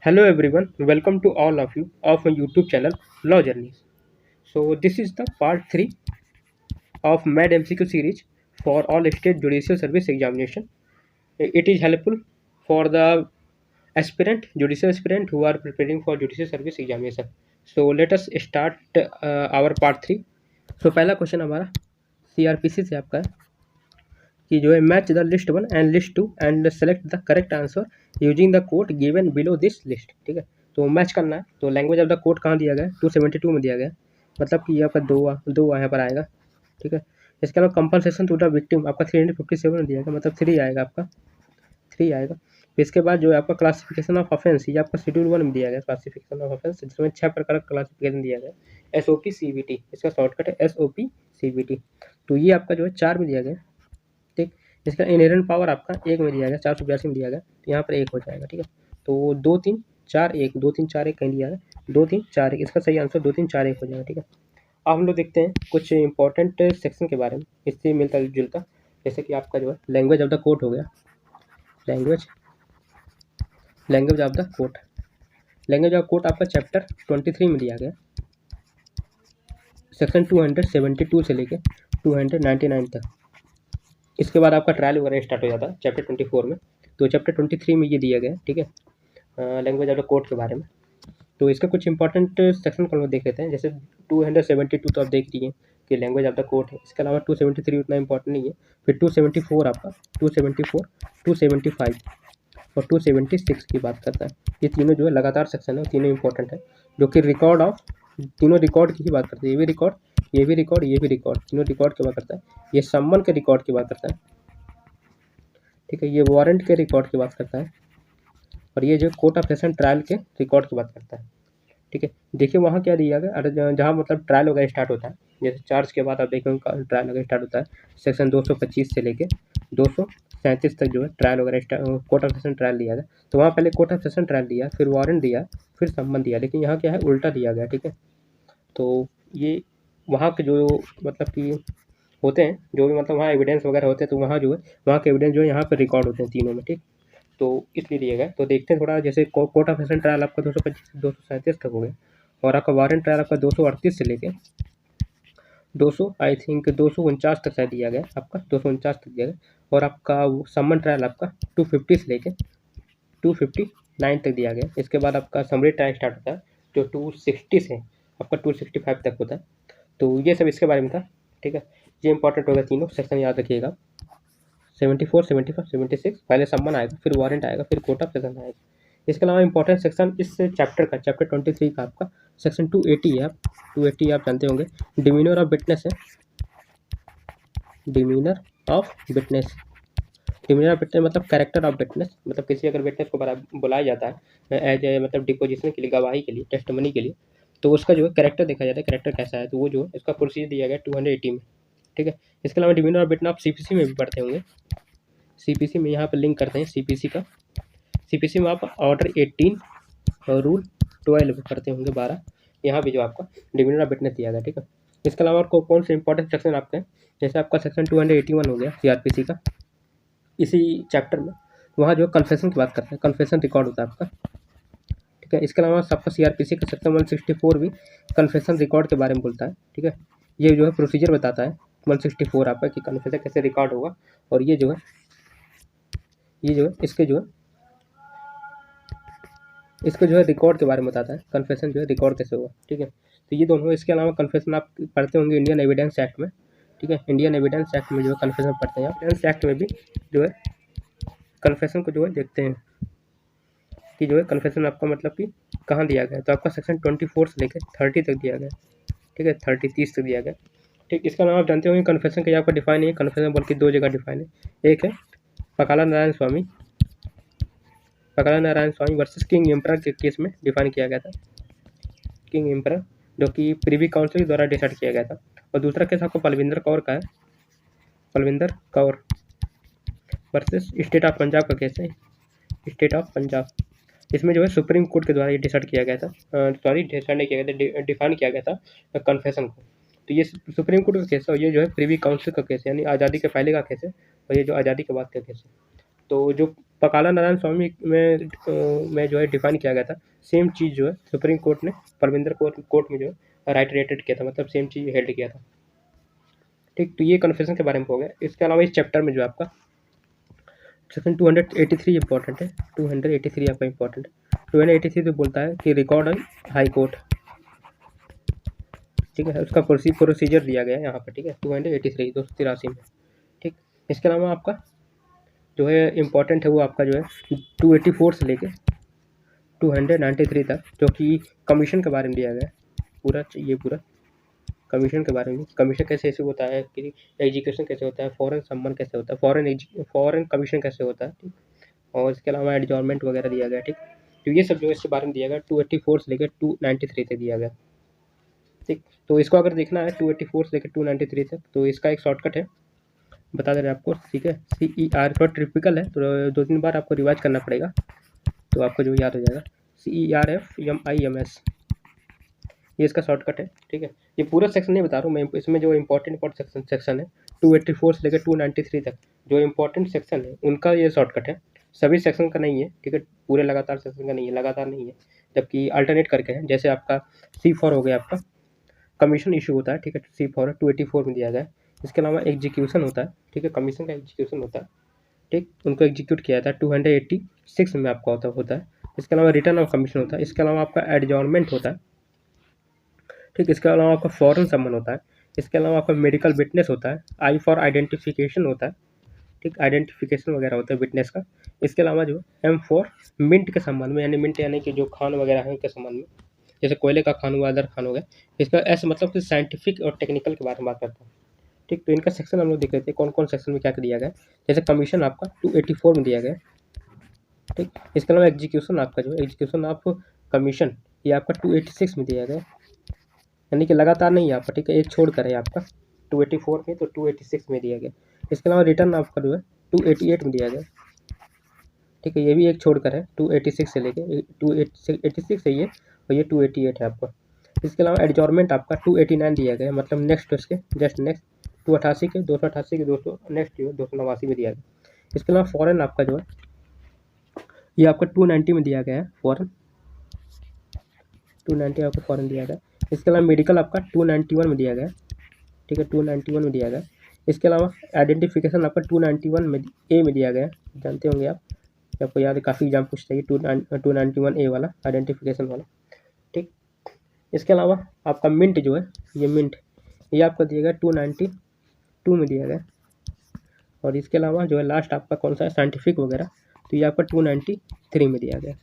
Hello everyone, welcome to all of you of my YouTube channel Law Journeys. So this is the part 3 of MAD MCQ series for all state judicial service examination. It is helpful for the judicial aspirant who are preparing for judicial service examination. So let us start our part 3. So पहला question हमारा CRPC से आपका है कि जो है match the list 1 and list 2 and select the correct answer using the code given below this list. ठीक है, तो मैच करना है। तो लैंग्वेज ऑफ द कोड कहाँ दिया गया है? 272 में दिया गया है, मतलब कि यहाँ पर दो यहाँ पर आएगा। ठीक है, इसके अलावा कंपनसेशन टू द विक्टिम आपका 357 में दिया गया, मतलब 3 आएगा, आपका 3 आएगा। फिर इसके बाद जो है आपका क्लासिफिकेशन ऑफ ऑफेंस, ये आपका शेड्यूल 1 में दिया गया क्लासिफिकेशन ऑफ ऑफेंस, जिसमें 6 प्रकार का क्लासिफिकेशन दिया गया। SOP CBT, इसका शॉर्टकट है SOP CBT। तो ये आपका जो है 4 में दिया गया। ठीक, इसका इनहेरेंट पावर आपका 1 में दिया गया, 482 में दिया गया, तो यहाँ पर 1 हो जाएगा। ठीक है, तो 2 3 4 1, 2 3 4 1 कहीं दिया है, 2 3 4 1, इसका सही आंसर 2 3 4 1 हो जाएगा। ठीक है, अब हम लोग देखते हैं कुछ इंपॉर्टेंट सेक्शन के बारे में, इससे मिलता जुलता, जैसे कि आपका जो है लैंग्वेज ऑफ द कोर्ट हो गया। Language of the court, language of court आपका चैप्टर 23 में दिया गया, सेक्शन 272 से लेके 299 तक। इसके बाद आपका ट्रायल वगैरह स्टार्ट हो जाता है चैप्टर 24 में। तो चैप्टर 23 में ये दिया गया है। ठीक है, लैंग्वेज ऑफ द कोर्ट के बारे में। तो इसका कुछ इंपॉर्टेंट सेक्शन को हम लोग देख लेते हैं। जैसे 272 तो आप देख लीजिए कि लैंग्वेज ऑफ द कोर्ट है। इसके अलावा 273 उतना इंपॉर्टेंट नहीं है। फिर 274 आपका 274 275 और 276 की बात करता है। ये तीनों जो है लगातार सेक्शन है, तीनों इंपॉर्टेंट है, जो कि रिकॉर्ड ऑफ, तीनों रिकॉर्ड की ही बात करते हैं। ये भी रिकॉर्ड, ये भी रिकॉर्ड, ये भी रिकॉर्ड, तीनों रिकॉर्ड की बात करता है। ये सम्मन के रिकॉर्ड की बात करता है। ठीक है, ये वारंट के रिकॉर्ड की बात करता है, और ये जो कोर्ट ऑफ सेशन ट्रायल के रिकॉर्ड की बात करता है। ठीक है, देखिए वहाँ क्या दिया गया, अरे जहाँ मतलब ट्रायल वगैरह स्टार्ट होता है, जैसे चार्ज के बाद आप देखेंगे ट्रायल वगैरह स्टार्ट होता है, सेक्शन 225 से लेके 237 तक जो है ट्रायल वगैरह कोर्ट ऑफ सेशन ट्रायल दिया गया। तो वहाँ पहले कोर्ट ऑफ सेशन ट्रायल दिया, फिर वारंट दिया, फिर सम्मन दिया, लेकिन यहाँ क्या है, उल्टा दिया गया। ठीक है, तो ये वहाँ के जो मतलब कि होते हैं, जो भी मतलब वहाँ एविडेंस वगैरह होते हैं, तो वहाँ जो है वहाँ के एविडेंस जो है यहाँ पर रिकॉर्ड होते हैं तीनों में। ठीक, तो इसलिए दिया गया। तो देखते हैं थोड़ा, जैसे कोर्ट ऑफ सेशन ट्रायल आपका 225 से 237 तक हो गया, और आपका वारंट ट्रायल आपका 238 से लेके 200 आई थिंक 249 तक शायद दिया गया, आपका 249 तक दिया गया। और आपका सम्मन ट्रायल आपका 250 से लेके 259 तक दिया गया। इसके बाद आपका समरी ट्रायल स्टार्ट होता है, जो 260 से आपका 265 तक होता है। तो ये सब इसके बारे में था। ठीक है, ये इंपॉर्टेंट होगा, तीनों सेक्शन याद रखिएगा। 74 75 76 पहले सम्मन आएगा, फिर वारंट आएगा, फिर कोर्ट ऑफ सेशन आएगा। इसके अलावा इंपॉर्टेंट सेक्शन इस चैप्टर का, चैप्टर 23 का आपका सेक्शन 280 है। 280 आप जानते होंगे, डिमीनर ऑफ विटनेस है। Demeanour of witness, demeanour of witness मतलब कैरेक्टर ऑफ विटनेस, मतलब किसी अगर विटनेस को बुलाया जाता है एज ए मतलब डिपोजिशन के लिए, गवाही के लिए, टेस्टमनी के लिए, तो उसका जो है कैरेक्टर देखा जाता है, कैरेक्टर कैसा है, तो वो जो है इसका प्रोसीजर दिया गया 280 में। ठीक है, इसके अलावा डिमीनर ऑफ विटनेस आप CPC में भी पढ़ते होंगे। CPC में यहाँ पर लिंक करते हैं CPC का। CPC में आप ऑर्डर 18 और रूल 12 पढ़ते होंगे, 12, यहाँ भी जो आपका डिमीनर ऑफ विटनेस दिया गया। ठीक है, इसके अलावा और कौन से इंपॉर्टेंट सेक्शन आपके हैं, जैसे आपका सेक्शन 281 हो गया CRPC का, इसी चैप्टर में वहाँ जो कन्फेशन की बात करते हैं, कन्फेशन रिकॉर्ड होता है आपका। ठीक है, इसके अलावा आपका CRPC का सेक्शन 164 भी कन्फेशन रिकॉर्ड के बारे में बोलता है। ठीक है, ये जो है प्रोसीजर बताता है 164 आपका कि कन्फेशन कैसे रिकॉर्ड होगा, और ये जो है इसके जो है रिकॉर्ड के बारे में बताता है, कन्फेशन जो है रिकॉर्ड कैसे होगा। ठीक है, तो ये दोनों। इसके अलावा कन्फेशन आप पढ़ते होंगे इंडियन एविडेंस एक्ट में। ठीक है, इंडियन एविडेंस एक्ट में जो है कन्फेशन पढ़ते हैं। एविडेंस एक्ट में भी जो है कन्फेशन को जो है देखते हैं कि जो है कन्फेशन आपका मतलब कि कहाँ दिया गया है। तो आपका सेक्शन 24 से लेकर 30 तक दिया गया। ठीक है, 30 तक दिया गया। ठीक, इसका नाम आप जानते होंगे, कन्फेशन का आपका डिफाइन है, कन्फेशन बल्कि 2 जगह डिफाइन है। एक है पकाला नारायण स्वामी वर्सेस किंग एम्परर के केस में डिफाइन किया गया था, किंग एम्परर, जो कि प्रिवी काउंसिल द्वारा डिसाइड किया गया था। और दूसरा केस आपको पलविंदर कौर का है, Palwinder Kaur versus state of Punjab का केस है, स्टेट ऑफ पंजाब। इसमें जो है सुप्रीम कोर्ट के द्वारा ये डिसाइड किया गया था, डिसाइड नहीं किया गया था, डिफाइन किया गया था कन्फेशन को। तो ये सुप्रीम कोर्ट का केस है, और ये जो है प्रिवी काउंसिल का केस है, यानी आज़ादी के पहले का केस है, और ये जो आज़ादी के बाद का केस है। तो जो पकाला नारायण स्वामी में जो है डिफाइन किया गया था, सेम चीज़ जो है सुप्रीम कोर्ट ने परविंदर कोर्ट में जो है राइट रेटेड किया था, मतलब सेम चीज़ हेल्ड किया था। ठीक, तो ये कन्फ्यूजन के बारे में हो गया। इसके अलावा इस चैप्टर में जो आपका सेक्शन 283 इंपॉर्टेंट है, 283 आपका इंपॉर्टेंट है। 283 तो बोलता है कि रिकॉर्ड ऑन हाई कोर्ट, ठीक है, उसका प्रोसीजर दिया गया है यहाँ पर, ठीक है, 283 283 में। ठीक, इसके अलावा आपका जो है इम्पोर्टेंट है वो आपका जो है 284 से लेके 293 तक, जो कि कमीशन के बारे में दिया गया है पूरा, ये पूरा कमीशन के बारे में, कमीशन कैसे इशू होता है, कि एजुकेशन कैसे होता है, फॉरेन सम्मन कैसे होता है, फॉरेन कमीशन कैसे होता है, ठीक, और इसके अलावा एडजॉर्नमेंट वगैरह दिया गया। ठीक, तो ये सब जो है इसके बारे में दिया गया, 284 से लेकर 293 तक दिया गया। ठीक, तो इसको अगर देखना है 284 से लेकर 293 तक, तो इसका एक शॉर्टकट है, बता दे रहे आपको, ठीक है, CER, थोड़ा ट्रिपिकल है तो 2-3 बार आपको रिवाइज करना पड़ेगा तो आपको जो याद हो जाएगा। CERFMIMS, ये इसका शॉर्टकट है। ठीक है, ये पूरा सेक्शन नहीं बता रहा हूँ मैं, इसमें जो इम्पोर्टेंट सेक्शन है 284 से लेकर 293 तक जो इम्पोर्टेंट सेक्शन है उनका ये शॉर्टकट है, सभी सेक्शन का नहीं है। ठीक है, पूरे लगातार सेक्शन का नहीं है, लगातार नहीं है, जबकि अल्टरनेट करके है। जैसे आपका C4 हो गया, आपका कमीशन इशू होता है, ठीक है, C4 284 में दिया गया है। इसके अलावा एग्जीक्यूशन होता है, ठीक है, कमीशन का एग्जीक्यूशन होता है, ठीक, उनको एग्जीक्यूट किया था 286 में आपका होता है। इसके अलावा रिटर्न ऑफ कमीशन होता है, इसके अलावा आपका एडजॉर्नमेंट होता है, ठीक, इसके अलावा आपका फॉरेन सम्मन होता है, इसके अलावा आपका मेडिकल विटनेस होता है, I फॉर आइडेंटिफिकेशन होता है, ठीक, आइडेंटिफिकेशन वगैरह होता है विटनेस का। इसके अलावा जो M फॉर मिंट के संबंध में, यानी मिंट यानी कि जो खान वगैरह है उनके संबंध में, जैसे कोयले का खान हुआ, अदर खान हो गया। इसका S मतलब कि साइंटिफिक और टेक्निकल के बारे में बात करता है। ठीक, तो इनका सेक्शन हम लोग देख लेते हैं कौन कौन सेक्शन में क्या क्या दिया गया है। जैसे कमीशन आपका 284 में दिया गया है, ठीक, इसके अलावा एग्जीक्यूशन आपका जो है एग्जीक्यूशन ऑफ कमीशन ये आपका 286 में दिया गया है, यानी कि लगातार नहीं है आपका, ठीक है, एक छोड़ कर है आपका 284 में, तो 286 में दिया गया। इसके अलावा रिटर्न आपका जो है 288 में दिया गया, ठीक है, ये भी एक छोड़ कर है 286 से लेके 286 है ये, और ये 288 है आपका। इसके अलावा एडजॉर्नमेंट आपका 289 दिया गया, मतलब नेक्स्ट इसके जस्ट नेक्स्ट 288 के 288 के 200 नेक्स्ट जो 289 में दिया गया। इसके अलावा फॉरेन आपका जो है ये आपका 290 में दिया गया है, फॉरेन 290 आपको फॉरेन दिया गया। इसके अलावा मेडिकल आपका 291 में दिया गया, ठीक है, 291 में दिया गया। इसके अलावा आइडेंटिफिकेशन आपका 291 में ए में दिया गया, जानते होंगे आप, आपको याद है, काफ़ी एग्जाम पूछता है 291 ए वाला आइडेंटिफिकेशन वाला। ठीक, इसके अलावा आपका मिंट जो है ये मिंट ये आपको दिया गया 292 में दिया गया, और इसके अलावा जो है लास्ट आपका कौन सा है साइंटिफिक वगैरह, तो ये आपका 293 में दिया गया।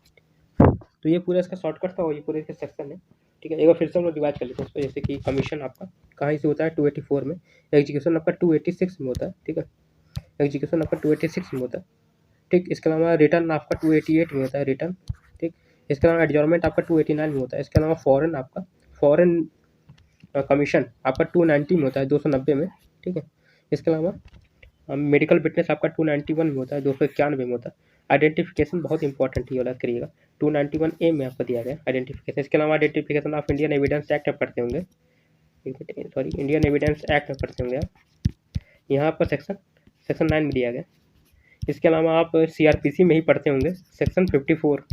तो ये पूरा इसका शॉर्टकट था और ये पूरे इसका सेक्शन है। ठीक है, एक बार फिर से हम लोग डिवाइड कर लेते हैं इसको, जैसे कि कमीशन आपका कहाँ से होता है 284 में, एग्जीक्यूशन आपका 286 में होता है, ठीक है, एग्जीक्यूशन आपका 286 में होता है, ठीक, इसके अलावा रिटर्न आपका 288 में होता है रिटर्न, ठीक, इसके अलावा एडजॉर्नमेंट आपका 289 में होता है, इसके अलावा फॉरेन आपका फॉरेन कमीशन आपका 290 में होता है 290 में, ठीक है, इसके अलावा मेडिकल फिटनेस आपका 291 में होता है 291 में होता है। आइडेंटिफिकेशन बहुत इंपॉर्टेंट है, याद करिएगा 291 ए में आपको दिया गया आइडेंटिफिकेशन। इसके अलावा identification of Indian evidence act आप पढ़ते होंगे, सॉरी इंडियन एविडेंस एक्ट में पढ़ते होंगे आप, यहाँ आपका सेक्शन 9 में दिया गया। इसके अलावा आप CRPC में ही पढ़ते होंगे सेक्शन 54,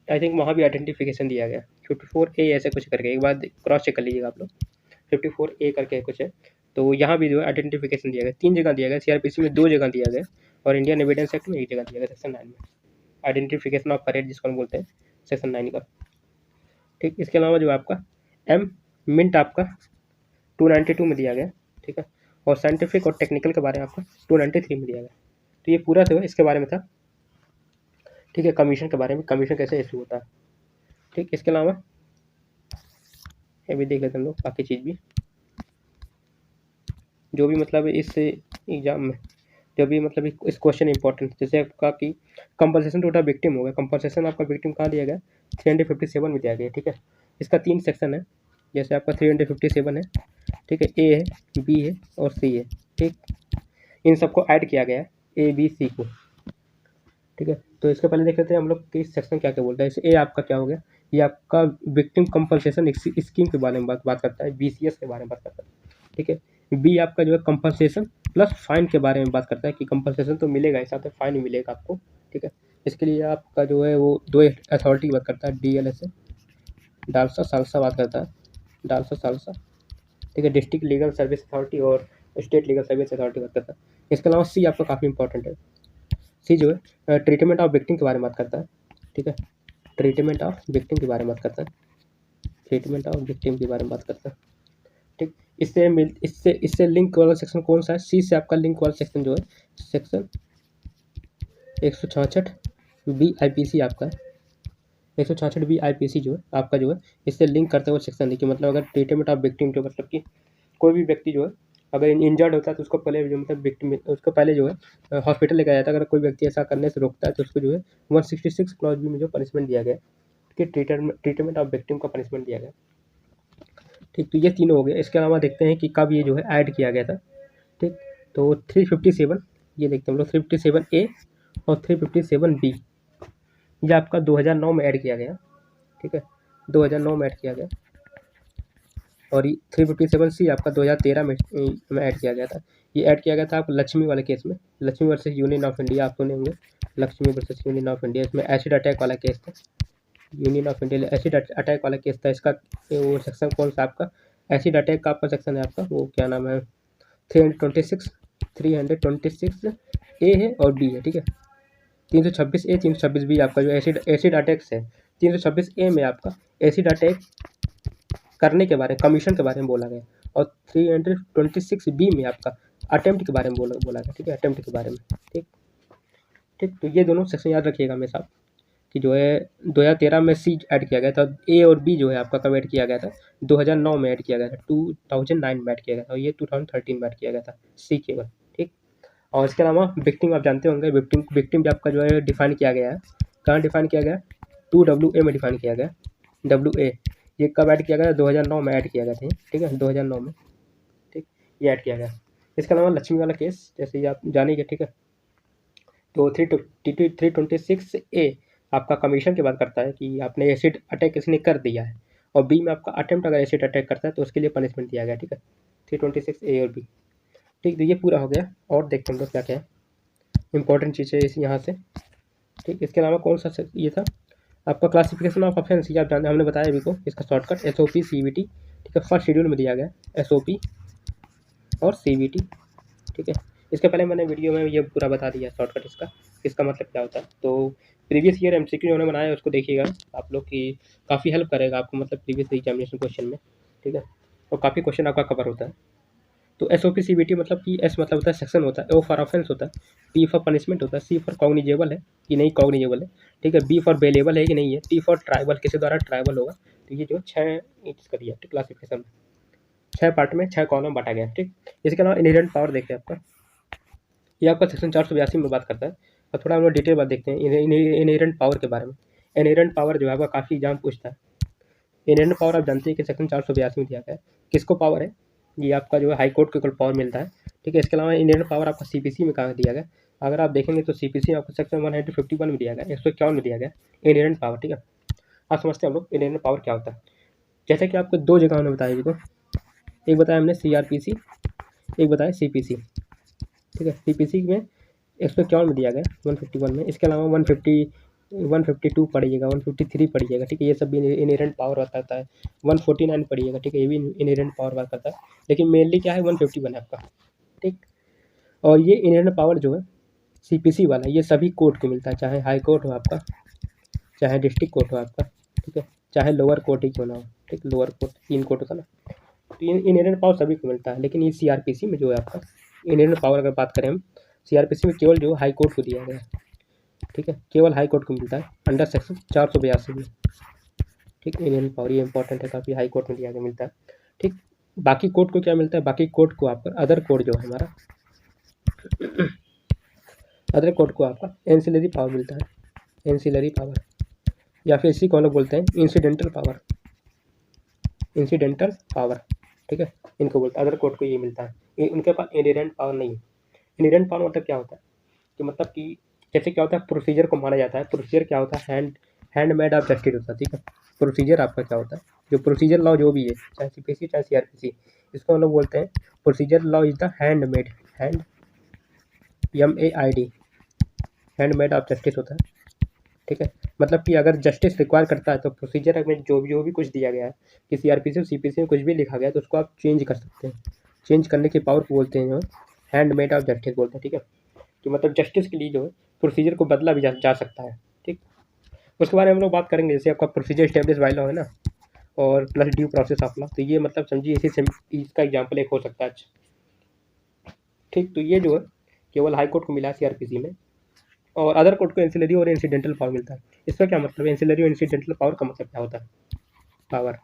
आई थिंक वहाँ भी आइडेंटिफिकेशन दिया गया 54A ऐसे कुछ करके, एक बार क्रॉस चेक कर लीजिएगा आप लोग, 54A करके कुछ है, तो यहाँ भी जो है आइडेंटिफिकेशन दिया गया, 3 जगह दिया गया, CRPC में 2 जगह दिया गया और इंडियन एविडेंस एक्ट में 1 जगह दिया गया सेक्शन 9 में, आइडेंटिफिकेशन ऑफ परेड जिसको हम बोलते हैं सेक्शन 9 का। ठीक, इसके अलावा जो आपका मिंट आपका 292 में दिया गया, ठीक है, और साइंटिफिक और टेक्निकल के बारे में आपका 293 में दिया गया। तो ये पूरा जो है इसके बारे में था, ठीक है, कमीशन के बारे में, कमीशन कैसे इशू होता है। ठीक, इसके अलावा ये भी देख लेते हैं हम लोग बाकी चीज़ भी, जो भी मतलब इस एग्जाम में जो भी मतलब इस क्वेश्चन इंपॉर्टेंट, जैसे आपका कि कंपनसेशन टू द विक्टिम हो गया, कंपनसेशन आपका विक्टिम कहाँ दिया गया 357 में दिया गया, ठीक है, इसका 3 सेक्शन है, जैसे आपका 357 है, ठीक है, ए है, बी है और सी है, ठीक, इन सबको ऐड किया गया है ABC को, ठीक है। तो इसके पहले देख लेते हैं हम लोग कि सेक्शन क्या क्या बोलता है। ए आपका क्या हो गया, ये आपका विक्टिम कंपनसेशन स्कीम के बारे में बात करता है, BCS के बारे में बात करता है, ठीक है। बी आपका जो है कंपनसेशन प्लस फाइन के बारे में बात करता है कि कंपनसेशन तो मिलेगा, साथ में फाइन मिलेगा आपको, ठीक है। इसके लिए आपका जो है वो दो अथॉरिटी की बात करता है, DLSA डालसा सालसा बात करता है, डालसा सालसा, ठीक है, डिस्ट्रिक्ट लीगल सर्विस अथॉरिटी और स्टेट लीगल सर्विस अथॉरिटी बात करता है। इसके अलावा सी आपका काफ़ी इंपॉर्टेंट है। सी जो है ट्रीटमेंट ऑफ विक्टिम के बारे में बात करता है, ठीक है, ट्रीटमेंट ऑफ विक्टिम के बारे में बात करता है, ट्रीटमेंट ऑफ विक्टिम के बारे में बात करता है, ठीक। इससे लिंक वाला सेक्शन कौन सा है? सी से आपका लिंक वाला सेक्शन जो है सेक्शन 166 BIPC आपका है, 166 BIPC जो है आपका जो है इससे लिंक करते हुए सेक्शन है कि मतलब अगर ट्रीटमेंट ऑफ विक्टिम के मतलब कि कोई भी व्यक्ति जो है अगर इंजर्ड होता है तो उसको पहले जो मतलब विक्टिम उसको पहले जो है हॉस्पिटल लेकर जाता है। अगर कोई व्यक्ति ऐसा करने से रोकता है तो उसको जो है 166 क्लॉज बी में जो पनिशमेंट दिया गया कि ट्रीटमेंट ऑफ विक्टिम का पनिशमेंट दिया गया, ठीक। तो ये तीनों हो गए। इसके अलावा देखते हैं कि कब ये जो है ऐड किया गया था, ठीक। तो 357 ये देखते हैं हम लोग 357A और 357B ये आपका 2009 में ऐड किया गया, ठीक है, 2009 में ऐड किया गया। और 357C आपका 2013 में ऐड किया गया था। ये ऐड किया गया था आपको लक्ष्मी वाले केस में, Lakshmi versus union of India आप सुने होंगे, Lakshmi versus union of India. इसमें एसिड अटैक वाला केस था, union of India acid attack वाला केस था। इसका वो सेक्शन कौन सा आपका एसिड अटैक का आपका सेक्शन है आपका वो क्या नाम है 326A है और बी है, ठीक है। 326A 326B आपका जो एसिड अटैक्स है 326A में आपका एसिड अटैक करने के बारे में कमीशन के बारे में बोला गया और 326B में आपका अटेम्प्ट के बारे में बोला गया, ठीक है, अटेम्प्ट के बारे में, ठीक ठीक। तो ये दोनों सेक्शन याद रखिएगा हमेशा कि जो है 2013 में सी ऐड किया गया था, ए और बी जो है आपका कब ऐड किया गया था 2009 में ऐड किया गया था, 2009 में ऐड किया गया था और ये 2013 में ऐड किया गया था सी केवल, ठीक। और इसके अलावा विक्टिम आप जानते होंगे, विक्टिम भी आपका जो है डिफाइन किया गया है, कहाँ डिफाइन किया गया 2WA में डिफाइन किया गया, WA ये कब ऐड किया गया 2009 में ऐड किया गया था, ठीक है, 2009 में, ठीक, ये ऐड किया गया। इसके अलावा लक्ष्मी वाला केस जैसे ये आप जानेंगे, ठीक है। तो 326A आपका कमीशन की बात करता है कि आपने एसिड अटैक किसी कर दिया है और बी में आपका अटेम्प्ट अगर एसिड अटैक करता है तो उसके लिए पनिशमेंट दिया गया, ठीक है, 326A और बी, ठीक। तो ये पूरा हो गया। और देखते हैं हम लोग क्या क्या है इंपॉर्टेंट चीज़ें इस यहाँ से, ठीक। इसके अलावा कौन सा ये था आपका क्लासिफिकेशन ऑफ ऑफेंस, ये आप जानते हमने बताया अभी को, इसका शॉर्टकट SOP CVT, ठीक है, फर्स्ट शेड्यूल में दिया गया SOP और CVT, ठीक है। इसके पहले मैंने वीडियो में ये पूरा बता दिया शॉर्टकट इसका मतलब क्या होता है। तो प्रीवियस ईयर MCQ उन्होंने बनाया उसको देखिएगा आप लोग की काफ़ी हेल्प करेगा आपको मतलब प्रीवियस एग्जामिनेशन क्वेश्चन में, ठीक है, और काफ़ी क्वेश्चन आपका कवर होता है। तो SOP CVT मतलब कि S मतलब होता है सेक्शन होता है, O फॉर ऑफेंस होता है, P फॉर पनिशमेंट होता है, C फॉर कॉग्निजेबल है कि नहीं कॉग्निजेबल है, ठीक है, B फॉर बेलेबल है कि नहीं है, T फॉर ट्राइबल किसी द्वारा ट्राइबल होगा। तो ये जो 6 इसका दिया ठीक क्लासिफिकेशन में 6 पार्ट में 6 कॉलम बांटा गया, ठीक। इसके अलावा इनहेरेंट पावर देखते हैं आपका, ये आपका सेक्शन 482 में बात करता है। और थोड़ा हम लोग डिटेल बात देखते हैं इनहेरेंट पावर के बारे में। इनहेरेंट पावर जो है आपका काफ़ी एग्जाम पूछता है। इनहेरेंट पावर आप जानते हैं कि सेक्शन 482 में दिया गया है, किसको पावर है, ये आपका जो है हाई कोर्ट को पावर मिलता है, ठीक है। इसके अलावा इनहेरेंट पावर आपका CPC में कहाँ दिया गया, अगर आप देखेंगे तो CPC आपको सेक्शन 151 में दिया गया, 151 में दिया गया इनहेरेंट पावर, ठीक है। आप समझते हैं हम लोग इनहेरेंट पावर क्या होता है। जैसे कि आपको दो जगह हमने बताया देखो, एक बताया हमने CRPC, एक बताया CPC, ठीक है। CPC में 151 में दिया गया 151 में, इसके अलावा 152 पढ़िएगा, 153 पढ़िएगा, ठीक है, ये सब भी इनहेरेंट पावर बात करता है। 149 पढ़िएगा, ठीक है, ये भी इनहेरेंट पावर बात करता है, लेकिन मेनली क्या है 151 है आपका, ठीक। और ये इनहेरेंट पावर जो है CPC वाला ये सभी कोर्ट को मिलता है, चाहे हाई कोर्ट हो आपका, चाहे डिस्ट्रिक्ट कोर्ट हो आपका, ठीक है, चाहे लोअर कोर्ट ही क्यों ना हो, ठीक, लोअर कोर्ट 3 कोर्ट होता है ना, तो इनहेरेंट पावर सभी को मिलता है। लेकिन ये CRPC में जो है आपका इनहेरेंट पावर अगर बात करें हम, CRPC में केवल जो हाई कोर्ट को दिया गया है, ठीक है, केवल हाई कोर्ट को मिलता है अंडर सेक्शन 482 में, ठीक। इनहेरेंट पावर ये इंपॉर्टेंट है काफ़ी, हाई कोर्ट में दिया गया मिलता है, ठीक। बाकी कोर्ट को क्या मिलता है, बाकी कोर्ट को आपका अदर कोर्ट जो है हमारा अदर कोर्ट को आपका एंसिलरी पावर मिलता है, एंसिलरी पावर, या फिर इसी को हम लोग बोलते हैं इंसिडेंटल पावर, इंसिडेंटल पावर, ठीक है, इनको बोलते हैं अदर कोर्ट को ये मिलता है, ये उनके पास इनहेरेंट पावर नहीं है। इनहेरेंट पावर मतलब क्या होता है कि मतलब कि जैसे क्या होता है प्रोसीजर को माना जाता है, प्रोसीजर क्या होता है हैंडमेड ऑफ जस्टिस होता है, ठीक है। प्रोसीजर आपका क्या होता है जो प्रोसीजर लॉ जो भी है, चाहे CPC चाहे CRPC, इसको हम लोग बोलते हैं procedure law is the handmade, MAID, handmade of justice होता है, ठीक है। मतलब कि अगर जस्टिस रिक्वायर करता है तो प्रोसीजर में जो भी कुछ दिया गया है कि CRPC और CPC में कुछ भी लिखा गया है तो उसको आप चेंज कर सकते हैं। चेंज करने की पावर को बोलते हैं जो हैंडमेड ऑफ जस्टिस बोलते हैं, ठीक है। कि मतलब जस्टिस के लिए जो है प्रोसीजर को बदला भी जा सकता है, ठीक। उसके बारे में हम लोग बात करेंगे, जैसे आपका प्रोसीजर एस्टेब्लिश बाय लॉ है ना, और plus due process of law, तो ये मतलब समझिए इसी से इसका एग्जाम्पल एक हो सकता है, ठीक। तो ये जो है केवल हाई कोर्ट को मिला है CRPC में, और अदर कोर्ट को एंसिलरी और इंसिडेंटल पावर मिलता है। इसका क्या मतलब है? एंसिलरी और इंसिडेंटल पावर का मतलब क्या होता है? पावर,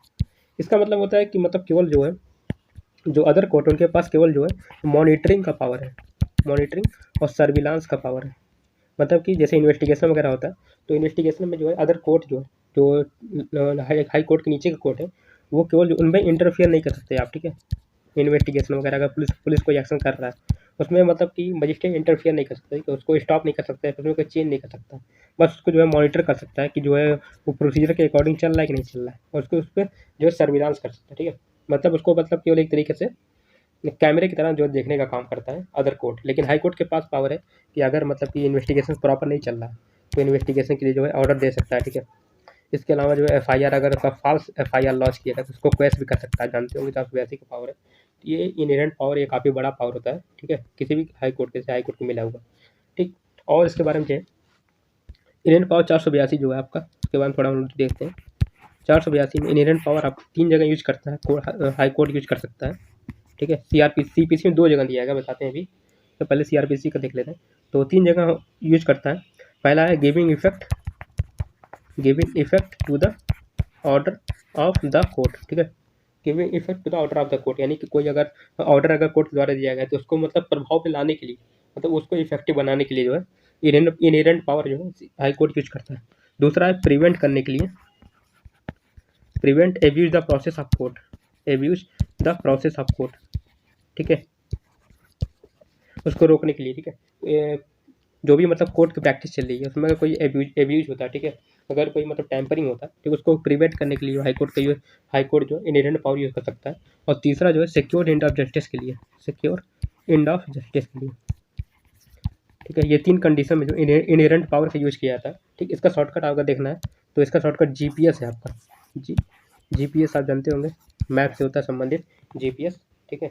इसका मतलब होता है कि मतलब केवल जो है जो अदर कोर्ट उनके पास केवल जो है मॉनिटरिंग का पावर है, मॉनिटरिंग और सर्विलांस का पावर है। मतलब कि जैसे इन्वेस्टिगेशन वगैरह होता है तो इन्वेस्टिगेशन में जो है अदर कोर्ट जो है जो हाई कोर्ट के नीचे का कोर्ट है वो केवल उनमें इंटरफियर नहीं कर सकते आप, ठीक है। इन्वेस्टिगेशन वगैरह अगर पुलिस कोई एक्शन कर रहा है उसमें मतलब कि मजिस्ट्रेट इंटरफियर नहीं कर सकता, कि उसको स्टॉप नहीं कर सकता है, उसमें कोई चेंज नहीं कर सकता, बस उसको जो है मॉनिटर कर सकता है कि जो है वो प्रोसीजर के अकॉर्डिंग चल रहा है कि नहीं चल रहा है, और उसको उस पर जो है सर्विलांस कर सकता है, ठीक है। मतलब उसको मतलब केवल एक तरीके से कैमरे की तरह जो देखने का काम करता है अदर कोर्ट। लेकिन हाई कोर्ट के पास पावर है कि अगर मतलब कि इन्वेस्टिगेशन प्रॉपर नहीं चल रहा है तो इन्वेस्टिगेशन के लिए जो है ऑर्डर दे सकता है, ठीक है। इसके अलावा जो है FIR अगर उसका फॉल्स FIR लॉन्च किया था तो उसको क्वेश भी कर सकता है, जानते होंगे तो आप वैसे का पावर है। ये इनहेरेंट पावर ये काफ़ी बड़ा पावर होता है, ठीक है, किसी भी हाई कोर्ट के से हाई कोर्ट को मिला हुआ, ठीक। और इसके बारे में जो है इनहेरेंट पावर 482 जो है आपका, उसके बारे में थोड़ा हम लोग देखते हैं। 482 में इनहेरेंट पावर आप 3 जगह यूज करता है, हाई कोर्ट यूज कर सकता है, ठीक है। CPC में 2 जगह दिया गया, बताते हैं अभी। तो पहले CRPC का देख लेते हैं। तो 3 जगह यूज करता है। पहला है giving effect to the order of the court, ठीक है। Giving effect to the order of the court, यानी कि कोई अगर ऑर्डर अगर कोर्ट द्वारा दिया गया तो उसको मतलब प्रभाव में लाने के लिए, मतलब उसको इफेक्टिव बनाने के लिए जो है इनहेरेंट पावर जो है हाई कोर्ट यूज करता है। दूसरा है प्रिवेंट करने के लिए, prevent abuse the process of court, abuse the process of court, ठीक है, उसको रोकने के लिए, ठीक है। जो भी मतलब कोर्ट की प्रैक्टिस चल रही है उसमें अगर कोई एब्यूज होता है, ठीक है, अगर कोई मतलब टैंपरिंग होता है, ठीक, उसको प्रिवेंट करने के लिए हाई कोर्ट जो इनहेरेंट पावर यूज कर सकता है। और तीसरा जो है सिक्योर एंड ऑफ जस्टिस के लिए, सिक्योर एंड ऑफ जस्टिस के लिए, ठीक है। ये 3 कंडीशन में जो इनहेरेंट पावर का यूज किया जाता है, ठीक। इसका शॉर्टकट अगर देखना है तो इसका शॉर्टकट GPS है आपका, GPS आप जानते होंगे, मैप से होता है संबंधित GPS, ठीक है।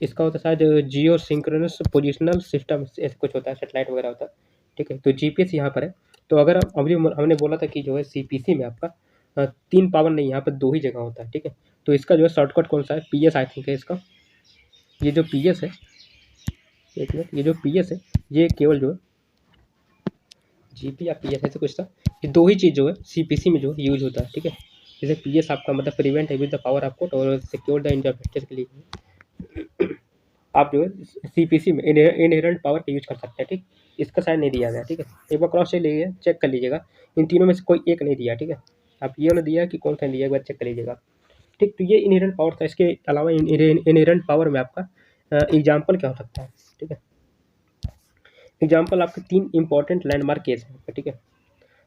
इसका होता है शायद जियो सिंक्रोनस पोजिशनल सिस्टम, ऐसा कुछ होता है, सेटेलाइट वगैरह होता है, ठीक है। तो GPS यहाँ पर है। तो अगर अभी हमने बोला था कि जो है CPC में आपका 3 पावर नहीं, यहाँ पर 2 ही जगह होता है, ठीक है। तो इसका जो है शॉर्टकट कौन सा है? PS आई थिंक है इसका। ये जो PS है, एक मिनट, ये जो PS है ये केवल जो है GP या PS ऐसे कुछ था, ये 2 ही चीज़ जो है CPC में जो यूज होता है, ठीक है। जैसे PS आपका मतलब prevent with the power of court, और सिक्योर द इंटरप्रेटर के लिए आप जो है CPC में इनहेरेंट पावर का यूज कर सकते हैं, ठीक। इसका शायद नहीं दिया गया, ठीक है। एक बार क्रॉस चेक कर लीजिएगा, इन तीनों में से कोई एक नहीं दिया, ठीक है। आप ये वाला दिया कि कौन सा दिया, एक बार चेक कर लीजिएगा, ठीक। तो ये इनहेरेंट पावर था। इसके अलावा इनहेरेंट पावर में आपका एग्जाम्पल क्या हो सकता है, ठीक है। एग्जाम्पल आपके 3 इंपॉर्टेंट लैंडमार्क केस हैं, ठीक है,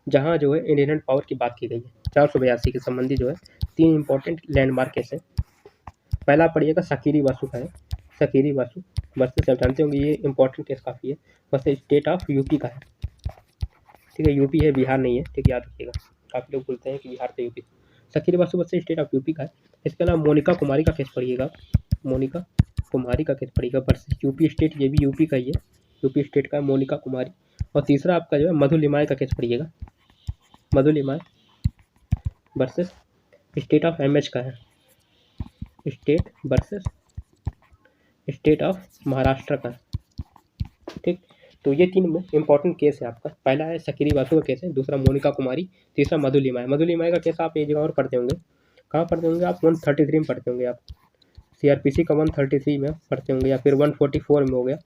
जहाँ जो है इनहेरेंट पावर की बात की गई है। 482 के संबंधी जो है 3 इंपॉर्टेंट लैंडमार्क केस है। पहला पढ़िएगा सकीरी वासु का है, सकीरी वासु वर्सेस, आप जानते होंगे ये इंपॉर्टेंट केस काफ़ी है, वर्सेस स्टेट ऑफ यूपी का है, ठीक है। यूपी है, बिहार नहीं है, ठीक, याद रखिएगा, काफ़ी लोग बोलते हैं कि बिहार से UP. Sakiri Vasu versus state of UP का है। इसके अलावा मोनिका कुमारी का केस पढ़िएगा, मोनिका कुमारी का केस पढ़िएगा वर्सेस यूपी स्टेट, ये भी यूपी का ही है, यूपी स्टेट का है मोनिका कुमारी। और तीसरा आपका जो है मधु लिमाय का केस पढ़िएगा, Madhu Limaye versus state of MH का है, state versus state of Maharashtra का, ठीक। तो ये 3 इंपॉर्टेंट केस है आपका। पहला है सकीरी वासु का केस है, दूसरा मोनिका कुमारी, तीसरा मधु लिमाय। मधु लिमाय का केस आप एक जगह और पढ़ते होंगे, कहाँ पढ़ते होंगे आप? 133 में पढ़ते होंगे आप, CRPC का 133 में पढ़ते होंगे, या फिर 144 में हो गया,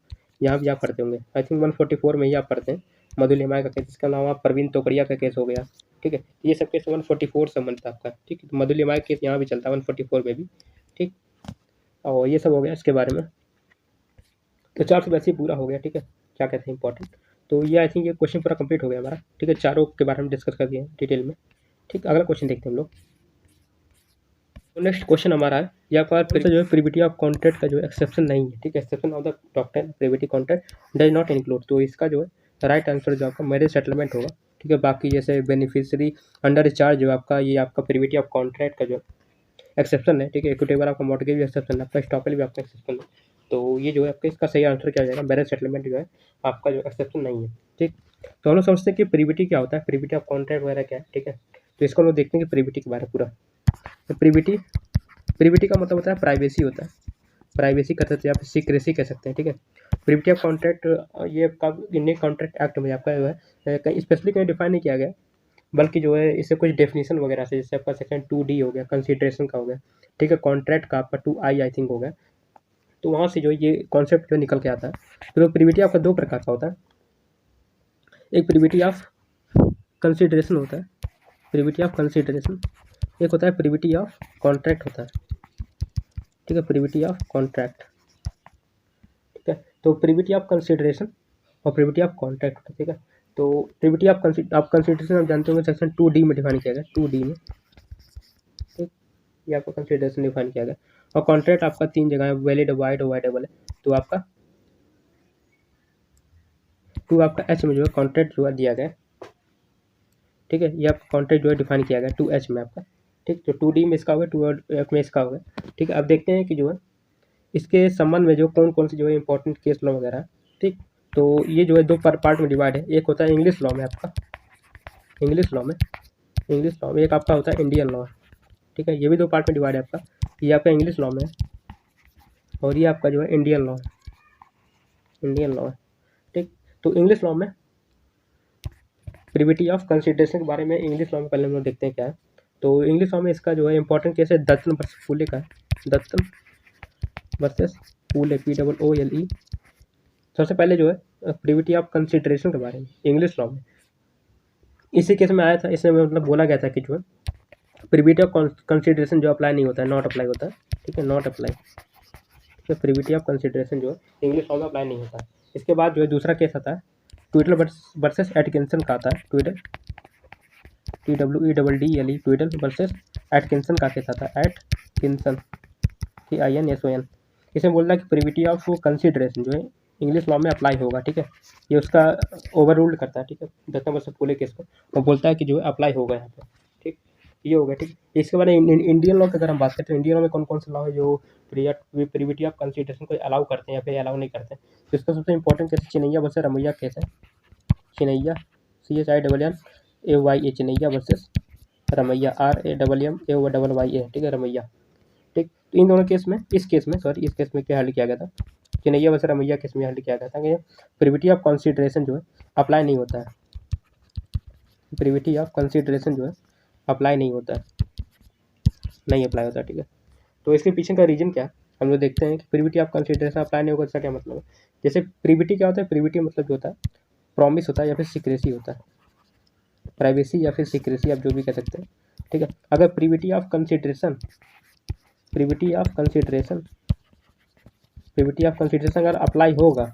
यहाँ भी आप पढ़ते होंगे। आई थिंक 144 में ही आप पढ़ते हैं मधु लिमाय का केस। इसके अलावा प्रवीण तोकड़िया का केस हो गया, ठीक है। ये सब केस 144 संबंधित आपका, ठीक है। तो मधु लिमाय केस यहाँ भी चलता है 144 में भी, ठीक। और ये सब हो गया इसके बारे में। तो 482 पूरा हो गया, ठीक है, क्या कहते हैं इंपॉर्टेंट। तो ये आई थिंक ये क्वेश्चन पूरा कंप्लीट हो गया हमारा, ठीक है। चारों के बारे में डिस्कस कर दिए हैं डिटेल में, ठीक। अगला क्वेश्चन देखते हैं हम लोग। तो नेक्स्ट क्वेश्चन हमारा है, यहाँ पर फिर से जो है प्रीविटी ऑफ कॉन्ट्रैक्ट का जो एक्सेप्शन नहीं है, ठीक है। Exception of the doctrine privity contract does not include, तो इसका जो है राइट आंसर जो आपका मैरिज सेटलमेंट होगा, ठीक है। बाकी जैसे बेनिफिशियरी अंडर चार्ज जो आपका ये आपका प्रीविटी ऑफ कॉन्ट्रैक्ट का जो एक्सेप्शन है, ठीक है। इक्विटेबल आपका मॉर्गेज भी एक्सेप्शन है, आपका स्टॉपल भी आपका एक्सेप्शन है। तो ये जो है आपका इसका सही आंसर क्या हो जाएगा, मैरिज सेटलमेंट जो है आपका जो एक्सेप्शन नहीं है, ठीक। तो हम लोग समझते हैं कि प्रीविटी क्या होता है, प्रीविटी ऑफ कॉन्ट्रैक्ट वगैरह क्या है, ठीक है। तो इसको हम लोग देखते हैं कि प्रीविटी के बारे में पूरा। तो प्रीविटी का मतलब होता है प्राइवेसी होता है, प्राइवेसी कर सकते हैं, आप सीक्रेसी कह सकते हैं, ठीक है। प्रीविटी ऑफ कॉन्ट्रैक्ट ये आपका इंडियन कॉन्ट्रैक्ट एक्ट में आपका जो है कहीं स्पेशली कहीं डिफाइन नहीं किया गया, बल्कि जो है इससे कुछ डेफिनेशन वगैरह से, जैसे आपका सेक्शन 2D हो गया कंसिडरेशन का हो गया, ठीक है। कॉन्ट्रैक्ट का आपका 2I आई थिंक हो गया, तो वहाँ से जो ये कॉन्सेप्ट जो निकल के आता है। तो प्रीविटी आपका दो प्रकार का होता है, एक प्रीविटी ऑफ कंसिडरेशन होता है, प्रीविटी ऑफ कंसिडरेशन, एक होता है प्रीविटी ऑफ कॉन्ट्रैक्ट होता है, ठीक है। प्रीविटी ऑफ कॉन्ट्रैक्ट, ठीक है। तो प्रीविटी ऑफ कंसिडरेशन और प्रीविटी ऑफ कॉन्ट्रैक्ट होता है, ठीक है। तो प्रीविटी ऑफ कंसिडरेशन आप जानते होंगे सेक्शन 2D में डिफाइन किया गया, 2D में, ठीक। ये आपका कंसिडरेशन डिफाइन किया गया। और कॉन्ट्रैक्ट आपका 3 जगह है, वैलिड, वाइड और वाइडेबल है। तो आपका H में जो है कॉन्ट्रैक्ट जो है दिया गया है, ठीक है। ये आपका कॉन्ट्रैक्ट जो है डिफाइन किया गया 2H में आपका, ठीक। तो 2D में इसका होगा, 2F में इसका होगा, ठीक है। अब देखते हैं कि जो है इसके संबंध में जो कौन कौन से जो है इंपॉर्टेंट केस लॉ वगैरह है, ठीक। तो ये जो है दो पार्ट में डिवाइड है, एक होता है इंग्लिश लॉ में आपका, इंग्लिश लॉ में एक आपका होता है इंडियन लॉ, ठीक है। ये भी दो पार्ट में डिवाइड है आपका, ये आपका इंग्लिश लॉ में है और ये आपका जो है इंडियन लॉ है, ठीक। तो इंग्लिश लॉ में प्रीविटी ऑफ कंसिडरेशन के बारे में इंग्लिश लॉ में पहले हम लोग देखते हैं क्या है। तो इंग्लिश लॉ में इसका जो है इंपॉर्टेंट केस है दत्तन वर्सेस फूले का है, दत्तन वर्सेस फूले, POOLE। सबसे पहले जो है प्रीविटी ऑफ कंसिडरेशन के बारे में इंग्लिश लॉ में इसी केस में आया था, इसमें मतलब बोला गया था कि जो है प्रीविटी ऑफ कंसिडरेशन जो अप्लाई नहीं होता है, नॉट अप्लाई होता है, ठीक है, नॉट अप्लाई, ठीक है। प्रीविटी ऑफ कंसिडरेशन जो है इंग्लिश लॉ में अप्लाई नहीं होता है। इसके बाद जो है दूसरा केस आता है ट्विडल वर्सेस एटकिंसन का आता है, ट्विडल, TWEDDLE, ट्विडल वर्सेस एटकिंसन का केस आता है, एटकिंसन, KINSON। इसमें बोल रहा है कि प्रीविटी ऑफ कंसिडरेशन जो है इंग्लिश लॉ में अप्लाई होगा, ठीक है। ये उसका ओवर रूल्ड करता है, ठीक है, दत्तन वर्सेस फूले केस को, और बोलता है कि जो है अप्लाई होगा यहाँ पे, ठीक। ये हो गया, ठीक। इसके बाद इंडियन लॉ की अगर हम बात करते हैं, इंडियन लॉ में कौन कौन से लॉ है जो प्रीविटी ऑफ कंसिडरेशन को अलाउ करते हैं या फिर अलाउ नहीं करते हैं। तो इसका सबसे important case Chinnaiah versus Ramaiah case है, Chinnaiah, CHIAAYA, Chinnaiah versus Ramaiah, RAMMAYA, ठीक है, रमैया, ठीक। तो इन दोनों केस में, इस केस में क्या हल किया गया था, चिनैया वर्सेस रमैया केस में हल किया गया था कि प्रीविटी ऑफ कंसिडरेशन जो है अप्लाई नहीं होता है, प्रीविटी ऑफ कंसिडरेशन जो है अप्लाई नहीं होता है, नहीं अप्लाई होता है, ठीक है। तो इसके पीछे का रीजन क्या है, हम लोग देखते हैं कि प्रीविटी ऑफ कंसिडरेशन अप्लाई नहीं होगा, इसका क्या मतलब है। जैसे प्रीविटी क्या होता है, प्रीविटी मतलब जो होता है प्रॉमिस होता है या फिर सीक्रेसी होता है, प्राइवेसी या फिर सीक्रेसी आप जो भी कह सकते हैं, ठीक है। अगर प्रीविटी ऑफ कंसिडरेशन अगर अप्लाई होगा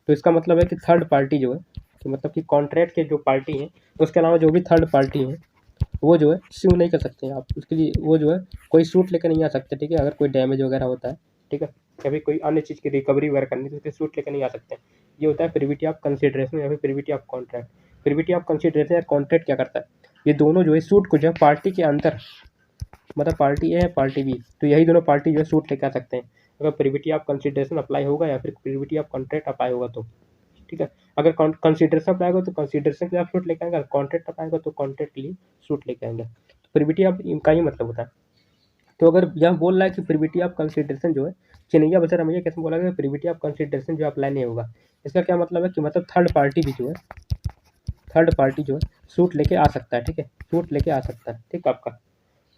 तो इसका मतलब है कि थर्ड पार्टी जो है, तो मतलब कि कॉन्ट्रैक्ट के जो पार्टी हैं उसके अलावा जो भी थर्ड पार्टी हैं वो जो है स्यू नहीं कर सकते हैं आप, उसके लिए वो जो है कोई सूट लेकर नहीं आ सकते, ठीक है। अगर कोई डैमेज वगैरह होता है, ठीक है, या फिर कोई अन्य चीज़ की रिकवरी वगैरह करनी तो उसके सूट लेकर नहीं आ सकते हैं। ये होता है प्रीविटी ऑफ कंसिडरेशन या फिर privity of contract. Privity of consideration या कॉन्ट्रैक्ट क्या करता है, ये दोनों जो है सूट को जो है पार्टी के अंदर, मतलब पार्टी ए है पार्टी बी, तो यही दोनों पार्टी जो है सूट लेकर आ सकते हैं अगर प्रीविटी ऑफ कंसिडरेशन अप्लाई होगा या फिर प्रीविटी ऑफ कॉन्ट्रैक्ट अप्लाई होगा तो, ठीक है। अगर कंसिडरेशन अप्लाई होगा तो कंसिडरेशन के लिए आप सूट लेके आएंगे, अगर कॉन्ट्रैक्ट अप्लाई होगा तो कॉन्ट्रैक्ट के लिए सूट लेके आएंगे। तो प्रीविटी ऑफ का ही मतलब होता है। तो अगर यहाँ बोल रहा है कि प्रीविटी ऑफ कंसिडरेशन जो है चिनैया वर्सेस रमैया कैसे बोला गया, प्रीविटी ऑफ कंसिडरेशन जो अप्लाई नहीं होगा, इसका क्या मतलब है कि मतलब थर्ड पार्टी जो है सूट लेके आ सकता है, ठीक है, सूट लेके आ सकता है, ठीक। आपका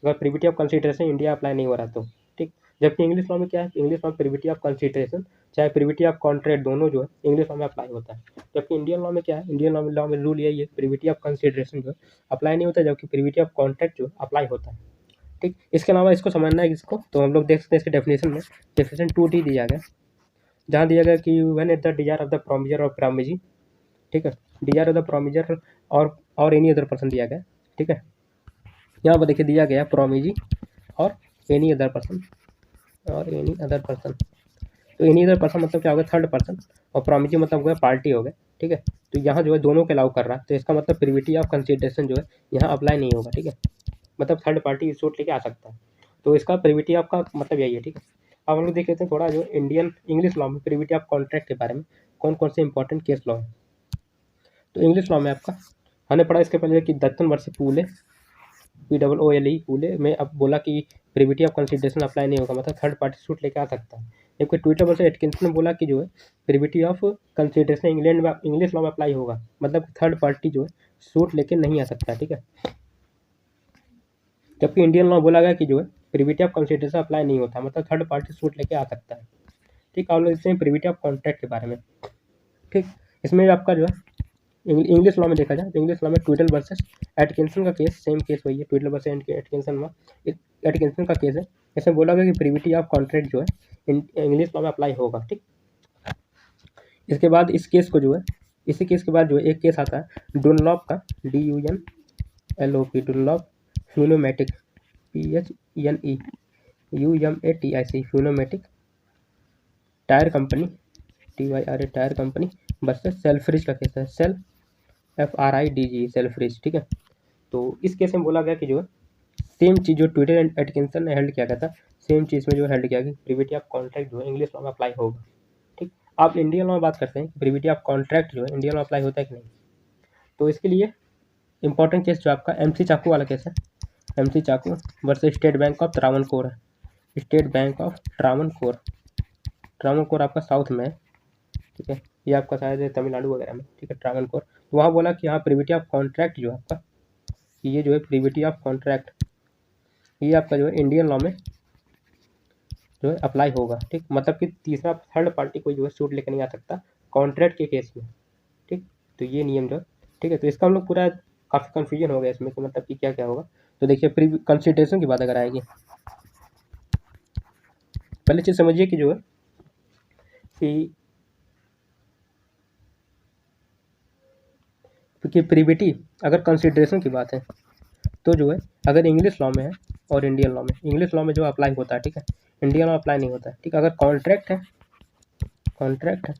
अगर privity of consideration India apply नहीं हो रहा तो, ठीक। जबकि इंग्लिश लॉ में क्या है, इंग्लिश लॉ में प्रीविटी ऑफ कंसिडरेशन चाहे प्रीविटी ऑफ कॉन्ट्रैक्ट दोनों जो है इंग्लिश लॉ में अप्लाई होता है। जबकि इंडियन लॉ में क्या है, इंडियन लॉ में रूल यही है, प्रीविटी ऑफ कंसिडरेशन जो है अप्लाई नहीं होता, जबकि प्रीविटी ऑफ कॉन्ट्रैक्ट जो अप्लाई होता है, ठीक। इसके अलावा इसको समझना है इसको, तो हम लोग देख सकते हैं इसके डेफिनेशन में, डेफिनेशन 2D दिया गया, जहाँ दिया गया कि when at the desire of the promisor और प्रामिजी, ठीक है, डिजायर ऑफ द प्रोमिजर और एनी अदर पर्सन दिया गया, ठीक है। यहाँ पर देखिए दिया गया प्रोमिजी और एनी अदर पर्सन और एनी अदर पर्सन। तो एनी अदर पर्सन मतलब क्या हो गया, थर्ड पर्सन, और प्रोमिजी मतलब हो गया पार्टी हो गया, ठीक है। तो यहाँ जो है दोनों के अलाउ कर रहा है, तो इसका मतलब प्रिविटी ऑफ कंसिडरेशन जो है यहाँ अप्लाई नहीं होगा, ठीक है। मतलब थर्ड पार्टी सूट लेके आ सकता है, तो इसका प्रिविटी ऑफ का मतलब यही है, ठीक है। अब हम लोग देख लेते हैं थोड़ा जो इंडियन इंग्लिश लॉ में प्रिविटी ऑफ कॉन्ट्रैक्ट के बारे में कौन कौन से इंपॉर्टेंट केस लॉ है। तो इंग्लिश लॉ में आपका हमने पढ़ा इसके पहले कि दत्तन वर्सेस पूले, POOLE पूले में अब बोला कि प्रिविटी ऑफ कंसिडरेशन अप्लाई नहीं होगा, मतलब थर्ड पार्टी सूट लेके आ सकता है। एक ट्विटर वर्सेस एटकिंसन ने बोला कि जो है प्रिविटी ऑफ कंसिडरेशन इंग्लैंड में इंग्लिश लॉ में अप्लाई होगा, मतलब थर्ड पार्टी जो है सूट लेके नहीं आ सकता, ठीक है। जबकि इंडियन लॉ बोला गया कि जो है प्रिविटी ऑफ कंसिडरेशन अप्लाई नहीं होता, मतलब थर्ड पार्टी सूट लेके आ सकता है, ठीक। आप लोग देखते हैं प्रिविटी ऑफ कॉन्ट्रैक्ट के बारे में, ठीक। इसमें आपका जो है इंग्लिश लॉ में देखा जाए तो इंग्लिश लॉ में ट्विटल वर्सेस एटकिंसन का केस, सेम केस वही है, ट्विटल वर्सेस एटकिंसन में एटकिंसन का केस है। इसमें बोला गया कि प्रिविटी ऑफ कॉन्ट्रैक्ट जो है इंग्लिश लॉ में अप्लाई होगा, ठीक। इसके बाद इस केस को जो है इसी केस के बाद जो है एक केस आता है डुनलॉप का, DUNLOP डुनलॉप फ्यूनोमेटिक, PHNEUMATIC फ्यूनोमेटिक टायर कंपनी, TYRA tyre company versus Selfridge का केस है, FRIDG सेल्फ्रिज, ठीक है। तो इस केस में बोला गया कि जो है सेम चीज़ जो ट्विटर एंड एटकिंसन ने हेल्ड किया गया था, सेम चीज़ में जो हेल्ड किया गया प्रिविटी ऑफ कॉन्ट्रैक्ट जो है इंग्लिश लॉ में अप्लाई होगा, ठीक। आप इंडियन लॉ में बात करते हैं प्रिविटी ऑफ कॉन्ट्रैक्ट जो है इंडियन लॉ अप्लाई होता है कि नहीं। तो इसके लिए इंपॉर्टेंट केस जो आपका MC चाकू वाला केस है, MC Chacko versus state bank of Travancore है, State bank of Travancore, Travancore आपका साउथ में है, ठीक है। ये आपका शायद तमिलनाडु वगैरह में, ठीक है, त्रावणकोर। तो वहाँ बोला कि यहाँ प्रिविटी ऑफ कॉन्ट्रैक्ट जो है आपका, ये जो है प्रिविटी ऑफ कॉन्ट्रैक्ट ये आपका जो है इंडियन लॉ में जो है अप्लाई होगा, ठीक। मतलब कि तीसरा थर्ड पार्टी कोई जो है सूट लेकर नहीं आ सकता कॉन्ट्रैक्ट के केस में, ठीक। तो ये नियम जो, ठीक है। तो इसका हम लोग पूरा काफ़ी कन्फ्यूजन हो गया इसमें कि मतलब कि क्या क्या होगा। तो देखिए प्री कंसिडरेशन की बात अगर आएगी, पहले चीज़ समझिए कि जो है कि प्रिविटी अगर कंसिडरेशन की बात है तो जो है अगर इंग्लिश लॉ में है और इंडियन लॉ में, इंग्लिश लॉ में जो अप्लाई होता है, ठीक है, इंडियन लॉ अप्लाई नहीं होता है, ठीक। अगर कॉन्ट्रैक्ट है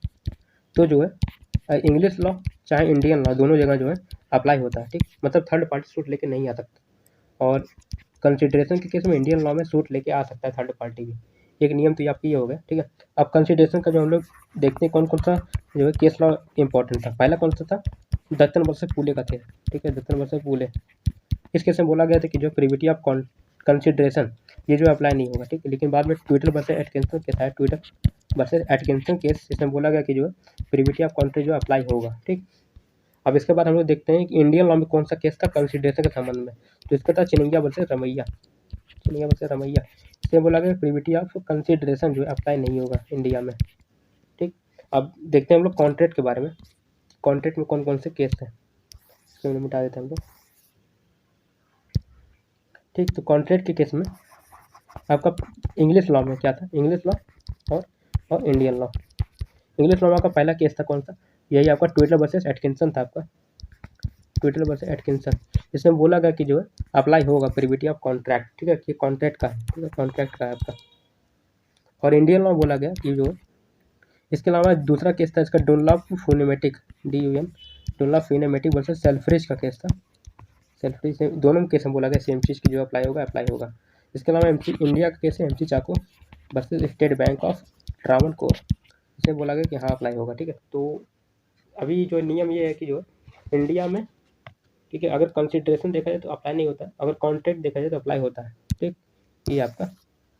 तो जो है इंग्लिश लॉ चाहे इंडियन लॉ दोनों जगह जो है अप्लाई होता है, ठीक। मतलब थर्ड पार्टी सूट लेके नहीं आ सकता, और कंसिडरेशन के केस में इंडियन लॉ में सूट लेके आ सकता है थर्ड पार्टी भी। एक नियम तो ये आपकी ये हो गया, ठीक है। अब कंसिडरेशन का जो हम लोग देखते हैं कौन कौन सा जो है केस लॉ इंपॉर्टेंट था। पहला कौन सा था, दत्तन वर्सेस पूले का केस, ठीक है, दत्तन वर्सेस पूले। इस केस में बोला गया था कि जो प्रिविटी ऑफ कंसिडरेशन ये जो अप्लाई नहीं होगा, ठीक है। लेकिन बाद में ट्विटर वर्सेस एटकिंसन केस आया, ट्विटर वर्सेस एटकिंसन केस, इसमें बोला गया कि जो है प्रिविटी ऑफ कॉन्ट्रैक्ट जो अप्लाई होगा, ठीक। अब इसके बाद हम लोग देखते हैं कि इंडियन लॉ में कौन सा केस था कंसिडरेशन के संबंध में। तो इसका था चिनिंगा वर्सेस रमैया, चिनिंगा वर्सेस रमैया। इसमें बोला गया प्रिविटी ऑफ कंसिडरेशन जो है अप्लाई नहीं होगा इंडिया में, ठीक। अब देखते हैं हम लोग कॉन्ट्रैक्ट के बारे में, कॉन्ट्रैक्ट में कौन कौन से केस हैं इसको मिटा देते हैं हम लोग, ठीक। तो कॉन्ट्रैक्ट के केस में आपका इंग्लिश लॉ में क्या था, इंग्लिश लॉ और इंडियन लॉ। इंग्लिश लॉ में आपका पहला केस था कौन सा, यही आपका ट्विटर वर्सेस एटकिंसन था, आपका ट्विटर वर्सेस एटकिंसन। इसमें बोला गया कि जो है अप्लाई होगा प्रिविटी ऑफ कॉन्ट्रैक्ट, ठीक है, कि कॉन्ट्रैक्ट का है, ठीक है, कॉन्ट्रैक्ट का है आपका। और इंडियन लॉ बोला गया कि जो है इसके अलावा दूसरा केस था इसका डुनलॉप फ्यूनोमेटिक, DUN डुनलॉप फ्यूनोमेटिक वर्सेस सेल्फ्रिज का केस था, सेल्फ्रिज से दोनों केस में बोला गया सेम चीज़ की जो अप्लाई होगा। इसके अलावा इंडिया का केस है MC Chacko versus state bank of Travancore, इसे बोला गया कि हाँ अप्लाई होगा, ठीक है। तो अभी जो नियम ये है कि जो इंडिया में, ठीक है, अगर कंसिडरेशन देखा जाए तो अप्लाई नहीं होता, अगर कॉन्ट्रैक्ट देखा जाए तो अप्लाई होता है, ठीक। ये आपका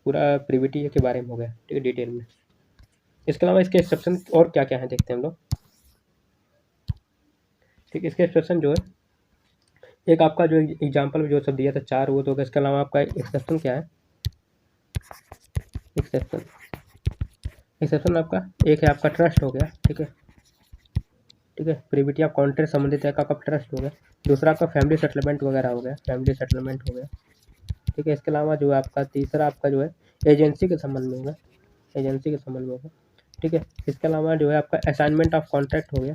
पूरा प्रिविटी के बारे में हो गया, ठीक है, डिटेल में। इसके अलावा इसके एक्सेप्शन और क्या क्या है देखते हैं हम लोग, ठीक। इसके एक्सेप्शन जो है एक आपका जो एग्जाम्पल में जो सब दिया था 4 वो तो होगा। इसके अलावा आपका एक्सेप्शन क्या है, एक्सेप्शन आपका एक है आपका ट्रस्ट हो गया, ठीक है, ठीक है, प्रिविटी ऑफ कॉन्ट्रैक्ट संबंधित एक आपका ट्रस्ट हो गया। दूसरा आपका फैमिली सेटलमेंट वगैरह हो गया, फैमिली सेटलमेंट हो गया, ठीक है। इसके अलावा जो है आपका तीसरा आपका जो है एजेंसी के संबंध में होगा, एजेंसी के संबंध में होगा, ठीक है। इसके अलावा जो है आपका असाइनमेंट ऑफ कॉन्ट्रैक्ट हो गया,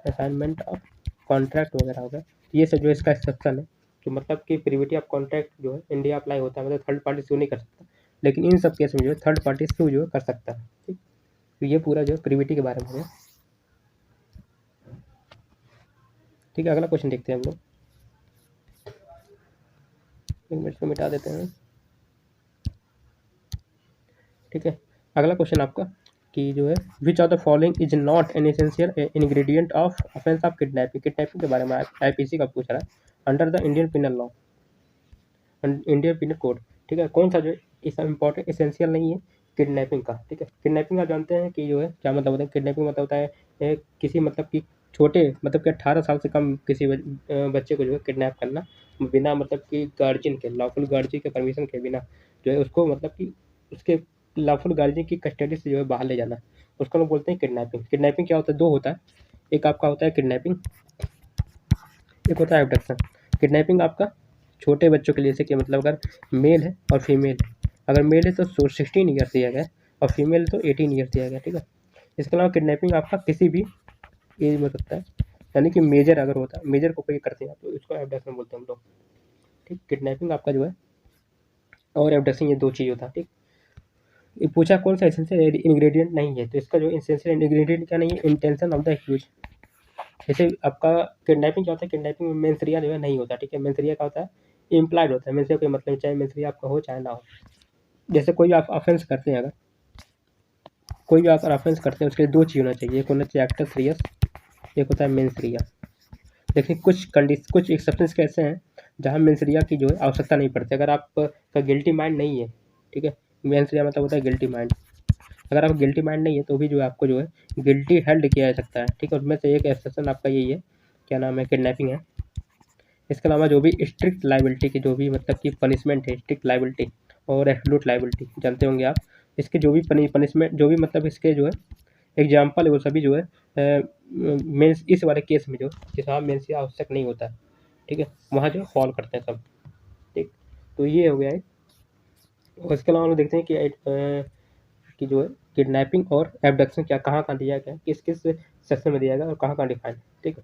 असाइनमेंट ऑफ कॉन्ट्रैक्ट वगैरह हो गया। ये सब जो इसका एक्सेप्शन है, तो मतलब कि प्रिविटी ऑफ कॉन्ट्रैक्ट जो है इंडिया अप्लाई होता है, मतलब थर्ड पार्टी सू नहीं कर सकता, लेकिन इन सब केस में जो है थर्ड पार्टी सू जो है कर सकता है। ठीक, तो ये पूरा जो है प्रिविटी के बारे में है। ठीक है, अगला क्वेश्चन देखते हैं हम लोग। एक मिनट को मिटा देते हैं। ठीक है, अगला क्वेश्चन आपका कि जो है which of the following is not an essential ingredient of offence of kidnapping. Kidnapping के बारे में आईपीसी का पूछ रहा है under the Indian penal law, Indian penal code. ठीक है, कौन सा जो इसका इंपॉर्टेंट एसेंशियल नहीं है किडनैपिंग का। ठीक है, किडनैपिंग आप जानते हैं कि जो है क्या मतलब होता है। किडनैपिंग मतलब होता है किसी मतलब कि छोटे मतलब कि 18 साल से कम किसी बच्चे को जो है किडनैप करना बिना मतलब कि गार्जियन के, लॉफुल गार्जियन के परमिशन के बिना जो है उसको मतलब कि उसके लॉफुल गार्जियन की कस्टडी से जो है बाहर ले जाना, उसको लोग बोलते हैं किडनैपिंग। किडनैपिंग क्या होता है, दो होता है, एक आपका होता है किडनैपिंग, एक होता है एबडक्शन। किडनैपिंग आपका छोटे बच्चों के लिए, जैसे कि मतलब अगर मेल है और फीमेल है, अगर मेल है तो 16 ईयर्स दिया गया है और फीमेल है तो 18 ईयर्स दिया गया। ठीक है, इसके अलावा किडनैपिंग आपका किसी भी एज में हो सकता है, यानी कि मेजर अगर होता है, मेजर को कोई करते हैं तो इसको एबडक्शन बोलते हैं हम लोग। ठीक, किडनैपिंग आपका जो है और एबडक्शन ये दो चीज़ होता है। ठीक, ये पूछा कौन सा एसेंशियल इंग्रेडिएंट नहीं है, तो इसका जो एसेंशियल इंग्रेडिएंट क्या नहीं है, इंटेंशन ऑफ द एक्यूज। जैसे आपका किडनैपिंग क्या होता है, किडनैपिंग में मेंसरिया जो है नहीं होता। ठीक है, मेंसरिया क्या होता है, इम्प्लाइड होता है, मेंसरिया कोई मतलब चाहे मेंसरिया आपका हो चाहे ना हो। जैसे कोई आप ऑफेंस करते हैं, अगर कोई भी आप ऑफेंस करते हैं उसके लिए दो चीज़ होना चाहिए, एक होना चाहिए एक्टस रियस, एक होता है मेंसरिया। देखिए कुछ एक्सेप्शंस कैसे हैं जहाँ मेंसरिया की जो है आवश्यकता नहीं पड़ती, अगर आपका गिल्टी माइंड नहीं है। ठीक है, मेंसरिया मतलब होता है गिल्टी माइंड, अगर आप गिल्टी माइंड नहीं है तो भी जो है आपको जो है गिल्टी हेल्ड किया जा सकता है। ठीक है, उनमें से एक एक्सेप्शन आपका यही है, क्या नाम है, किडनैपिंग है। इसके अलावा जो भी स्ट्रिक्ट लाइबिलिटी की जो भी मतलब कि पनिशमेंट है, स्ट्रिक्ट लाइबिलिटी और एब्सोल्यूट लाइबिलिटी जानते होंगे आप, इसके जो भी पनिशमेंट जो भी मतलब इसके जो है एग्जाम्पल है वो सभी जो है मेंस इस वाले केस में जो जहाँ मेंस की आवश्यक नहीं होता है। ठीक है, वहाँ जो फॉल करते हैं सब। ठीक, तो ये हो गया है। और इसके अलावा हम लोग देखते हैं कि जो है किडनैपिंग और एबडक्शन क्या कहाँ कहाँ दिया गया है, किस किस सेक्शन में दिया गया और कहाँ कहाँ डिफाइन। ठीक है,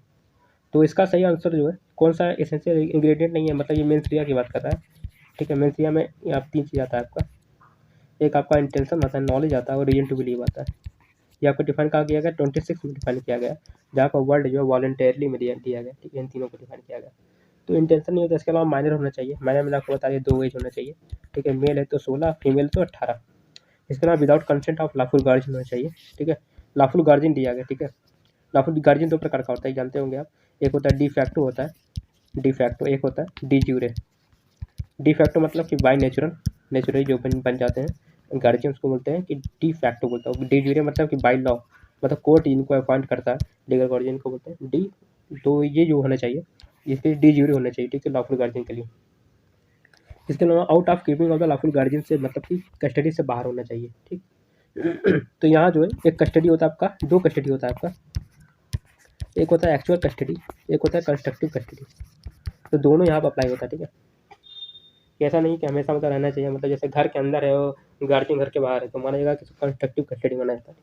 तो इसका सही आंसर जो है कौन सा एसेंशियल इंग्रेडिएंट नहीं है, मतलब ये मेंसरिया की बात कर रहा है। ठीक है, मेंसरिया में आप तीन चीज़ आता है आपका, एक आपका इंटेंशन आता है, नॉलेज आता है और रीजन टू बिलीव आता है। ये आपको डिफाइन कहाँ किया गया, 26 में डिफाइन किया गया, जहाँ पर वर्ड जो है वॉलंटियरली में दिया गया। ठीक है, इन तीनों को डिफाइन किया गया। तो इंटेंशन नहीं होता, इसके अलावा माइनर होना चाहिए, माइनर मैंने आपको बता दिया 2 एज होना चाहिए। ठीक है, मेल है तो 16, फीमेल तो 18। इसके अलावा without consent of lawful guardian होना चाहिए। ठीक है, लॉफुल गार्जियन दिया गया। ठीक है, लॉफुल गार्जियन दो प्रकार का होता है, जानते होंगे आप, एक होता है डी फैक्टो होता है, डी फैक्टो, एक होता है डी ज्यूरे। डी फैक्टो मतलब कि बाई नेचुरली जो बन जाते हैं गार्जियन, उसको बोलते हैं कि डी फैक्टो बोलता है। डी ज्यूरे मतलब कि बाई लॉ, मतलब कोर्ट इनको अपॉइंट करता है, लीगल गार्जियन को बोलते हैं डी। तो ये जो होना चाहिए इसके डी ज्यूरे होना चाहिए। ठीक है, लॉफुल गार्जियन के लिए। इसके अलावा out of keeping of the lawful guardian से मतलब कि कस्टडी से बाहर होना चाहिए। ठीक, तो यहाँ जो है एक कस्टडी होता है आपका, दो कस्टडी होता है आपका, एक होता है एक्चुअल कस्टडी, एक होता है कंस्ट्रक्टिव कस्टडी। तो दोनों यहाँ पर अप्लाई होता है। ठीक है, ऐसा नहीं कि हमेशा मतलब रहना चाहिए, मतलब जैसे घर के अंदर है और गार्जियन घर के बाहर है तो माना जाएगा कि कंस्ट्रक्टिव कस्टडी माना जाता है।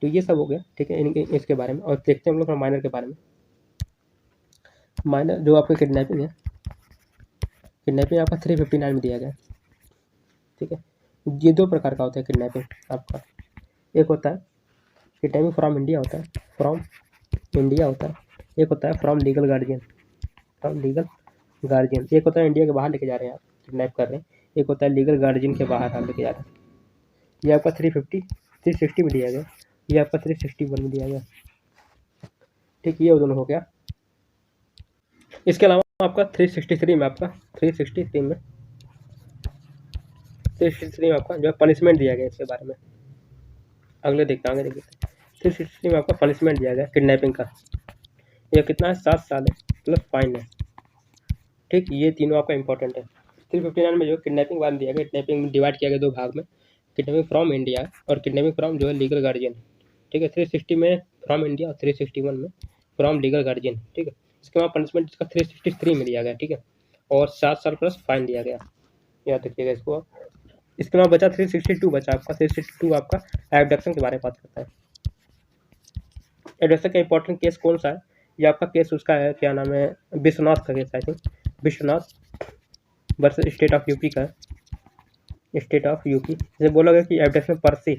तो ये सब हो गया। ठीक है, इनके इसके बारे में। और देखते हैं हम लोग माइनर के बारे में। माइनर जो आपका किडनैपिंग है, किडनैपिंग आपका 359 में दिया गया है। ठीक है, ये दो प्रकार का होता है किडनैपिंग आपका, एक होता है किडनैपिंग फ्रॉम इंडिया होता है, फ्रॉम इंडिया होता है, एक होता है from legal guardian, from legal guardian. एक होता है इंडिया के बाहर लेके जा रहे हैं आप, किडनैप कर रहे हैं, एक होता है लीगल गार्जियन के बाहर आप लेके जा रहे हैं। ये आपका 360 में दिया गया, ये आपका 361 में दिया गया। ठीक, ये दोनों हो गया। इसके अलावा आपका 363 में आपका 363 में 363 में आपका जो है पनिशमेंट दिया गया इसके बारे में। अगले देखते हैं, आगे देखते हैं। 363 में आपका पनिशमेंट दिया गया किडनैपिंग का, यह कितना है, 7 साल है प्लस फाइन है। ठीक, ये तीनों आपका इंपॉर्टेंट है। 359 में जो किडनैपिंग बारे में दिया गया, किडनैपिंग डिवाइड किया गया दो भाग में, किडनैपिंग फ्रॉम इंडिया और किडनैपिंग फ्रॉम जो है लीगल गार्जियन। ठीक है, 360 में फ्रॉम इंडिया और 361 में फ्रॉम लीगल गार्जियन। ठीक है, इसके बाद पनिशमेंट इसका 363 में दिया गया। ठीक है, और 7 साल प्लस फाइन दिया गया, याद रखिएगा इसको। इसके अलावा बचा 362 बचा आपका, 362 आपका एबडक्शन के बारे में बात करता है। एबडक्शन का इंपॉर्टेंट केस कौन सा है, ये आपका केस उसका है, क्या नाम है, विश्वनाथ का case I think, Vishwanath versus state of UP का है, स्टेट ऑफ यूपी। जैसे बोलोगे कि एबडक्शन पर से,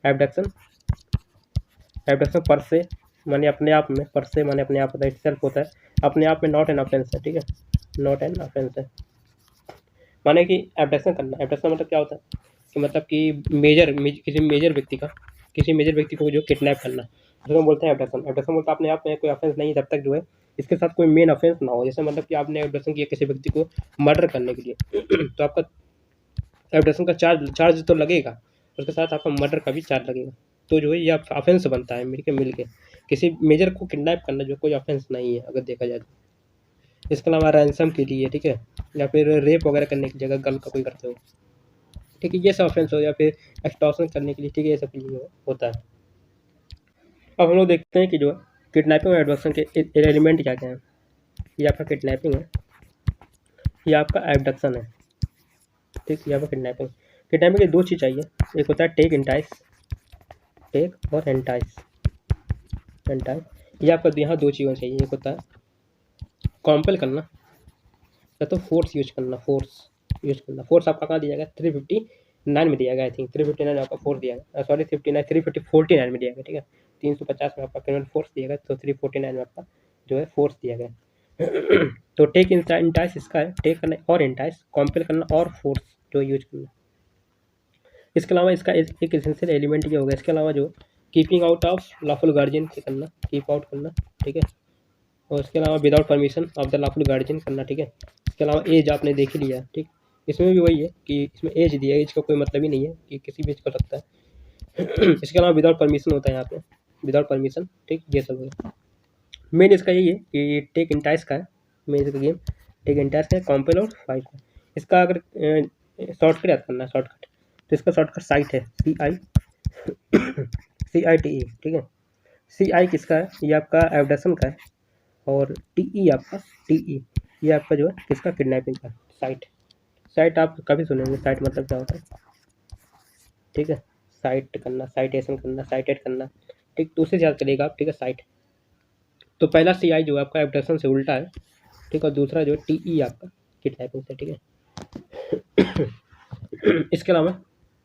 एबडक्शन एबडक्शन पर से माने अपने आप में, पर से माने अपने आप होता है, सेल्फ होता है, अपने आप में नॉट एन ऑफेंस है, ठीक है, नॉट एन ऑफेंस है। माने कि एबडक्शन करना, एबडक्शन मतलब क्या होता है कि मतलब कि किसी मेजर व्यक्ति को जो किडनैप करना, उसको बोलते हैं एबडक्शन। एबडक्शन बोलता है अपने आप में कोई ऑफेंस नहीं जब तक जो है इसके साथ कोई मेन ऑफेंस ना हो। जैसे मतलब कि आपने एबडक्शन किया किसी व्यक्ति को मर्डर करने के लिए तो आपका एबडक्शन का चार्ज तो लगेगा, उसके साथ आपका मर्डर का भी चार्ज लगेगा। तो जो है ये ऑफेंस बनता है मिल के किसी मेजर को किडनैप करना, जो कोई ऑफेंस नहीं है अगर देखा जाए तो। इसके अलावा रैंसम के लिए, ठीक है, या फिर रेप वगैरह करने की जगह गल का कोई करते हो, ठीक है, ये सब ऑफेंस हो, या फिर एक्सटॉर्शन करने के लिए, ठीक है, ये सब चीज़ें होता है। अब हम लोग देखते हैं कि जो किडनैपिंग और एबडक्शन के एलिमेंट क्या क्या हैं। ये आपका किडनैपिंग है, ये आपका एबडक्शन है, ठीक, ये आपका किडनैपिंग। किडनैपिंग के दो चीज़ चाहिए, एक होता है टेक और एंटाइस। ये आपका यहाँ दो चीज़ें चाहिए, एक होता है कॉम्पेल करना या तो फोर्स यूज करना। फोर्स आपका कहाँ दिया गया, 359 में दिया गया, आई थिंक 359 में आपका फोर्स दिया गया, सॉरी 349 में दिया गया, ठीक है, 350 में आपका क्रिमिनल फोर्स दिया गया, तो 349 में आपका जो है फोर्स दिया गया तो टेक इंटाइस इसका है, टेक करना और इंटाइस, कॉम्पेल करना और फोर्स जो यूज करना। इसके अलावा इसका एक एसेंशियल एलिमेंट ये होगा। इसके अलावा जो keeping out of lawful guardian से करना, कीप आउट करना, ठीक है, और इसके अलावा without permission of the lawful guardian करना, ठीक है। इसके अलावा एज आपने देख ही लिया, ठीक, इसमें भी वही है कि इसमें एज दिया है, एज का कोई मतलब ही नहीं है कि किसी भी एज को सकता है इसके अलावा विदाउट परमिशन होता है यहाँ पे, विदाउट परमिशन, ठीक, ये सब है। मेन इसका यही है कि टेक इंटाइस का है, मेन इसका गेम टेक इंटाइस का है, कॉम्पेल और फाइट का। इसका अगर शॉर्टकट याद करना है, शॉर्टकट, तो इसका शॉर्टकट साइट है CITE, ठीक है। CI किसका है, ये आपका एबडक्शन का है, और TE आपका TE ये आपका जो है किसका, किडनैपिंग का। साइट आप कभी सुनेंगे, साइट मतलब क्या होता है, ठीक है, साइट करना, साइटेशन करना, साइटेड करना, ठीक, तो उससे याद करिएगा आप, ठीक है, साइट। तो पहला CI जो है आपका एबडक्शन से उल्टा है, ठीक, और दूसरा जो है TE आपका किडनैपिंग से, ठीक है इसके अलावा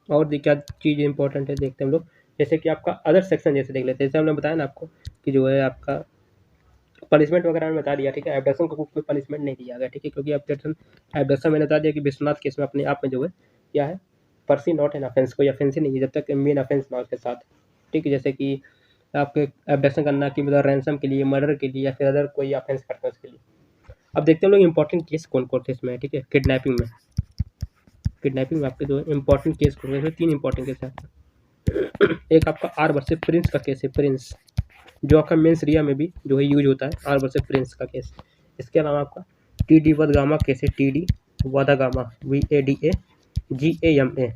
और क्या चीज़ इंपॉर्टेंट है देखते हैं हम लोग, जैसे कि आपका अदर सेक्शन जैसे देख लेते हैं। जैसे हमने बताया ना आपको कि जो है आपका पनिशमेंट वगैरह में बता दिया, ठीक है, एबडक्शन को कोई पनिशमेंट नहीं दिया गया, ठीक है, क्योंकि एबडक्शन मैंने बता दिया कि विश्वनाथ केस में अपने आप में जो है क्या है, पर्सी नॉट एन ऑफेंस, कोई ऑफेंस ही नहीं है जब तक मेन ऑफेंस ना उसके साथ, ठीक है। जैसे कि आपके एबडक्शन करना कि मतलब रैंसम के लिए, मर्डर के लिए, या फिर अदर कोई ऑफेंस करते हैं उसके लिए। अब देखते हैं हम लोग इंपॉर्टेंट केस कौन कौन थे इसमें, ठीक है, किडनैपिंग में आपके जो इंपॉर्टेंट केस कौन से, 3 इंपॉर्टेंट केस है। एक आपका आर वर्सेस प्रिंस का केस है, प्रिंस, जो आपका मेंस रिया में भी जो है यूज होता है, आर वर्सेस प्रिंस का केस। इसके अलावा आपका TD वदगामा केस है, TD वदागामा, GAMA,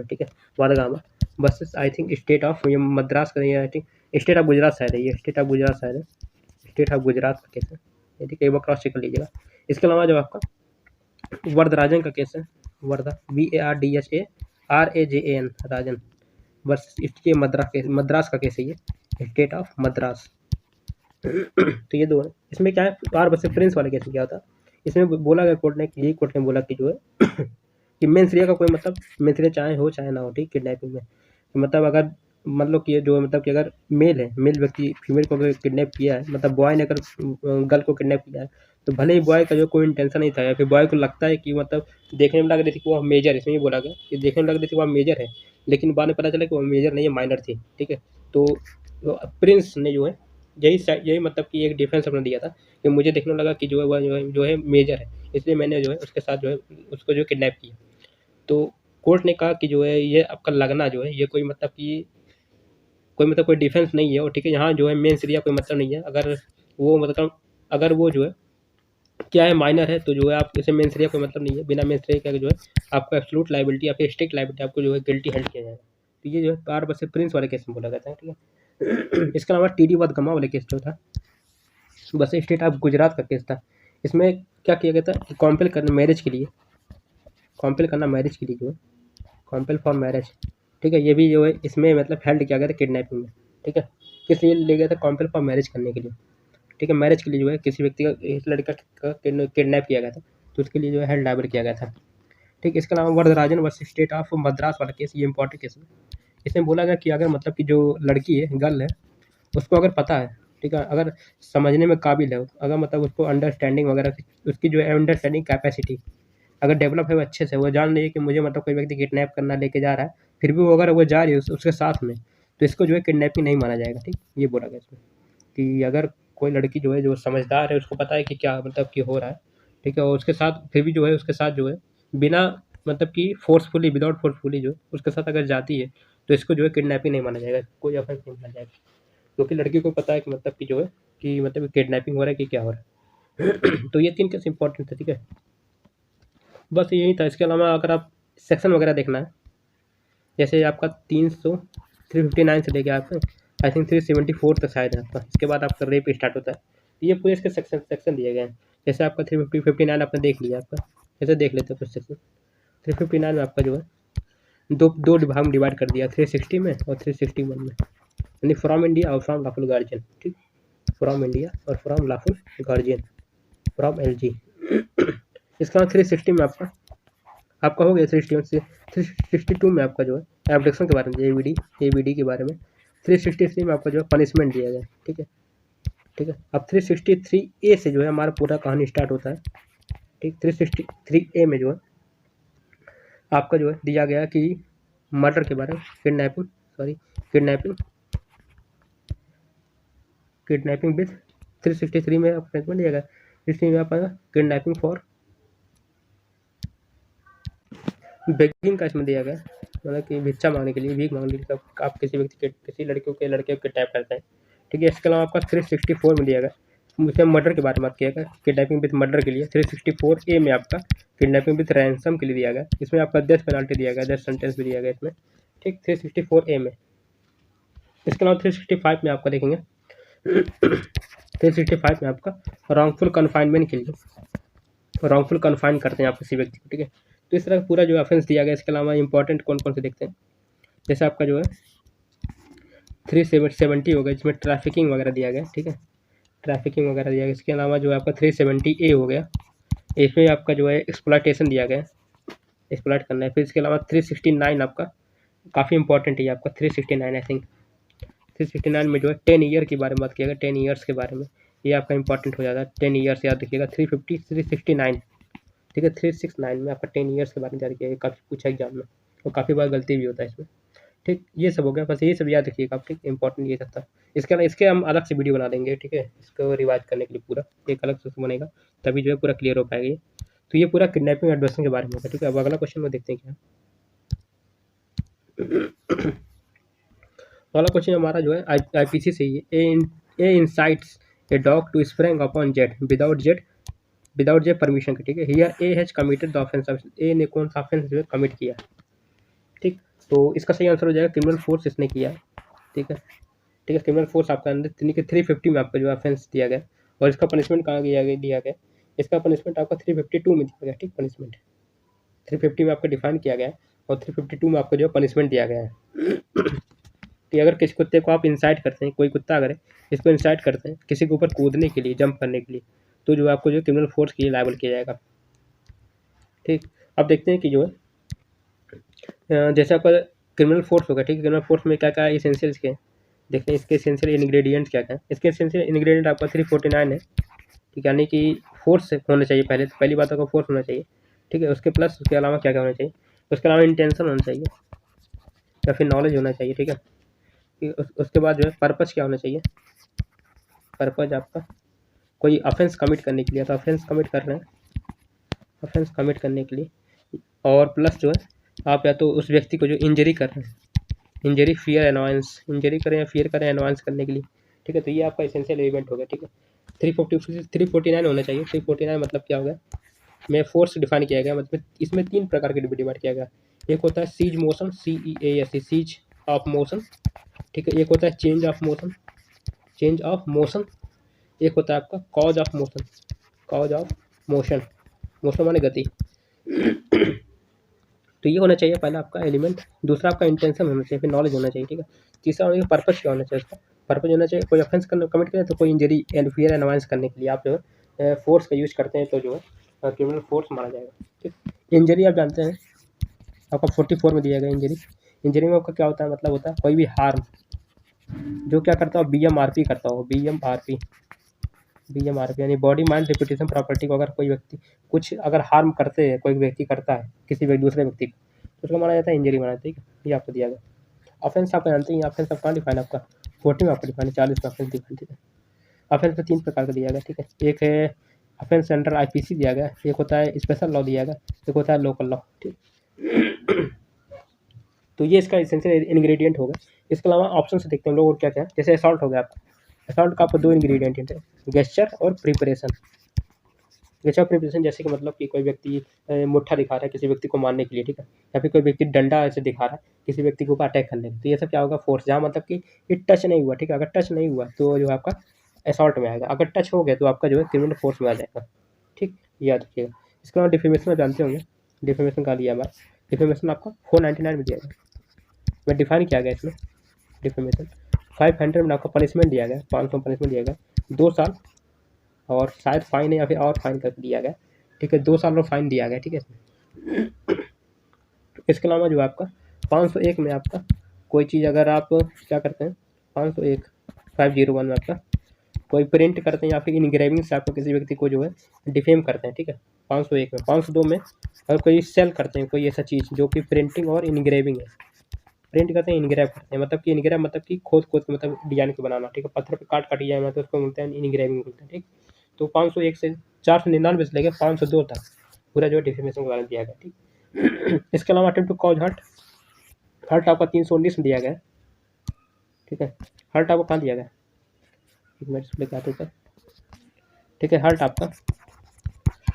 ठीक है, Vadgama versus I think state of Madras का, I think state of Gujarat शायद है, ये स्टेट ऑफ गुजरात का केस है, ठीक है, एक बार क्रॉस चेक कर लीजिएगा। इसके अलावा जो आपका वरदराजन का केस है, वर्धा WARDHARAJAN राजन वर्सेस इसके मद्रास का केस है, ये स्टेट ऑफ मद्रास तो ये दो है। इसमें क्या है, आर वर्सेस प्रिंस वाले केस में क्या होता है, इसमें बोला गया कोर्ट ने बोला कि जो है कि मेंस रिया का कोई मतलब, मेंस रिया चाहे हो चाहे ना हो, ठीक, किडनैपिंग में मतलब अगर मतलब कि जो मतलब कि अगर मेल व्यक्ति फीमेल को अगर किडनैप किया है, मतलब बॉय ने अगर गर्ल को किडनैप किया है, तो भले ही बॉय का जो कोई इंटेंशन नहीं था, या फिर बॉय को लगता है कि मतलब देखने में लग रही थी कि वह मेजर, इसमें ये बोला गया कि देखने में लग रही थी वह मेजर है, लेकिन बाद में पता चला कि वह मेजर नहीं है, माइनर थी, ठीक है। तो प्रिंस ने जो है यही मतलब कि एक डिफेंस अपना दिया था कि मुझे देखने लगा कि जो है वह जो है मेजर है, इसलिए मैंने जो है उसके साथ जो है उसको जो किडनैप किया। तो कोर्ट ने कहा कि जो है ये आपका लगना जो है ये कोई मतलब कि कोई डिफेंस नहीं है, और ठीक है, यहाँ जो है मेंस रिया कोई मतलब नहीं है, अगर वो जो है क्या है, माइनर है, तो जो है आप इसे मेंस रिया कोई मतलब नहीं है, बिना मेंस रिया का जो है आपको एब्सोल्यूट लायबिलिटी या फिर स्ट्रिक्ट लायबिलिटी आपको जो है गिल्टी हेल्ड किया जाएगा। तो ये जो है आर वर्सेस प्रिंस वाले केस में बोला जाता है, ठीक है इसके अलावा TD वदगामा वाले केस जो था बस स्टेट ऑफ गुजरात का केस था। इसमें क्या किया गया था, कॉम्पेल करना मैरिज के लिए, जो है कॉम्पेल फॉर मैरिज, ठीक है, ये भी जो है इसमें मतलब हेल्ड किया गया था किडनैपिंग में, ठीक है, किस लिए ले गया था, कॉम्पेल फॉर मैरिज करने के लिए, ठीक है, मैरिज के लिए जो है किसी व्यक्ति का, इस लड़का का किडनैप किया गया था, तो उसके लिए जो है हेल्ड लायबल किया गया था। ठीक, इसके अलावा Varadarajan versus state of Madras वाला केस, ये इंपॉर्टेंट केस है। इसमें बोला गया कि अगर मतलब कि जो लड़की है, गर्ल है, उसको अगर पता है, ठीक है, अगर समझने में काबिल है, अगर मतलब उसको अंडरस्टैंडिंग वगैरह उसकी जो है अंडरस्टैंडिंग कैपेसिटी अगर डेवलप है वो अच्छे से, वो जान रही है कि मुझे मतलब कोई व्यक्ति किडनैप करना लेके जा रहा है, फिर भी वो अगर वो जा रही है उसके साथ में, तो इसको जो है किडनैपिंग नहीं माना जाएगा। ठीक, ये बोला गया इसमें कि अगर कोई लड़की जो है जो समझदार है, उसको पता है कि क्या मतलब कि हो रहा है, ठीक है, और उसके साथ फिर भी जो है उसके साथ जो है बिना मतलब कि फोर्सफुली, विदाउट फोर्सफुली जो उसके साथ अगर जाती है, तो इसको जो है किडनैपिंग नहीं माना जाएगा, कोई ऑफेंस नहीं माना जाएगा, क्योंकि लड़की को पता है कि मतलब कि जो है कि मतलब किडनैपिंग हो रहा है कि क्या हो रहा है। तो ये 3 केस इंपॉर्टेंट थे। ठीक है, बस यही था। इसके अलावा अगर आप सेक्शन वगैरह देखना है, जैसे आपका 359 से लेके आपका आई थिंक 374 तक शायद है आपका, इसके बाद आपका रेप स्टार्ट होता है। ये पूरे इसके सेक्शन दिए गए हैं। जैसे आपका 359 आपने देख लिया, आपका जैसे देख लेते हैं कुछ सेक्शन। 359 में आपका जो है दो भाग में डिवाइड कर दिया, 360 में और 361 में, यानी फ्रॉम इंडिया और फ्रॉम लॉफुल गार्जियन। ठीक, फ्रॉम इंडिया और from lawful guardian, from LG। इसके बाद 360 में आपका हो गया। 362 में आपका जो है एब्डक्शन के बारे में, ABD के बारे में। 363 में आपका जो है पनिशमेंट दिया गया। ठीक है, ठीक है। अब 363A से जो है हमारा पूरा कहानी स्टार्ट होता है। ठीक, 363A में जो है आपका जो है दिया गया कि मर्डर के बारे में, किडनैपिंग विद 363 में पनिशमेंट दिया गया। इसमें आपका किडनैपिंग फॉर बेगिंग का इसमें दिया गया, मतलब कि भिक्षा मांगने के लिए, भीख मांगने के लिए आप किसी व्यक्ति के, किसी लड़के को किडनैप करते हैं। ठीक है, इसके अलावा आपका 364 में दिया गया, उसमें मर्डर के बारे में बात किया गया, किडनैपिंग विद मर्डर के लिए। 364A में आपका किडनैपिंग विद रैंसम के लिए दिया गया, इसमें आपका डेथ पेनल्टी दिया गया, डेथ सेंटेंस भी दिया गया इसमें। ठीक, 364A में। इसके अलावा 365 में आपका देखेंगे 365 में आपका रॉन्गफुल कन्फाइनमेंट के लिए, रॉन्गफुल कन्फाइन करते हैं आप किसी व्यक्ति को। ठीक है, तो इस तरह का पूरा जो ऑफेंस दिया गया। इसके अलावा इंपॉर्टेंट कौन कौन से देखते हैं, जैसे आपका जो है 370 हो गया, जिसमें ट्रैफिकिंग वगैरह दिया गया। ठीक है, ट्रैफिकिंग वगैरह दिया गया। इसके अलावा जो है आपका 370A हो गया, इसमें आपका जो है एक्सप्लॉयटेशन दिया गया, एक्सप्लॉयट करना है। फिर इसके अलावा 369 आपका काफ़ी इंपॉर्टेंट है आपका 369 आई थिंक। 369 में जो है 10 ईयर के बारे में बात किया गया, 10 ईयर्स के बारे में, ये आपका इंपॉर्टेंट हो जाता है। 10 ईयर्स याद रखिएगा। 369, ठीक है, 369 में आपका 10 ईयर्स के बारे में याद किया, काफ़ी पूछा एग्जाम में, और काफ़ी बार गलती भी होता है इसमें। ठीक, ये सब हो गया, बस ये सब याद रखिएगा आप। ठीक, इंपॉर्टेंट ये सब था। इसके हम अलग से वीडियो बना देंगे। ठीक है, इसको रिवाइज करने के लिए पूरा एक अलग से बनेगा, तभी जो है पूरा क्लियर हो पाएगा ये। तो ये पूरा किडनैपिंग एडवर्सन के बारे में होगा। ठीक है, अब अगला क्वेश्चन में देखते हैं क्या। अगला क्वेश्चन हमारा जो है IPC से ही है। A incites a dog to spring upon Z without Z permission के। ठीक है, here A has committed the offence. A ने कौन सा ऑफेंस जो है कमिट किया। ठीक, तो इसका सही आंसर हो जाएगा क्रिमिनल फोर्स इसने किया। ठीक है, ठीक है, क्रिमिनल फोर्स आपका अंदर 350 में आपका जो ऑफेंस दिया गया, और इसका पनिशमेंट कहाँ दिया गया, इसका पनिशमेंट आपका 352 में दिया गया। ठीक, पनिशमेंट 350 में आपका डिफाइन किया गया है, और 352 में आपको जो है पनिशमेंट दिया गया है कि अगर किसी कुत्ते को आप इंसाइट करते हैं, कोई कुत्ता अगर इसको इंसाइट करते हैं किसी के ऊपर कूदने के लिए, जंप करने के लिए, तो जो आपको जो क्रिमिनल फोर्स के लिए लायबल किया जाएगा। ठीक, अब देखते हैं कि जो है जैसे आपका क्रिमिनल फोर्स होगा। ठीक है, क्रिमिनल फोर्स में क्या क्या एसेंशियल्स के देखते हैं, इसके एसेंशियल इंग्रेडिएंट्स क्या क्या है। इसके एसेंशियल इंग्रेडिएंट आपका 349 है। ठीक, यानी कि फोर्स होना चाहिए, पहली बात आपको फोर्स होना चाहिए। ठीक है, उसके प्लस उसके अलावा क्या क्या होना चाहिए, उसके अलावा इंटेंशन होना चाहिए, या फिर नॉलेज होना चाहिए। ठीक है, उसके बाद जो है पर्पस क्या होना चाहिए, पर्पस आपका कोई ऑफेंस कमिट करने के लिए, तो ऑफेंस कमिट कर रहे हैं, ऑफेंस कमिट करने के लिए, और प्लस जो है आप या तो उस व्यक्ति को जो इंजरी कर रहे हैं, इंजरी फियर एनवांस, इंजरी करें या फियर करें एनवांस करने के लिए। ठीक है, तो ये आपका एसेंशियल एलिमेंट हो गया। ठीक है, 349 होना चाहिए। 349 मतलब क्या होगा, में फोर्स डिफाइन किया गया, मतलब इसमें 3 प्रकार के डिवाइड किया गया। एक होता है cease motion, CEAS, cease of motion. ठीक है, एक होता है चेंज ऑफ मोशन, एक होता है आपका कॉज ऑफ मोशन, मोशन माने गति। तो ये होना चाहिए पहला आपका एलिमेंट। दूसरा आपका इंटेंशन होना चाहिए, फिर नॉलेज होना चाहिए। ठीक है, तीसरा होना चाहिए पर्पस क्या होना चाहिए उसका, पर्पज होना चाहिए, कोई ऑफेंस कमिट करें तो कोई इंजरी एंड फियर एनवांस करने के लिए आप जो है फोर्स का यूज करते हैं तो जो है क्रिमिनल फोर्स माना जाएगा। ठीक, इंजरी आप जानते हैं आपका 44 में दिया गया इंजरी। इंजरी में आपका क्या होता है, मतलब होता है कोई भी हार्म जो क्या करता हो, BMRP करता हो, BMRP यानी बॉडी माइंड रेपुटेशन प्रॉपर्टी को अगर कोई व्यक्ति कुछ अगर हार्म करते हैं, कोई व्यक्ति करता है किसी दूसरे व्यक्ति को, तो उसको माना जाता है इंजरी माना जाता है। ठीक है, ये आपको दिया गया। ऑफेंस आप जानते हैं, ऑफेंस आप कहाँ डिफाइन आपका 40 में आपको डिफाइन, 40 में ऑफेंस डिफाइन। ठीक है, ऑफेंस में 3 प्रकार का दिया गया। ठीक है, एक है ऑफेंस अंडर IPC दिया गया, एक होता है स्पेशल लॉ दिया गया, एक होता है लोकल लॉ। ठीक, तो ये इसका एसेंशियल इंग्रेडिएंट होगा। इसके अलावा ऑप्शन से देखते हैं हम लोग और क्या क्या है। जैसे असॉल्ट हो गया आपका, असॉल्ट का आपको 2 इंग्रेडिएंट है, गेस्चर और प्रिपरेशन। गेस्चर प्रिपरेशन जैसे कि मतलब कि कोई व्यक्ति मुट्ठा दिखा रहा है किसी व्यक्ति को मारने के लिए, ठीक है, या फिर कोई व्यक्ति डंडा ऐसे दिखा रहा है किसी व्यक्ति के ऊपर अटैक करने के लिए, तो ये सब क्या होगा, फोर्स। जहाँ मतलब कि ये टच नहीं हुआ, ठीक है, अगर टच नहीं हुआ तो जो है आपका असॉल्ट में आएगा, अगर टच हो गया तो आपका जो है क्रिमिनल फोर्स में आ जाएगा। ठीक, याद रखिएगा। इसके अलावा डिफेमेशन जानते होंगे, डिफेमेशन का लिया हमारा, डिफेमेशन आपका 499 में दिया गया, मैं डिफाइन किया गया इसमें डिफेमेशन। 500 में आपका पनिशमेंट दिया गया, 500 पनिशमेंट दिया गया, 2 साल और शायद फाइन है या फिर और फाइन कर दिया गया। ठीक है, 2 साल और फाइन दिया गया। ठीक है, इसके अलावा जो आपका 501 में आपका कोई चीज़ अगर आप क्या करते हैं, 501 501 में आपका कोई प्रिंट करते हैं या फिर इनग्रेविंग से आपको किसी व्यक्ति को जो है डिफेम करते हैं। ठीक है, 501 में। 502 में अगर कोई सेल करते हैं कोई ऐसा चीज़ जो कि प्रिंटिंग और इनग्रेविंग है, प्रिंट करते हैं इनग्रेव करते हैं, मतलब कि इनग्रेव मतलब कि खोद के मतलब डिजाइन को बनाना। ठीक है, पत्थर पे काट डिजाइन तो उसको बोलते हैं इनग्रेविंग बोलते हैं। ठीक, तो 501 से 499 से लेकर 502 तक पूरा जो है डिफेमेशन के बारे में दिया गया। ठीक, इसके अलावा attempt to cause hurt, hurt आपका 319 में दिया गया। ठीक है, हर्ट आपको कहाँ दिया गया, एक मिनट इसको लेकर आते ऊपर। ठीक है, हर्ट आपका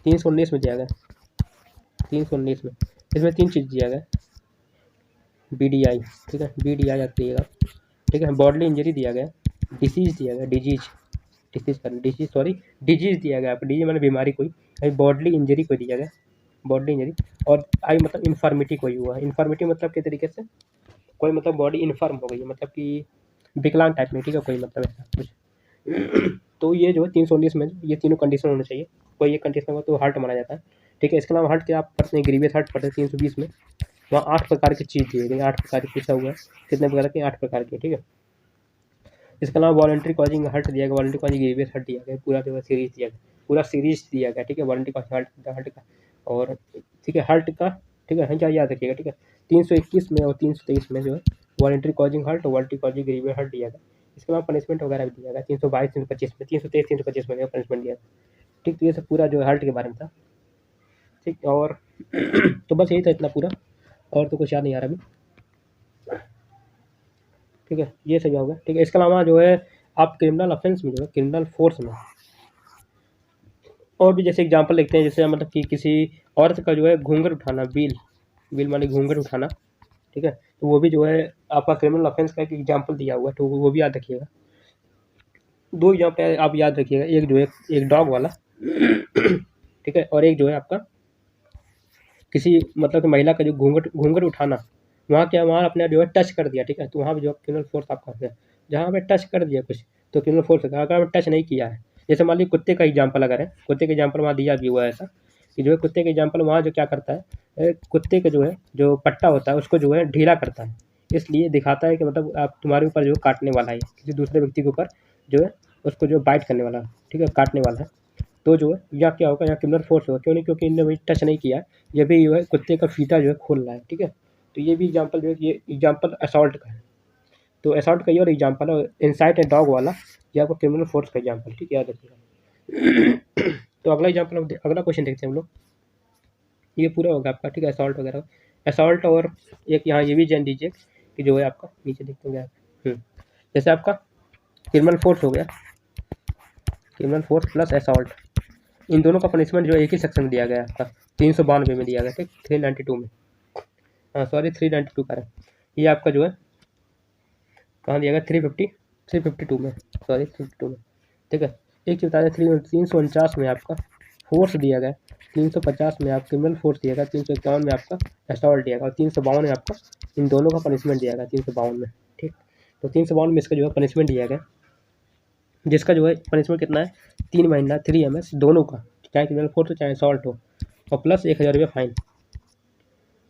319 में दिया गया, 319 में। इसमें 3 चीज़ दिया गया, BDI। ठीक है, BDI याद करिएगा। ठीक है, बॉडली इंजरी दिया गया, डिसीज दिया गया, डिजीज दिया गया आपको, डिजीज मतलब बीमारी कोई, बॉडली इंजरी को दिया गया, बॉडली इंजरी। और आई मतलब इन्फॉर्मिटी कोई हुआ, इन्फॉर्मिटी मतलब के तरीके से कोई मतलब बॉडी इन्फॉर्म हो गई है, मतलब कि विकलांग टाइप में। ठीक है, कोई मतलब ऐसा कुछ। तो ये जो है 319 में ये तीनों कंडीशन होना चाहिए, कोई एक कंडीशन हो तो हार्ट माना जाता है। ठीक है, इसके अलावा हार्ट के आप पढ़ते हैं ग्रीवियस हार्ट पढ़ते हैं 320 में, वहाँ 8 प्रकार की चीज़ दी गई, 8 प्रकार की पूछा हुआ है, कितने प्रकार की, 8 प्रकार की। ठीक है, इसके अलावा वॉलंटरी कॉजिंग हर्ट दिया गया, वॉलंटरी कॉजिंग ग्रीवियस हर्ट दिया गया, पूरा जो है सीरीज दिया गया, पूरा सीरीज दिया गया। ठीक है, वॉलंटरी कॉजिंग हर्ट का और ठीक है हर्ट का। ठीक है, क्या याद रखिएगा। ठीक है, 321 में और 323 में जो है वॉलंटरी कॉजिंग हर्ट और वॉलंटरी कॉजिंग ग्रीवियस हर्ट दिया गया। इसके अलावा पनिशमेंट वगैरह भी दिया गया 322 325 में, 323 325 में पनिशमेंट दिया गया। ठीक, तो ये सब पूरा जो है हर्ट के बारे में था। ठीक, और तो बस यही था इतना पूरा, और तो कुछ याद नहीं आ रहा अभी। ठीक है, ये सही होगा। ठीक है, इसके अलावा जो है आप क्रिमिनल ऑफेंस में जो है क्रिमिनल फोर्स में और भी जैसे एग्जांपल लिखते हैं, जैसे मतलब कि किसी औरत का जो है घूंघट उठाना, बिल माने घूंघट उठाना। ठीक है, तो वो भी जो है आपका क्रिमिनल ऑफेंस का एक एग्जांपल दिया हुआ है, तो वो भी याद रखिएगा। 2 एग्जांपल आप याद रखिएगा, एक जो है एक डॉग वाला ठीक है, और एक जो है आपका किसी मतलब कि महिला का जो घूंघट उठाना, वहाँ क्या, वहाँ अपने जो है टच कर दिया। ठीक है, तो वहाँ पे जो क्रिमिनल फोर्स आपका है, जहाँ पे टच कर दिया कुछ तो क्रिमिनल फोर्स है, अगर टच नहीं किया है। जैसे मान लीजिए कुत्ते का एग्जाम्पल अगर है, कुत्ते का एग्जाम्पल वहाँ दिया भी हुआ है ऐसा कि जो है कुत्ते का एग्जाम्पल वहाँ जो क्या करता है, कुत्ते का जो है जो पट्टा होता है उसको जो है ढीला करता है, इसलिए दिखाता है कि मतलब आप तुम्हारे ऊपर जो काटने वाला है, किसी दूसरे व्यक्ति के ऊपर जो है उसको जो बाइट करने वाला है, ठीक है, काटने वाला है। तो जो है या क्या होगा, यहाँ क्रिमिनल फोर्स होगा, क्यों नहीं, क्योंकि इनने वही टच नहीं किया, ये भी जो है कुत्ते का फीता जो है खोल रहा है। ठीक है, तो ये भी एग्जाम्पल जो है, ये एग्जाम्पल असॉल्ट का है, तो असॉल्ट का ये और एग्जाम्पल है इंसाइट एंड डॉग वाला, ये आपको क्रिमिनल फोर्स का एग्जाम्पल। ठीक है, याद रखिएगा। तो अगला एग्जाम्पल, अगला क्वेश्चन देखते हैं हम लोग, ये पूरा होगा आपका। ठीक है, असॉल्ट वगैरह, असॉल्ट और एक यहाँ ये भी जान दीजिए कि जो है आपका नीचे देखते होंगे जैसे आपका क्रिमिनल फोर्स हो गया, क्रिमिनल फोर्स प्लस असॉल्ट, इन दोनों का पनिशमेंट जो एक ही सेक्शन में दिया गया है आपका 392 में दिया गया। ठीक, 392 में, हाँ सॉरी 392 का है, ये आपका जो है कहाँ दिया गया, 352 में, सॉरी 352 में। ठीक है, एक चीज़ बता दें, 349 में आपका फोर्स दिया गया, 350 में आप क्रिमिनल फोर्स दिया गया, 351 में आपका असॉल्ट दिया गया और 352 में आपका इन दोनों का पनिशमेंट दिया गया 352 में। ठीक, तो 352 में इसका जो है पनिशमेंट दिया गया, जिसका जो है पनिशमेंट कितना है 3 महीना 3 MS दोनों का, चाहे क्रिमिनल कोर्ट हो चाहे सॉल्ट हो, और प्लस 1000 रुपये fine,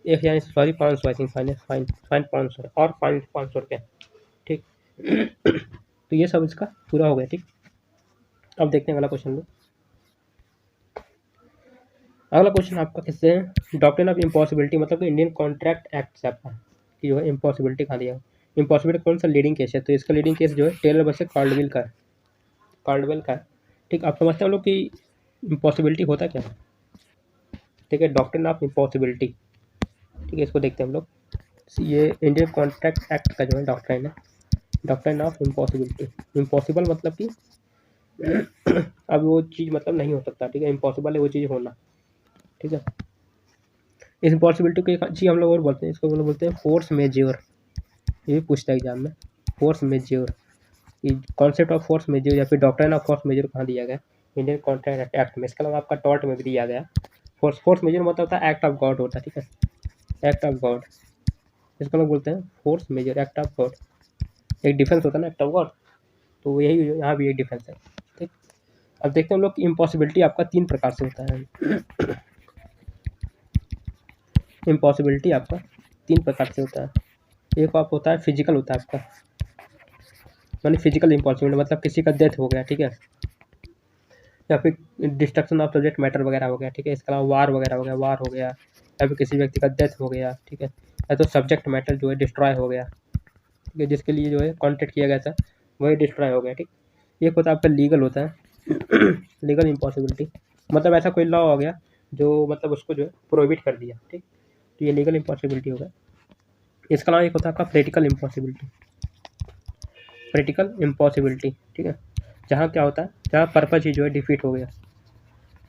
1000 sorry 500 I think fine है, फाइन 500 है और फाइन 500 रुपये, ठीक। तो ये सब इसका पूरा हो गया, ठीक। अब देखते हैं अगला क्वेश्चन में। अगला क्वेश्चन आपका किससे है, डॉक्ट्रिन ऑफ इम्पॉसिबिलिटी, मतलब कि इंडियन कॉन्ट्रैक्ट एक्ट से आपका कि जो है इम्पॉसिबिलिटी कहा दिया। इम्पॉसिबिलिटी कौन सा लीडिंग केस है, तो इसका लीडिंग केस जो है टेलर वर्सेस कार्डवेल का है, कार्डवेल का है, ठीक। आप समझते हैं हम लोग कि इम्पॉसिबिलिटी होता क्या है, ठीक है, डॉक्ट्रिन ऑफ इम्पॉसिबिलिटी, ठीक है, इसको देखते हैं हम लोग। ये इंडियन कॉन्ट्रैक्ट एक्ट का जो है डॉक्ट्रिन है, डॉक्ट्रिन ऑफ इम्पॉसिबिलिटी। इम्पॉसिबल मतलब कि अब वो चीज़ मतलब नहीं हो सकता, ठीक है, इम्पॉसिबल है वो चीज़ होना, ठीक है। इस इम्पॉसिबिलिटी को एक चीज़ हम लोग और बोलते हैं, इसको हम लोग बोलते हैं फोर्स मेज्योर, ये भी पूछता है एग्जाम में, फोर्स मेज्योर। ये कॉन्सेप्ट ऑफ फोर्स मेज्योर या फिर डॉक्ट्रिन ऑफ फोर्स मेज्योर कहाँ दिया गया, इंडियन कॉन्ट्रैक्ट एक्ट में। इसके अलावा आपका टॉर्ट में भी दिया गया। फोर्स मेज्योर मतलब होता है एक्ट ऑफ गॉड होता है, ठीक है, एक्ट ऑफ गॉड, इसको लोग बोलते हैं force majeure, act of God. एक डिफेंस होता है ना एक्ट ऑफ गॉड, तो यही यहाँ भी एक डिफेंस है, ठीक। अब देखते हैं हम लोग कि इम्पॉसिबिलिटी आपका 3 प्रकार से होता है। इम्पॉसिबिलिटी आपका 3 प्रकार से होता है। एक आप होता है फिजिकल होता है आपका, यानी फिजिकल इम्पॉसिबिलिटी मतलब किसी का डेथ हो गया, ठीक है, या फिर डिस्ट्रक्शन ऑफ सब्जेक्ट मैटर वगैरह हो गया, ठीक है। इसके अलावा वार वगैरह हो गया, वार हो गया, या फिर किसी व्यक्ति का डेथ हो गया, ठीक है, या तो सब्जेक्ट मैटर जो है डिस्ट्रॉय हो गया, ठीक है, जिसके लिए जो है कॉन्टेक्ट किया गया था वही डिस्ट्रॉय हो गया, ठीक। एक होता है आपका लीगल होता है लीगल इम्पॉसिबिलिटी, मतलब ऐसा कोई लॉ हो गया जो मतलब उसको जो है प्रोहिबिट कर दिया, ठीक, तो ये लीगल इम्पॉसिबिलिटी होगा। इसके अलावा एक होता है आपका प्रैक्टिकल इम्पॉसिबिलिटी, प्रैक्टिकल इम्पॉसिबिलिटी, ठीक है, जहाँ क्या होता है, जहाँ पर्पज ही जो है डिफीट हो गया,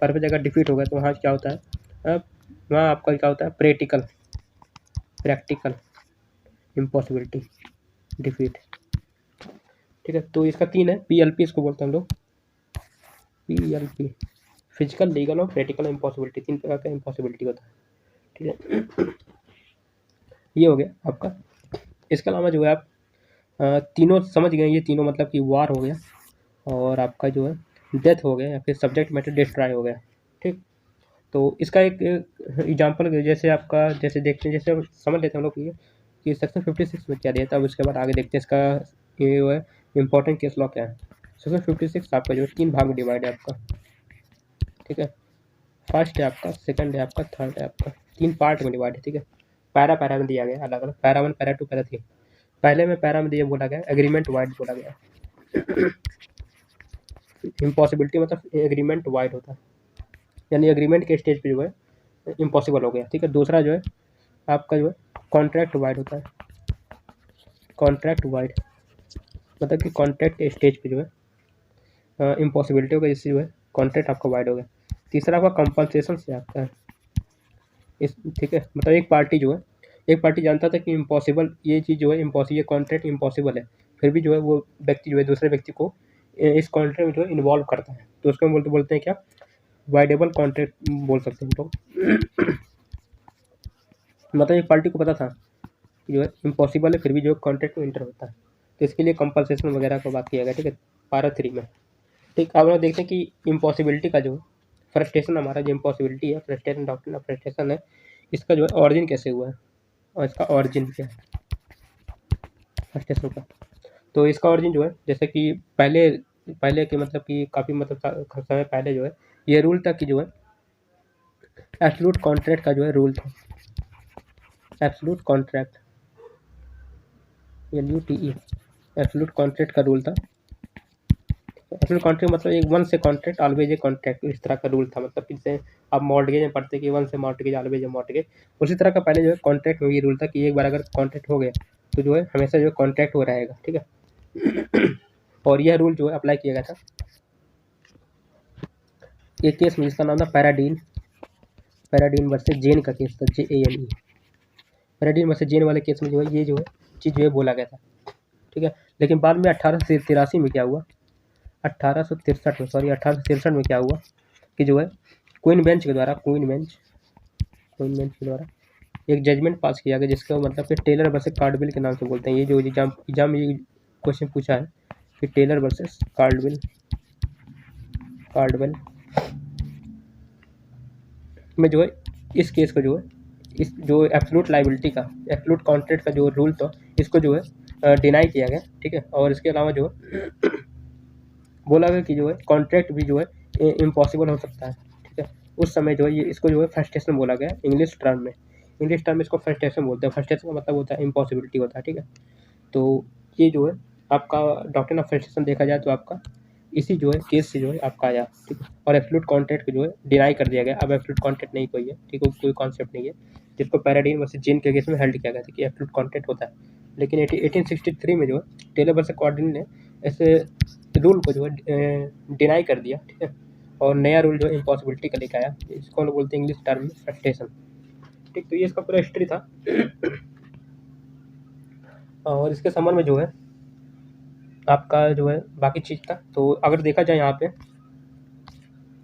पर्पज अगर डिफीट हो गया तो वहाँ क्या होता है, वहाँ आपका क्या होता है प्रैक्टिकल इम्पॉसिबिलिटी डिफीट, ठीक है। तो इसका 3 है, PLP इसको बोलते हैं हम लोग, PLP, फिजिकल लीगल और प्रैक्टिकल इम्पॉसिबिलिटी, 3 प्रकार का इम्पॉसिबिलिटी होता है, ठीक है। ये हो गया आपका। इसके अलावा जो है आप तीनों समझ गए, ये तीनों मतलब कि वार हो गया और आपका जो है डेथ हो गया या फिर सब्जेक्ट मैटर डिस्ट्रॉय हो गया, ठीक। तो इसका एक एग्जांपल जैसे आपका जैसे देखते हैं, जैसे समझ लेते हैं हम लोग कि सेक्शन 56 में क्या दिया था, अब उसके बाद आगे देखते हैं इसका ये जो है इंपॉर्टेंट केस लॉ क्या है। सेक्शन 56 आपका जो है 3 भाग में डिवाइड है आपका, ठीक है, फर्स्ट है आपका, सेकंड है आपका, थर्ड है आपका, 3 पार्ट में डिवाइड है, ठीक है। पैरा में दिया गया अलग अलग, पैरा 1 पैरा 2 पैरा 3। पहले में पैरा में दिया बोला गया एग्रीमेंट वाइड बोला गया इम्पॉसिबिलिटी मतलब एग्रीमेंट वाइड होता है, यानी एग्रीमेंट के स्टेज पे जो है इम्पॉसिबल हो गया, ठीक है। दूसरा जो है आपका जो है कॉन्ट्रैक्ट वाइड होता है, कॉन्ट्रैक्ट वाइड मतलब कि कॉन्ट्रैक्ट के स्टेज पे जो है इम्पॉसिबिलिटी हो गई, जिससे जो है कॉन्ट्रैक्ट आपका वाइड हो गया। तीसरा आपका कंपनसेशन से आपका है इस, ठीक है, मतलब एक पार्टी जानता था कि इम्पॉसिबल ये चीज़ जो है ये कॉन्ट्रैक्ट इम्पॉसिबल है, फिर भी जो है वो व्यक्ति जो है दूसरे व्यक्ति को इस कॉन्ट्रैक्ट में जो है इन्वॉल्व करता है, तो उसको हम बोलते हैं क्या, वाइडेबल कॉन्ट्रैक्ट बोल सकते हैं हम लोग। मतलब एक पार्टी को पता था कि जो है इम्पॉसिबल है, फिर भी जो है कॉन्ट्रैक्ट में इंटर होता है, तो इसके लिए कंपनसेशन वगैरह का बात किया गया, ठीक है, पारा 3 में, ठीक। अब हम देखते हैं कि इम्पॉसिबिलिटी का जो फ्रस्ट्रेशन, हमारा जो इम्पॉसिबिलिटी है, फ्रस्ट्रेशन डॉक्ट्रिन ऑफ फ्रस्ट्रेशन है, इसका जो है ऑरिजिन कैसे हुआ है और इसका ऑरिजिन क्या है फ्रस्ट्रेशन का। तो इसका ऑरिजिन जो है जैसे कि पहले के मतलब कि काफ़ी मतलब समय पहले जो है ये रूल था कि जो है एब्सोल्यूट कॉन्ट्रैक्ट का जो है रूल था, absolute contract LUTE, absolute contract का रूल था। एब्सोल्यूट कॉन्ट्रैक्ट मतलब एक वन से कॉन्ट्रैक्ट ऑलवेज ए कॉन्ट्रैक्ट, इस तरह का रूल था, मतलब कि जैसे आप मॉर्टगेज में पढ़ते कि वन से मॉर्टगेज ऑलवेज ए मॉर्टगेज, उसी तरह का पहले जो है कॉन्ट्रैक्ट में ये रूल था कि एक बार अगर कॉन्ट्रैक्ट हो गया तो जो है हमेशा जो है कॉन्ट्रैक्ट हो रहेगा, ठीक है। और यह रूल जो है अप्लाई किया गया था एक केस में जिसका नाम था पैराडीन वर्सेस जेन का केस था, JANE, पैराडीन वर्सेस जेन वाले केस में जो है ये जो है चीज़ जो है बोला गया था, ठीक है। लेकिन बाद में 1883 में क्या हुआ, 1863 में क्या हुआ कि जो है क्वीन बेंच के द्वारा एक जजमेंट पास किया गया जिसका मतलब कि टेलर वर्सेस कार्डविल के नाम से बोलते हैं। ये जो एग्जाम में ये क्वेश्चन पूछा है कि टेलर वर्सेस कार्डविल में जो है इस केस को जो है इस जो एब्सोल्यूट लाइबिलिटी का एब्सोल्यूट कॉन्ट्रैक्ट का जो रूल था इसको जो है डिनाई किया गया, ठीक है। और इसके अलावा जो है बोला गया कि जो है कॉन्ट्रैक्ट भी जो है इम्पॉसिबल हो सकता है, ठीक है। उस समय जो है ये इसको जो है फ्रस्ट्रेशन बोला गया इंग्लिश टर्म में इसको फ्रस्ट्रेशन बोलते हैं। फ्रस्ट्रेशन का मतलब होता है इम्पॉसिबिलिटी होता है, ठीक है। तो ये जो है आपका डॉक्ट्रिन ऑफ फ्रस्ट्रेशन देखा जाए तो आपका इसी जो है केस से जो है आपका आया, ठीक है। और एब्सोल्यूट कॉन्ट्रैक्ट को जो है डिनाई कर दिया गया। अब एब्सोल्यूट कॉन्ट्रैक्ट नहीं कोई है, ठीक है, कोई कॉन्सेप्ट नहीं है, जिसको पैराडीन वर्सेस जीन के केस में हेल्ड किया गया था कि एब्सोल्यूट कॉन्ट्रैक्ट होता है। लेकिन 1863 में जो है टेलर वर्सेस कार्डविल ने ऐसे रूल को जो है डिनाई कर दिया, ठीक है। और नया रूल जो है इम्पॉसिबिलिटी का लेकर आया, इसको हम बोलते हैं इंग्लिश टर्म में फ्रस्ट्रेशन, ठीक। तो ये इसका पूरा हिस्ट्री था। और इसके संबंध में जो है आपका जो है बाकी चीज़ था। तो अगर देखा जाए यहाँ पे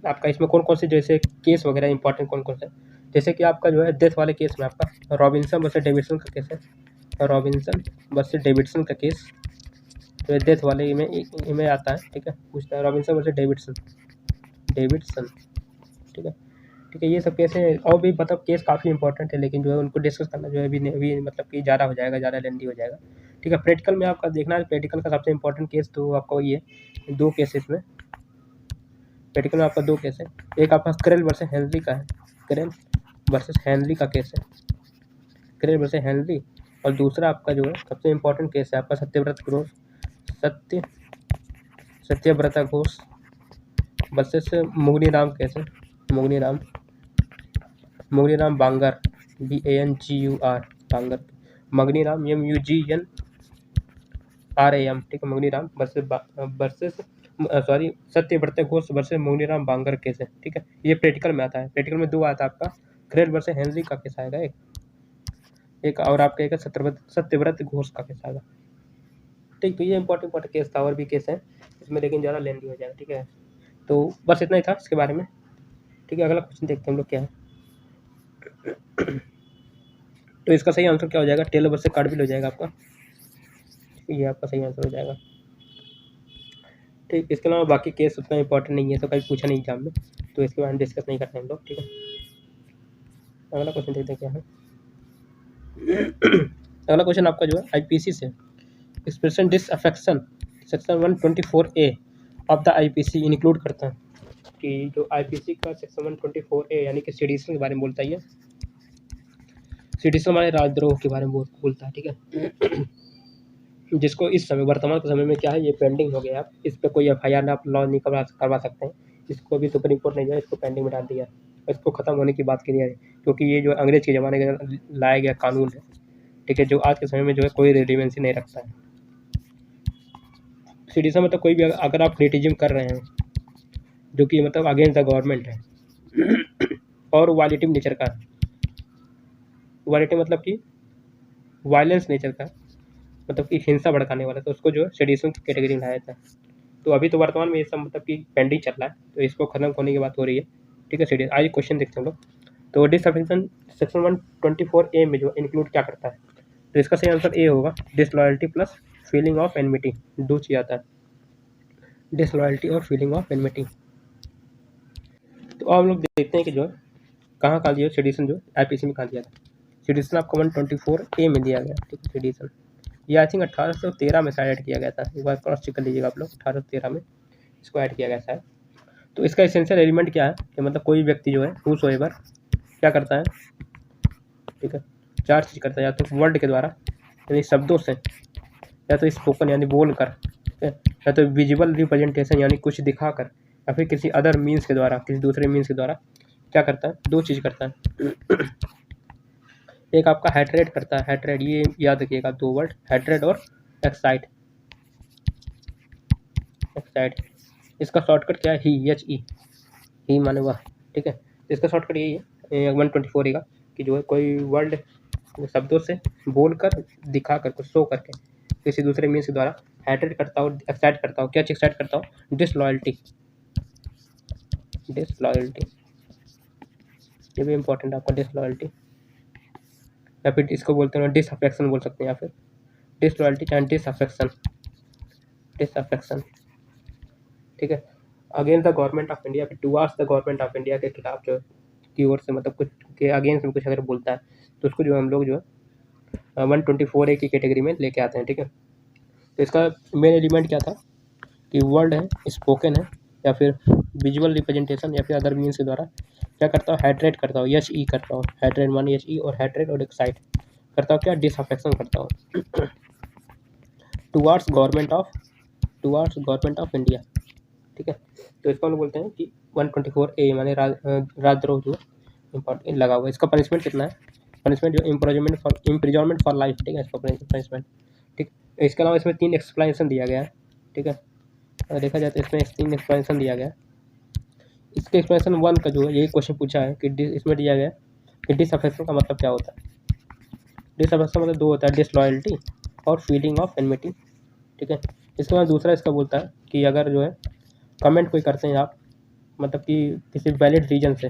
आपका इसमें कौन कौन से जैसे केस वगैरह इंपॉर्टेंट कौन कौन से, जैसे कि आपका जो है डेथ वाले केस में आपका रॉबिन्सन वर्सेस डेविडसन का केस है। रॉबिन्सन वर्सेस डेविडसन का केस तो डेथ वाले में आता है, ठीक है। पूछता है रॉबिन्सन वर्सेस डेविडसन, ठीक है, ठीक है। ये सब केस हैं और भी मतलब केस काफ़ी इंपॉर्टेंट है, लेकिन जो है उनको डिस्कस करना जो है अभी मतलब कि ज़्यादा हो जाएगा, ज़्यादा लेंदी हो जाएगा, ठीक है। प्रैक्टिकल में आपका देखना है, प्रैक्टिकल का सबसे इंपॉर्टेंट केस तो आपका वही है, दो केसेस में प्रैक्टिकल में आपका दो केस है। एक आपका क्रेल वर्सेस हेनरी का है, क्रेल वर्सेस हेनरी का केस है, क्रेल वर्सेस हेनरी। और दूसरा आपका जो है सबसे इंपॉर्टेंट केस है आपका सत्यव्रता घोष वर्सेस मुगनीराम केस है, मुगनीराम बांगर BANGUR बांगर, मगनीराम MUGNRAM, ठीक है। मुगनीराम वर्सेस सत्यव्रत घोष वर्सेस मुगनीराम बांगर केस है, ठीक है। ये प्रैक्टिकल में आता है। प्रैक्टिकल में दो आता है आपका क्रेल वर्सेस हेनरी का केस आएगा एक और आपका एक सत्यव्रत घोष का केस आएगा, ठीक। तो ये इंपॉर्टेंट केस था, और भी केस है इसमें लेकिन ज़्यादा लेंदी हो जाएगा, ठीक है। तो बस इतना ही था इसके बारे में, ठीक है। अगला क्वेश्चन देखते हैं हम लोग क्या है। तो इसका सही आंसर क्या हो जाएगा, टेलर वर्सेस कार्डविल हो जाएगा आपका, ये आपका सही आंसर हो जाएगा, ठीक। इसके अलावा बाकी केस उतना इंपॉर्टेंट नहीं है, तो कभी पूछा नहीं एग्जाम में, तो इसके बारे में डिस्कस नहीं करते हम लोग, ठीक है। अगला क्वेश्चन देखते हैं क्या है। अगला क्वेश्चन आपका जो है IPC से expression disaffection section 124A of the IPC include करता है कि जो IPC का सेक्शन 124A यानी कि सेडिशन के बारे में बोलता है। सेडिशन हमारे राजद्रोह के बारे में बोलता है, ठीक है। जिसको इस समय वर्तमान के समय में क्या है, ये पेंडिंग हो गया। आप इस पर कोई FIR आप लॉ नहीं करवा सकते हैं। इसको भी सुप्रीम कोर्ट ने जो है इसको पेंडिंग में डाल दिया, इसको ख़त्म होने की बात की है, क्योंकि ये जो अंग्रेज के ज़माने का लाया गया कानून है, ठीक है, जो आज के समय में जो है कोई रिलेवेंसी नहीं रखता है। सिटीजन मतलब कोई भी अगर आप क्रिटिज्म कर रहे हैं जो कि मतलब अगेंस्ट द गवर्नमेंट है और वायलेटिव नेचर का, वायलेटिव मतलब कि वायलेंस नेचर का, मतलब कि हिंसा भड़काने वाला, तो उसको जो है सेडिशन की कैटेगरी में लाया जाता है। तो अभी तो वर्तमान में ये सब मतलब कि पेंडिंग चल रहा है, तो इसको खत्म होने की बात हो रही है, ठीक है। सेडिशन आज क्वेश्चन देखते हैं हम लोग। तो डिसअफेक्शन सेक्शन 124A में जो इंक्लूड क्या करता है, तो इसका सही आंसर ए होगा, disloyalty plus feeling of enmity, दो चीज़ आता है, डिसलॉयल्टी और फीलिंग ऑफ एनमिटी। तो अब हम लोग देखते हैं कि जो है कहाँ कहाँ दिया सेडिशन, जो IPC में कहाँ दिया था। सेडिशन आपको 124A में दिया गया, ठीक है। सेडिशन ये आई थिंक 1813 में शायद ऐड किया गया था, एक बार क्रॉस चेक कर लीजिएगा आप लोग, 1813 में इसको ऐड किया गया शायद। तो इसका एसेंशियल एलिमेंट क्या है कि मतलब कोई व्यक्ति जो है हूसोएवर क्या करता है, ठीक है, चार चीज़ करता है, या तो वर्ड के द्वारा यानी शब्दों से, या तो स्पोकन यानी बोल कर, ठीक है, या तो विजुअल रिप्रेजेंटेशन यानी कुछ दिखाकर, या फिर किसी अदर मीन्स के द्वारा, किसी दूसरे मीन्स के द्वारा क्या करता है, दो चीज़ करता है। एक आपका हेट्रेड करता है, हेट्रेड, ये याद रखिएगा दो वर्ड, हेट्रेड और एक्साइट। इसका शॉर्टकट क्या है, HE, ही माने वह, ठीक है। इसका शॉर्टकट यही है 124 का कि जो है कोई वर्ड शब्दों से बोलकर, दिखाकर, कुछ शो करके किसी दूसरे मीन्स के द्वारा हेट्रेड करता हो, एक्साइट करता हो। क्या चीज़ एक्साइट करता हो, डिसलॉयल्टी, ये भी इंपॉर्टेंट आपका डिसलॉयल्टी। या फिर इसको बोलते हैं डिसअफेक्शन बोल सकते हैं, या फिर डिसलॉयल्टी एंड डिसअफेक्शन, ठीक है। Against the government of India, फिर towards the government of India के खिलाफ जो की ओर से मतलब कुछ के अगेंस्ट में कुछ अगर बोलता है तो उसको जो हम लोग जो है 124A की कैटेगरी में लेके आते हैं, ठीक है। तो इसका मेन एलिमेंट क्या था कि वर्ड है, स्पोकन है, या फिर विजुअल रिप्रेजेंटेशन, या फिर अदर मीन्स के द्वारा क्या करता हूँ, हाइड्रेट करता हूँ, एच ई करता हूँ, हाइड्रेट वन एच ई, और हाइड्रेट और एक्साइट करता हूँ क्या, डिसअफेक्शन करता हूँ टुवर्ड्स गवर्नमेंट ऑफ इंडिया, ठीक है। तो इसको हम लोग बोलते हैं कि 124A माने राजद्रोह जो इम्पोर्टेंट लगा हुआ है। इसका पनिशमेंट कितना है, पनिशमेंट जो इम्प्रिजनमेंट फॉर लाइफ, ठीक है, इसका पनिशमेंट, ठीक। इसके अलावा इसमें 3 एक्सप्लेनेशन दिया गया है, ठीक है। अगर देखा जाए तो इसमें 3 एक्सप्लेनेशन दिया गया है। इसके एक्सप्लेनेशन 1 का जो है यही क्वेश्चन पूछा है कि इसमें दिया गया कि डिसअफेक्शन का मतलब क्या होता है। डिसअफेक्शन मतलब 2 होता है, डिसलॉयल्टी और फीलिंग ऑफ एनमिटी, ठीक है। इसके बाद दूसरा इसका बोलता है कि अगर जो है कमेंट कोई करते हैं आप, मतलब कि किसी वैलिड रीजन से,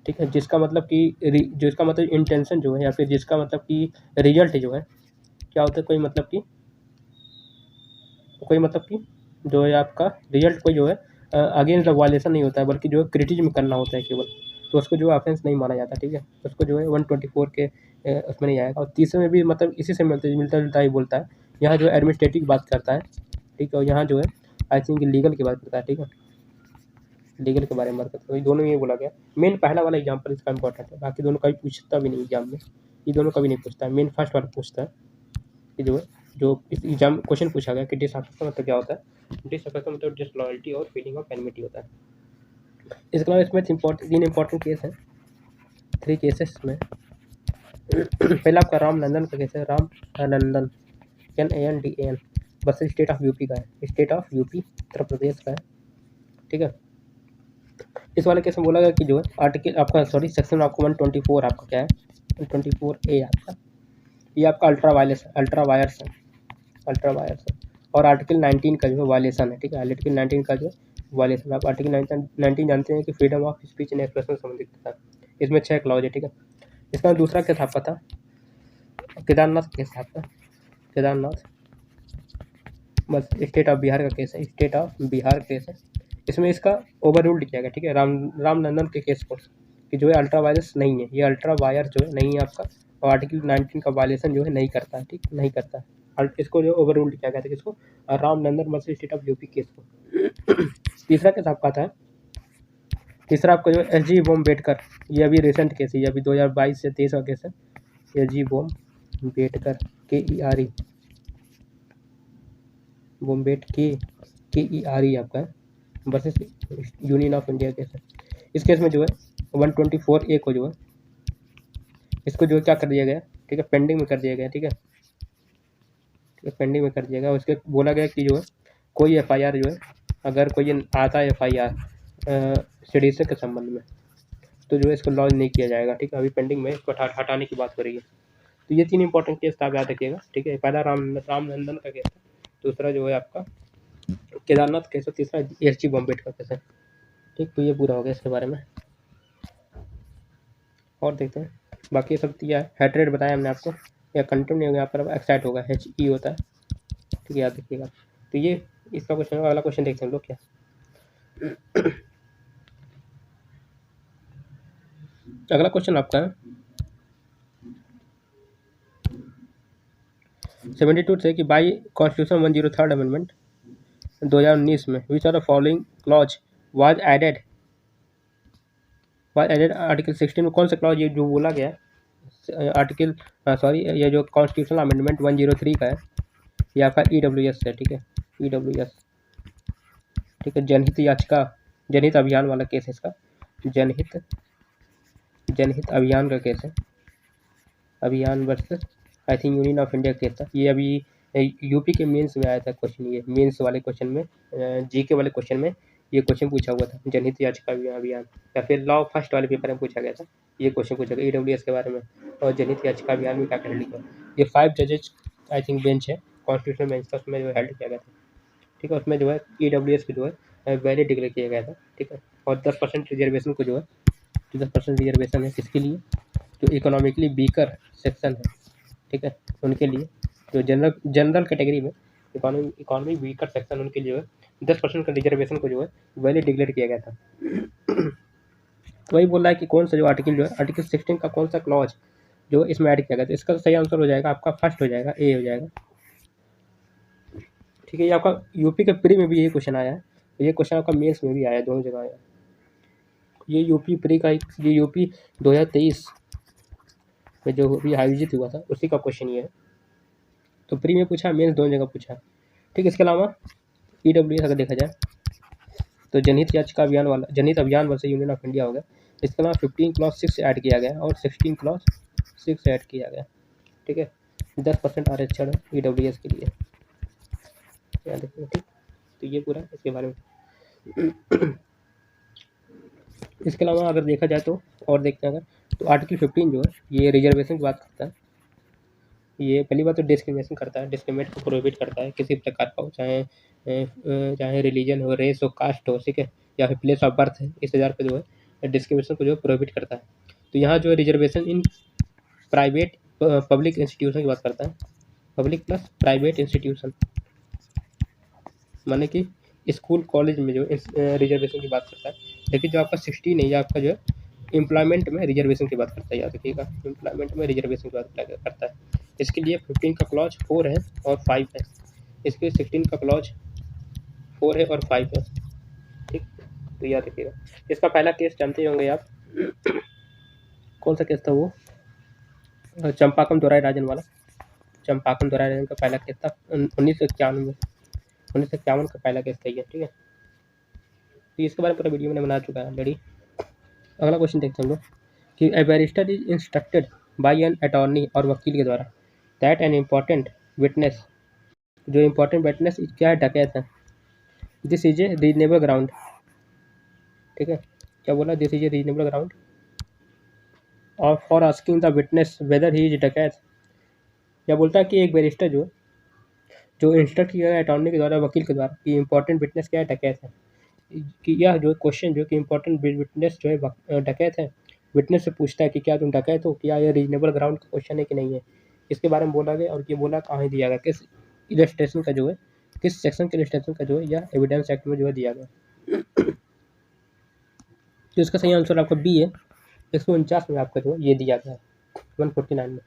ठीक है, जिसका मतलब कि जिसका मतलब इंटेंशन जो है, या फिर जिसका मतलब कि रिजल्ट जो है क्या होता है, कोई मतलब कि जो है आपका रिजल्ट कोई जो है अगेंस्ट द वायलेशन नहीं होता है, बल्कि जो है क्रिटिज्म करना होता है केवल, तो उसको जो है ऑफेंस नहीं माना जाता, ठीक है। उसको जो है 124 के उसमें नहीं आएगा। और तीसरे में भी मतलब इसी से मिलता जुलता ही बोलता है। यहाँ जो है एडमिनिस्ट्रेटिव की बात करता है, ठीक है, और यहाँ जो है आई थिंक लीगल की बात करता है, ठीक है, लीगल के बारे में बात करते हैं। तो दोनों में ये बोला गया। मेन पहला वाला एग्जाम्पल इसका इंपॉर्टेंट है, बाकी दोनों कभी पूछता भी नहीं एग्जाम में, ये दोनों कभी नहीं पूछता है। मेन फर्स्ट वाला पूछता है कि जो है जो इस एग्जाम क्वेश्चन पूछा गया कि डिसअफेक्शन मतलब क्या होता है, डिसअफेक्शन मतलब डिसलॉयल्टी और फीलिंग ऑफ एनमिटी होता है। इसके अलावा इसमें 3 इंपॉर्टेंट केस हैं, 3 केसेस में। पहला आपका रामनंदन का केस है, Ramnandan NANDAN versus state of UP का है, state of UP Uttar Pradesh का है, ठीक है। इस वाले केस में बोला गया कि जो है आर्टिकल आपका सेक्शन आपका 124 आपका क्या है, 124A आपका, ये आपका अल्ट्रा वायर्स है, और आर्टिकल 19 का जो है वायलेशन है, ठीक है। आर्टिकल 19 का जो वायलेशन, आप आर्टिकल 19 जानते हैं कि freedom of speech and expression संबंधित था। इसमें 6 क्लॉज है, ठीक है। इसका दूसरा केस आपका था केदारनाथ केस था आपका, केदारनाथ बस स्टेट ऑफ बिहार का केस है, स्टेट ऑफ बिहार केस है। इसमें इसका ओवर रूल्ड किया गया, ठीक है, रामनंदन के केस को, कि जो है अल्ट्रा वायरस नहीं है, ये अल्ट्रा वायर जो है नहीं है आपका, और आर्टिकल 19 का वायलेशन जो है नहीं करता है, ठीक, नहीं करता है। इसको जो ओवर रूल्ड किया गया था, किसको, Ramnandan versus state of UP case को। तीसरा केस आपका था, तीसरा आपका जो SG बोम्बेडकर, ये अभी रिसेंट केस है, ये अभी 2022 से 23 का केस है। SG बोम्बेडकर KERE KERE आपका है versus union of India case है। इस केस में जो है 124A को जो है इसको जो है क्या कर दिया गया, ठीक है, पेंडिंग में कर दिया गया, ठीक है, पेंडिंग में कर दिया गया। उसके बोला गया कि जो है कोई FIR जो है, अगर कोई आता है FIR सेडिशन के संबंध में, तो जो है इसको लॉन्च नहीं किया जाएगा, ठीक है, अभी पेंडिंग में, इसको हटाने की बात हो रही है। तो ये 3 इंपॉर्टेंट केस था, आप याद रखिएगा, ठीक है। पहला रामनंदन का केस है, दूसरा जो है आपका केदारनाथ केस है, तीसरा SG बोम्बेडकर केस है, ठीक। तो ये पूरा हो गया इसके बारे में। और देखते हैं बाकी सब दिया है। हाइड्रेट बताया हमने आपको, या कंटेंट नहीं होगा, यहाँ पर एक्साइट होगा, HE होता है, ठीक है, याद रखिएगा। तो ये इसका क्वेश्चन, अगला क्वेश्चन देखते हैं हम लोग क्या। अगला क्वेश्चन आपका है 72 से कि बाई कॉन्स्टिट्यूशन 103rd अमेंडमेंट 2019 में which are the following clause was added article 16 में कौन सा क्लॉज ये जो बोला गया आर्टिकल ये जो कॉन्स्टिट्यूशनल अमेंडमेंट 103 का है, ये आपका EWS है, ठीक है, EWS, ठीक है। जनहित अभियान वाला केस है इसका, जनहित अभियान का केस है, अभियान versus I think union of India case था। ये अभी यूपी के मेंस में आया था क्वेश्चन, ये मेंस वाले क्वेश्चन में, GK वाले क्वेश्चन में ये क्वेश्चन पूछा हुआ था, जनहित याचिका अभियान, या फिर लॉ फर्स्ट वाले पेपर में पूछा गया था, ये क्वेश्चन पूछा गया EWS के बारे में, और जनहित याचिका अभियान में क्या कर लिखा। ये 5 जजेज आई थिंक बेंच है, कॉन्स्टिट्यूशनल बेंच का, उसमें जो हेल्ड किया गया था, ठीक है। उसमें जो है EWS को जो है वैलिड डिक्लेयर किया गया था, ठीक है। और 10% रिजर्वेशन को जो है 10% रिजर्वेशन है किसके लिए, जो इकोनॉमिकली वीकर सेक्शन है, ठीक है, उनके लिए जो जनरल कैटेगरी में इकोनॉमी वीकर सेक्शन उनके लिए जो है 10% का रिजर्वेशन को जो है वैलिड डिक्लेयर किया गया था। तो वही बोल रहा है कि कौन सा जो आर्टिकल जो है आर्टिकल 16 का कौन सा क्लॉज जो इसमें ऐड किया गया, तो इसका सही आंसर हो जाएगा आपका फर्स्ट हो जाएगा, ए हो जाएगा। ठीक है, ये आपका यूपी के प्री में भी ये क्वेश्चन आया है, ये क्वेश्चन आपका मेंस में भी आया है, दोनों जगह आया। ये यूपी प्री का ये यूपी 2023 में जो भी आयोजित हुआ था उसी का क्वेश्चन ये है। तो प्री में पूछा, मेंस दोनों जगह पूछा। ठीक है, इसके अलावा ईडब्ल्यूएस अगर देखा जाए तो जनहित याचिका अभियान वाला जनहित अभियान वर्सेस यूनियन ऑफ इंडिया हो गया। इसके अलावा 15 क्लॉज 6 ऐड किया गया और 16 क्लॉज 6 ऐड किया गया। ठीक है, 10% आरक्षण ईडब्ल्यूएस के लिए, याद रखिएगा। ठीक, तो ये पूरा इसके बारे में। इसके अलावा अगर देखा जाए तो और देखते हैं अगर, तो आर्टिकल 15 जो है ये रिजर्वेशन की बात करता है। ये पहली बात तो डिस्क्रिमिनेशन करता है, डिस्क्रिमिनेट को प्रोहिबिट करता है किसी प्रकार का हो, चाहे रिलीजन हो, रेस हो, कास्ट हो, ठीक है, या फिर प्लेस ऑफ बर्थ है, इस आधार पर जो है डिस्क्रिमिनेशन को जो है प्रोहिबिट करता है। तो यहाँ जो है reservation in private public institution की बात करता है, पब्लिक प्लस प्राइवेट इंस्टीट्यूशन, माने कि स्कूल कॉलेज में जो रिजर्वेशन की बात करता है। लेकिन जो आपका 16 है, ये आपका जो है एम्प्लॉयमेंट में रिजर्वेशन की बात करता है, याद रखिएगा, एम्प्लॉयमेंट में रिजर्वेशन की बात करता है। इसके लिए 15 का क्लॉज 4 है और 5 है, इसके 16 का क्लॉज 4 है और 5 है। ठीक, तो याद रखिएगा। इसका पहला केस जानते होंगे आप, कौन सा केस था वो, चंपाकम दोराई राजन वाला। चंपाकम दोराई राजन का पहला केस था 1951 में, 1951 का पहला केस था ये। ठीक है, तो इसके बारे में पूरा वीडियो मैंने बना चुका है ऑलरेडी। अगला क्वेश्चन देखते हैं हम लोग कि a barrister is instructed by an attorney और वकील के द्वारा दैट एन इम्पॉर्टेंट विटनेस, जो इम्पॉर्टेंट विटनेस क्या है, डकैत है, this is a reasonable ground. ठीक है, क्या बोला, this is a reasonable ground और for asking the witness whether he is डकैत। क्या बोलता है कि एक बैरिस्टर जो इंस्ट्रक्ट किया गया अटॉर्नी के द्वारा, वकील के द्वारा, कि इम्पॉर्टेंट विटनेस क्या है, डकैत है, कि यह जो क्वेश्चन जो कि इम्पोर्टेंट विटनेस जो है डकैत है, विटनेस से पूछता है कि क्या तुम डकैत हो, क्या यह रीजनेबल ग्राउंड का क्वेश्चन है कि नहीं है, इसके बारे में बोला गया। और ये बोला कहाँ दिया गया, किस इलस्ट्रेशन का जो है, किस सेक्शन के इलस्ट्रेशन का जो है यह एविडेंस एक्ट में जो है दिया गया। तो इसका सही आंसर आपका बी है, 149 में आपका जो है ये दिया गया है, 149 में।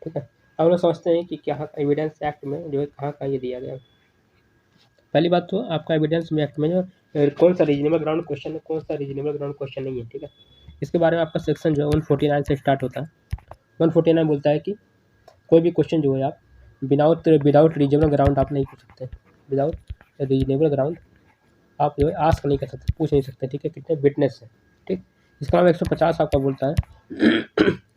ठीक है, अब लोग समझते हैं कि क्या एविडेंस एक्ट में जो है कहाँ का ये दिया गया। पहली बात तो आपका एविडेंस में एक्ट में जो कौन सा रीजनेबल ग्राउंड क्वेश्चन है, कौन सा रीजनेबल ग्राउंड क्वेश्चन नहीं है। ठीक है, इसके बारे में आपका सेक्शन जो है 149 से स्टार्ट होता है। 149 बोलता है कि कोई भी क्वेश्चन जो है आप विदाउट रीजनेबल ग्राउंड आप नहीं पूछ सकते, विदाउट रीजनेबल ग्राउंड आप जो है आस्क नहीं कर सकते, पूछ नहीं सकते। ठीक है, कितने विटनेस है। ठीक, इसका नाम 150 आपका बोलता है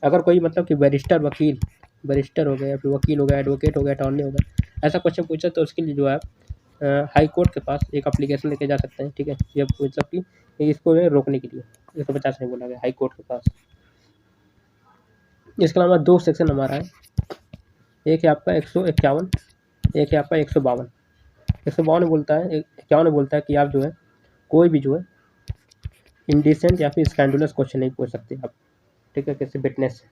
अगर कोई मतलब कि बैरिस्टर हो गया या फिर वकील हो गया, एडवोकेट हो गया, अटॉर्नी हो गया, ऐसा क्वेश्चन पूछा तो उसके लिए जो है हाई कोर्ट के पास एक एप्लीकेशन लेके जा सकते हैं। ठीक है, ये मतलब कि इसको रोकने के लिए 150 नहीं बोला गया, हाई कोर्ट के पास। इसके अलावा दो सेक्शन हमारा है, एक है आपका 151, एक है आपका 152। 152 बोलता है, 51 बोलता है कि आप जो है कोई भी जो है इंडिसेंट या फिर स्कैंडुलस क्वेश्चन नहीं पूछ सकते आप। ठीक है, किसी विटनेस से।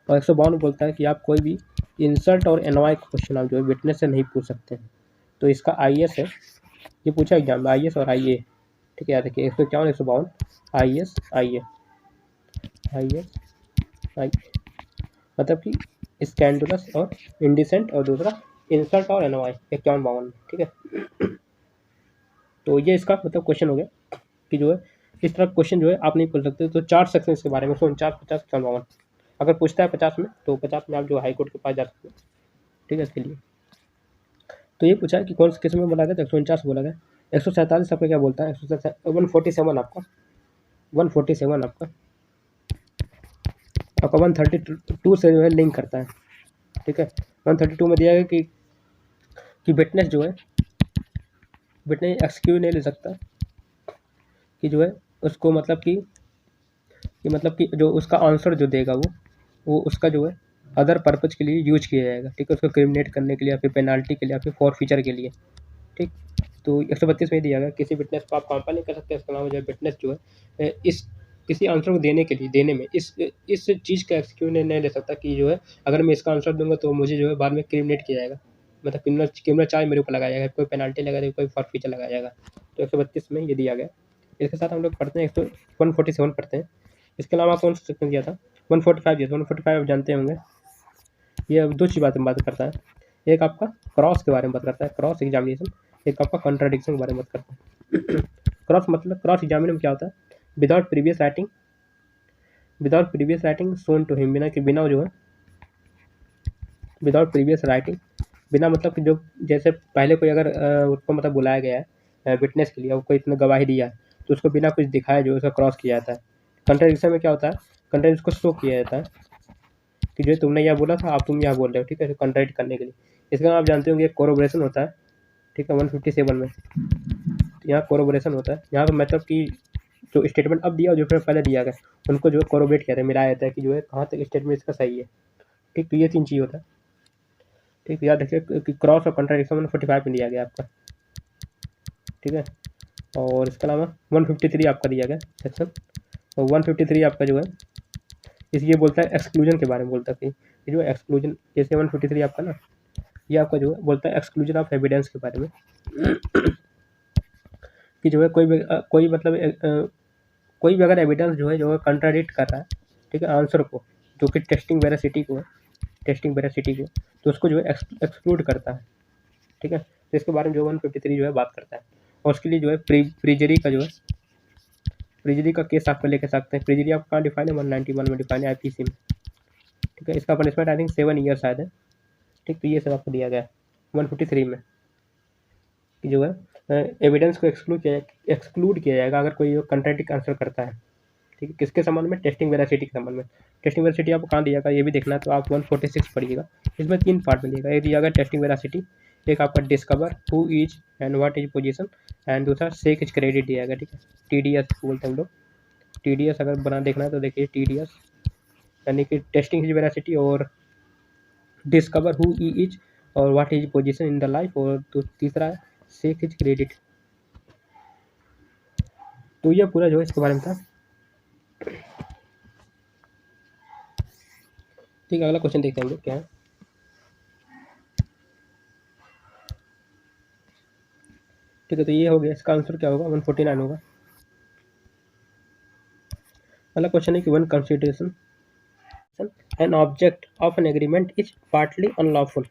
और 152 बोलता है कि आप कोई भी इंसल्ट और एनवाई क्वेश्चन आप जो है विटनेस से नहीं पूछ सकते हैं। तो इसका IAS है, ये पूछा एग्जाम में, IAS और IA। ठीक है, याद रखिए 151 152 IAS IA, मतलब कि स्कैंडुलस और इंडिसेंट, और दूसरा इंसल्ट और एनवाई 51-52। ठीक है, तो ये इसका मतलब क्वेश्चन हो गया कि जो है इस तरह क्वेश्चन जो है आप नहीं पूछ सकते। तो 4 सेक्शन इसके बारे में, 149, 50, 51। अगर पूछता है 50 में तो 50 में आप जो हाई कोर्ट के पास जा सकते हैं। ठीक है, इसके लिए तो ये पूछा है कि कौन से किस में बोला गया, तो 149 बोला गया। 147 आपका क्या बोलता है, 147 आपका 147 आपका 132 से जो है लिंक करता है। ठीक है, 132 में दिया है कि विटनेस जो है, विटनेस एक्सक्यूज नहीं ले सकता, कि जो है उसको मतलब कि जो उसका आंसर जो देगा वो उसका जो है अदर पर्पज के लिए यूज किया जाएगा। ठीक है, उसको क्रिमिनेट करने के लिए या फिर पेनाल्टी के लिए या फिर फॉर फीचर के लिए। ठीक, तो 132 में दिया गया किसी विटनेस को आप कंपेयर नहीं कर सकते। इसके अलावा जो है विटनेस जो है इस किसी आंसर को देने में इस चीज़ का एक्सक्यूज नहीं ले सकता कि जो है अगर मैं इसका आंसर दूंगा तो मुझे जो है बाद में क्रिमिनेट किया जाएगा, मतलब क्रिमिनल चार्ज मेरे ऊपर लगाया जाएगा, कोई पेनल्टी लगा देगा, कोई फॉरफीचर लगाया जाएगा। तो 132 में ये दिया गया। इसके साथ हम लोग पढ़ते हैं 147 पढ़ते हैं। इसके अलावा कौन सा सेक्शन दिया था? 145 दिया था। 145 आप जानते होंगे, ये दो चीज़ बात करता है। एक आपका क्रॉस के बारे में बात करता है, क्रॉस एग्जामिनेशन। एक आपका कॉन्ट्राडिक्शन के बारे में बात करता है। क्रॉस मतलब क्रॉस एग्जामिनेशन में क्या होता है? Without previous writing sent to him, बिना जो है विदाउट प्रीवियस राइटिंग, बिना मतलब कि जो जैसे पहले कोई अगर उसको मतलब बुलाया गया है विटनेस के लिए, और कोई इतना गवाही दिया है तो उसको बिना कुछ दिखाए जो उसका क्रॉस किया जाता है। कंट्राडिक्शन में क्या होता है? कंट्राडिक्शन को शो किया जाता है कि जो तुमने यह बोला था आप तुम यहाँ बोल रहे हो, ठीक है, कंट्राडिक्ट करने के लिए। इसका आप जानते होंगे कोरोबोरेशन होता है, ठीक है, 157 में यहाँ कोरोबोरेशन होता है। यहाँ पर मतलब कि जो स्टेटमेंट अब दिया और जो फिर पहले दिया गया उनको जो है कोरोबरेट किया जाता है, मिलाया जाता है कि जो है कहाँ तक स्टेटमेंट इसका सही है, ठीक। तो ये 3 चीज़ होता है, ठीक। याद रखिए कि क्रॉस और कंट्राडिक्शन 145 में दिया गया आपका, ठीक है। और इसके अलावा 153 आपका दिया गया सेक्शन, और 153 आपका जो है ये बोलता है एक्सक्लूजन के बारे में, बोलता है कि ये जो एक्सक्लूजन, जैसे 153 आपका ना, ये आपका जो है बोलता है एक्सक्लूजन ऑफ एविडेंस के बारे में कि जो है कोई मतलब कोई भी अगर एविडेंस जो है कंट्राडिक्ट कर रहा है, ठीक है, आंसर को, जो कि टेस्टिंग वेरासिटी को, तो उसको जो है एक्सक्लूड करता है, ठीक है। तो इसके बारे में जो 153 जो है बात करता है। और उसके लिए जो है प्रीजरी का केस आप लेके सकते हैं। प्रीजरी आप कहाँ डिफाइन है? 191 में डिफाइन है IPC में, ठीक है। इसका पनिशमेंट आई थिंक 7 ईयर शायद है, ठीक। तो ये सब आपको दिया गया है 153 में कि जो है एविडेंस को एक्सक्लूड किया जाएगा अगर कोई कंट्राडिक्ट आंसर करता है, ठीक है। किसके संबंध में? टेस्टिंग वेरासिटी के संबंध में। टेस्टिंग वेरासिटी आपको कहाँ दिया गया ये भी देखना है, तो आप 146 पढ़िएगा। इसमें 3 पार्ट में दिएगा। एक दिया गया टेस्टिंग वेरासिटी, एक आपका discover who is and what is position, and दूसरा सेक इज क्रेडिट दिया गया, ठीक है। TDS बोलते हैं हम लोग। TDS अगर बना देखना है तो देखिए TDS यानी कि टेस्टिंग हिज वेरासिटी, और डिस्कवर हु ही इज और what is position in the life, और तो तीसरा है सेक हिज क्रेडिट। तो ये पूरा जो है इसके बारे में था, ठीक है। अगला क्वेश्चन देखते हैं हम लोग क्या है, ठीक है। तो ये हो गया, इसका आंसर क्या होगा? 149 होगा। अगला क्वेश्चन है कि one consideration an object of an agreement is partly unlawful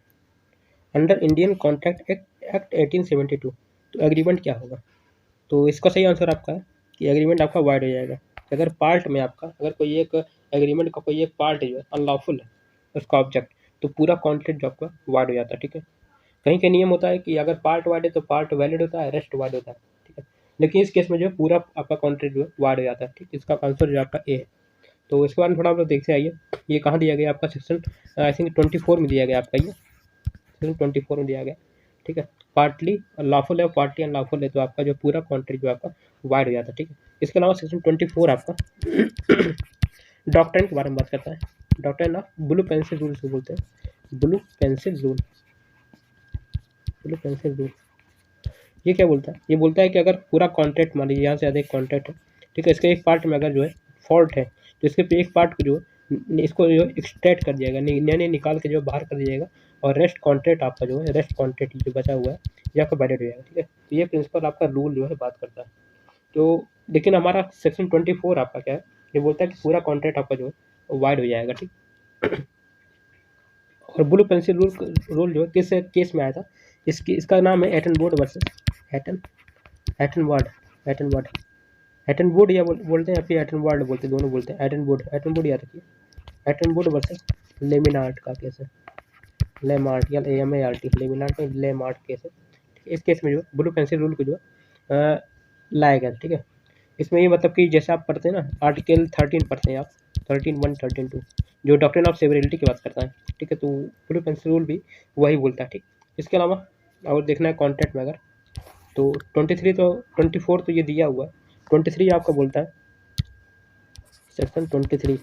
under Indian contract act 1872। तो एग्रीमेंट क्या होगा? तो इसका सही आंसर आपका है कि एग्रीमेंट आपका वाइड हो जाएगा। अगर पार्ट में आपका अगर कोई एक एग्रीमेंट का कोई एक पार्ट जो है अनलॉफुल है उसका ऑब्जेक्ट, तो पूरा कॉन्ट्रैक्ट जो आपका वाइड हो जाता है, ठीक है। कहीं का नियम होता है कि अगर पार्ट वाइड है तो पार्ट वैलिड होता है, रेस्ट वाइड होता है, ठीक है। लेकिन इस केस में जो है पूरा आपका कॉन्ट्रैक्ट जो है वाइड हो जाता है, ठीक। इसका आंसर जो आपका ए है। तो इसके बारे में थोड़ा हम लोग देखते आइए, ये कहाँ दिया गया आपका? सेक्शन आई थिंक 24 में दिया गया आपका, ये सेक्शन 24 में दिया गया, ठीक है। पार्टली लॉफुल है और पार्टली अनलॉफुल है, तो आपका जो पूरा कॉन्ट्रैक्ट जो आपका वाइड हो जाता है, ठीक है। इसके अलावा सेक्शन 24 आपका डॉक्ट्रिन के बारे में बात करता है। Doctrine of blue pencil rule से बोलते हैं, ब्लू पेंसिल रूल। ये क्या बोलता है? ये बोलता है कि अगर पूरा कॉन्ट्रैक्ट, मान लीजिए यहाँ से अधिक कॉन्ट्रैक्ट है, ठीक है, इसके एक पार्ट में अगर जो है फॉल्ट है तो इसके पे एक पार्ट को जो इसको जो एक्सट्रैक्ट कर दिया जाएगा, यानी निकाल के जो बाहर कर दिया जाएगा, और रेस्ट कॉन्ट्रैक्ट आपका जो है रेस्ट कॉन्ट्रैक्ट जो बचा हुआ है ये आपका वैलिड हो जाएगा, ठीक है। तो ये प्रिंसिपल आपका रूल जो है बात करता है। तो लेकिन हमारा सेक्शन 24 आपका क्या है? ये बोलता है कि पूरा कॉन्ट्रैक्ट आपका जो है वाइड हो जाएगा, ठीक। और ब्लू पेंसिल रूल जो है किस केस में आया था? इसका नाम है एटनबर्ग वर्सेस एटनबर्ग या बोलते हैं या फिर एटनबर्ग बोलते हैं, दोनों बोलते हैं। एटनबर्ग याद रखिए, एटनबर्ग वर्सेस लेमिनार्ट का केस है। लेमार्ट या LAMART, लेमिनार्ट में लेमार्ट केस है। इस केस में जो ब्लू पेंसिल रूल को जो लाया गया, ठीक है। इसमें ये मतलब कि जैसे आप पढ़ते हैं ना, आर्टिकल 13 पढ़ते हैं आप, 13(1), 13(2), जो डॉक्ट्रिन ऑफ सेवरिटी की बात करता है, ठीक है। तो ब्लू पेंसिल रूल भी वही बोलता है, ठीक। इसके अलावा और देखना है कॉन्ट्रैक्ट में अगर, तो 24 तो ये दिया हुआ है। 23 आपका बोलता है, सेक्शन 23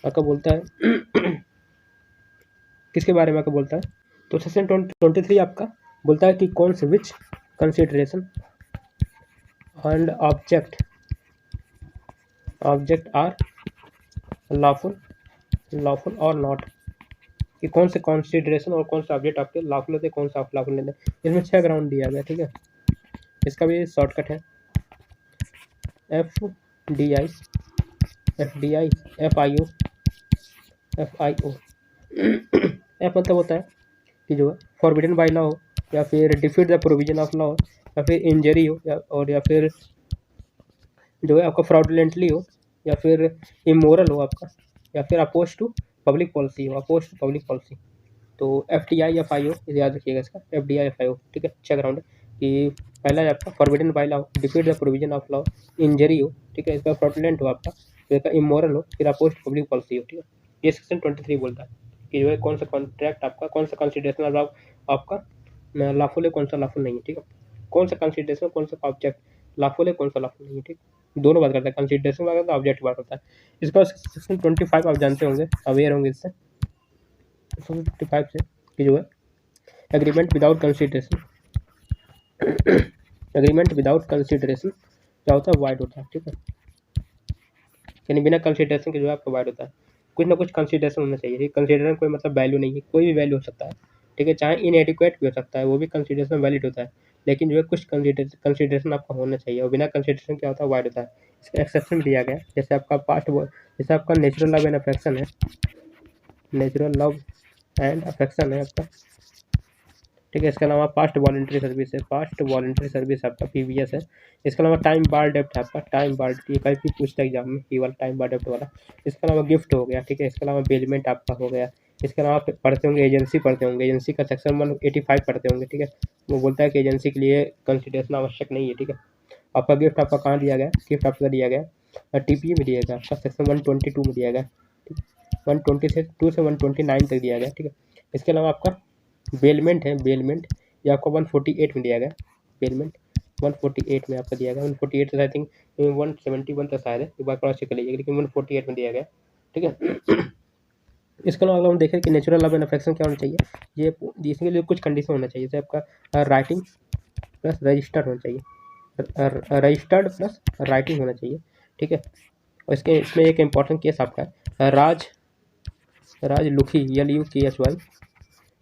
आपका बोलता है किसके बारे में आपका बोलता है? तो सेक्शन 23 आपका बोलता है कि कौन से which consideration and object object are lawful or not, कि कौन से कॉन्सिडरेशन और कौन सा ऑब्जेक्ट आपके लॉफुल होते हैं, कौन सा लॉफुल लेते हैं। इसमें 6 ग्राउंड दिया गया, ठीक है। इसका भी शॉर्टकट है FDI FDI FIO FIO। F मतलब होता है कि जो है फॉरबिडन बाय लॉ हो, या फिर defeat the provision of law, या फिर इंजरी हो, या फिर जो है आपका फ्रॉडुलेंटली हो, या फिर इमोरल हो आपका, या फिर अपोज टू पब्लिक पॉलिसी हो, अपोज टू पब्लिक पॉलिसी। तो FDI FIO याद रखिएगा इसका, FDI FIO, ठीक है। 6 ग्राउंड कि पहला है आपका forbidden by law, defeat the provision of law, injury हो, ठीक है, इसका फ्रॉडुलेंट हो आपका, फिर इसका इमोरल हो, फिर अपोज टू पब्लिक पॉलिसी हो, ठीक है। ये सेक्शन 23 बोलता है कि जो है कौन सा कॉन्ट्रैक्ट आपका, कौन सा कंसिडरेशन आपका लॉफुल है, कौन सा लॉफुल नहीं है, ठीक है। कौन सा कंसिडरेशन, कौन सा ऑब्जेक्ट लॉफुल है, कौन सा लॉफुल नहीं है, ठीक। दोनों बात करता है, कंसिडरेशन बात करता है, ऑब्जेक्ट बात करता है। इसका सेक्शन 25 आप जानते होंगे, अवेयर होंगे इससे, 55 से, कि जो है agreement without consideration agreement without consideration क्या होता है, वाइड होता है, ठीक है। यानी बिना कंसिडरेशन के जो है आपका वाइड होता है। कुछ ना कुछ कंसिडरेशन होना चाहिए। कंसिडरेशन कोई मतलब वैल्यू नहीं है, कोई भी वैल्यू हो सकता है, ठीक है, चाहे इनएडिक्वेट भी हो सकता है, वो भी कंसिडरेशन वैलिड होता है, लेकिन जो है कुछ कंसिडरेशन आपका होना चाहिए, और बिना कंसिडरेशन क्या होता है, वाइड होता है। इसका एक्सेप्शन दिया गया, जैसे आपका जैसे आपका नेचुरल लव एंड अफेक्शन है, नेचुरल लव एंड अफेक्शन है आपका, ठीक है। इसके अलावा पास्ट वॉलंटरी सर्विस है, पास्ट वॉलंटरी सर्विस आपका PVS है। इसके अलावा टाइम बार डेप्ट है आपका, टाइम बार, ये कहीं भी पूछता है एग्जाम में, ये वाला टाइम बार डेप्ट वाला। इसके अलावा गिफ्ट हो गया, ठीक है। इसके अलावा बेलमेंट आपका हो गया। इसके अलावा आप पढ़ते होंगे एजेंसी, पढ़ते होंगे एजेंसी का सेक्शन 185 पढ़ते होंगे, ठीक है। वो बोलता है कि एजेंसी के लिए कंसिडरेशन आवश्यक नहीं है, ठीक है। आपका गिफ्ट आपका कहाँ दिया गया, गिफ्ट आपका दिया गया TPA में दिया गया, आपका सेक्शन 122 में दिया गया, ठीक है। 122 से 129 तक दिया गया, ठीक है। इसके अलावा आपका बेलमेंट है, बेलमेंट ये आपको 148 में दिया गया, बेलमेंट 148 में आपका दिया गया, 148 आई थिंक 171 तक शायद है, एक बार क्रॉस चेक कर लीजिएगा, लेकिन 148 में दिया गया, ठीक है। इसके अलावा अगर हम देखें कि नेचुरल लव एंड अफेक्शन क्या होना चाहिए, ये इसके लिए कुछ कंडीशन होना चाहिए, जैसे आपका राइटिंग प्लस रजिस्टर्ड होना चाहिए, रजिस्टर्ड प्लस राइटिंग होना चाहिए, ठीक है। और इसमें एक इम्पॉर्टेंट केस आपका है राज लुखी LUKHY,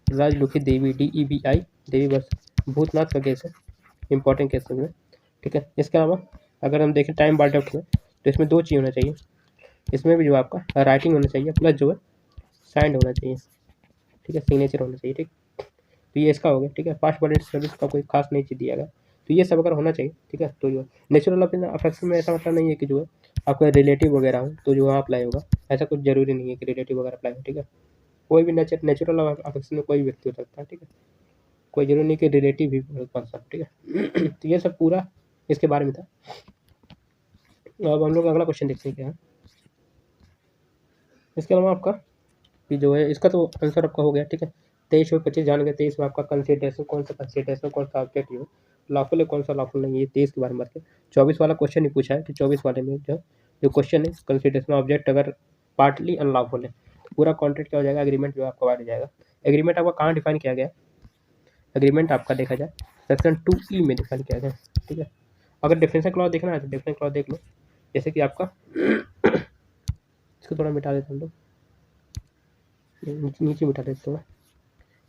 राजलुखी देवी DEBI, देवी बस भूतनाथ का केस है, इंपॉर्टेंट केस है, ठीक है। इसके अलावा अगर हम देखें टाइम बार डेप्ट में, तो इसमें 2 चीज़ होना चाहिए, इसमें भी जो आपका राइटिंग होना चाहिए, प्लस जो है साइंड होना चाहिए, ठीक है, सिग्नेचर होना चाहिए, ठीक। तो ये इसका हो गया, ठीक है। पास्ट वॉलंटरी सर्विस का कोई खास नहीं चीज़ दिया गया, तो ये सब अगर होना चाहिए, ठीक है। तो जो नेचुरल अफेक्शन में ऐसा मतलब नहीं है कि जो है आपका रिलेटिव वगैरह हो तो जो वहाँ अप्लाई होगा, ऐसा कुछ जरूरी नहीं है कि रिलेटिव वगैरह अप्लाई हो, ठीक है। कोई भी नेचुरल अफेक्शन में कोई भी व्यक्ति हो सकता है, ठीक है। कोई जरूरी नहीं कि रिलेटिव भी बन सकता, ठीक है। तो ये सब पूरा इसके बारे में था। अब हम लोग अगला क्वेश्चन देखते हैं क्या है। इसके अलावा आपका कि जो है इसका तो आंसर आपका हो गया, ठीक है। 23 और 25 जान गए। 23 में आपका कंसिडरेशन, कौन सा कंसिडरेशन, कौन सा ऑब्जेक्ट हो, लॉफुल है, कौन सा लॉफुल नहीं है, 23 के बारे में बात करें। 24 वाला क्वेश्चन ही पूछा है, तो 24 वाले में जो क्वेश्चन है कंसिडरेशन ऑब्जेक्ट अगर पार्टली अनलॉफुल है, तो पूरा कॉन्ट्रैक्ट क्या हो जाएगा, एग्रीमेंट जो आपका हो जाएगा। एग्रीमेंट आपका कहाँ डिफाइन किया गया, एग्रीमेंट आपका देखा जाए सेक्शन 2E में डिफाइन किया गया, ठीक है। अगर डिफरेंशियल क्लॉज देखना है तो डिफरेंशियल क्लॉज देख लो, जैसे कि आपका इसको थोड़ा मिटा देते हम लोग, नीचे मिटा देते हैं,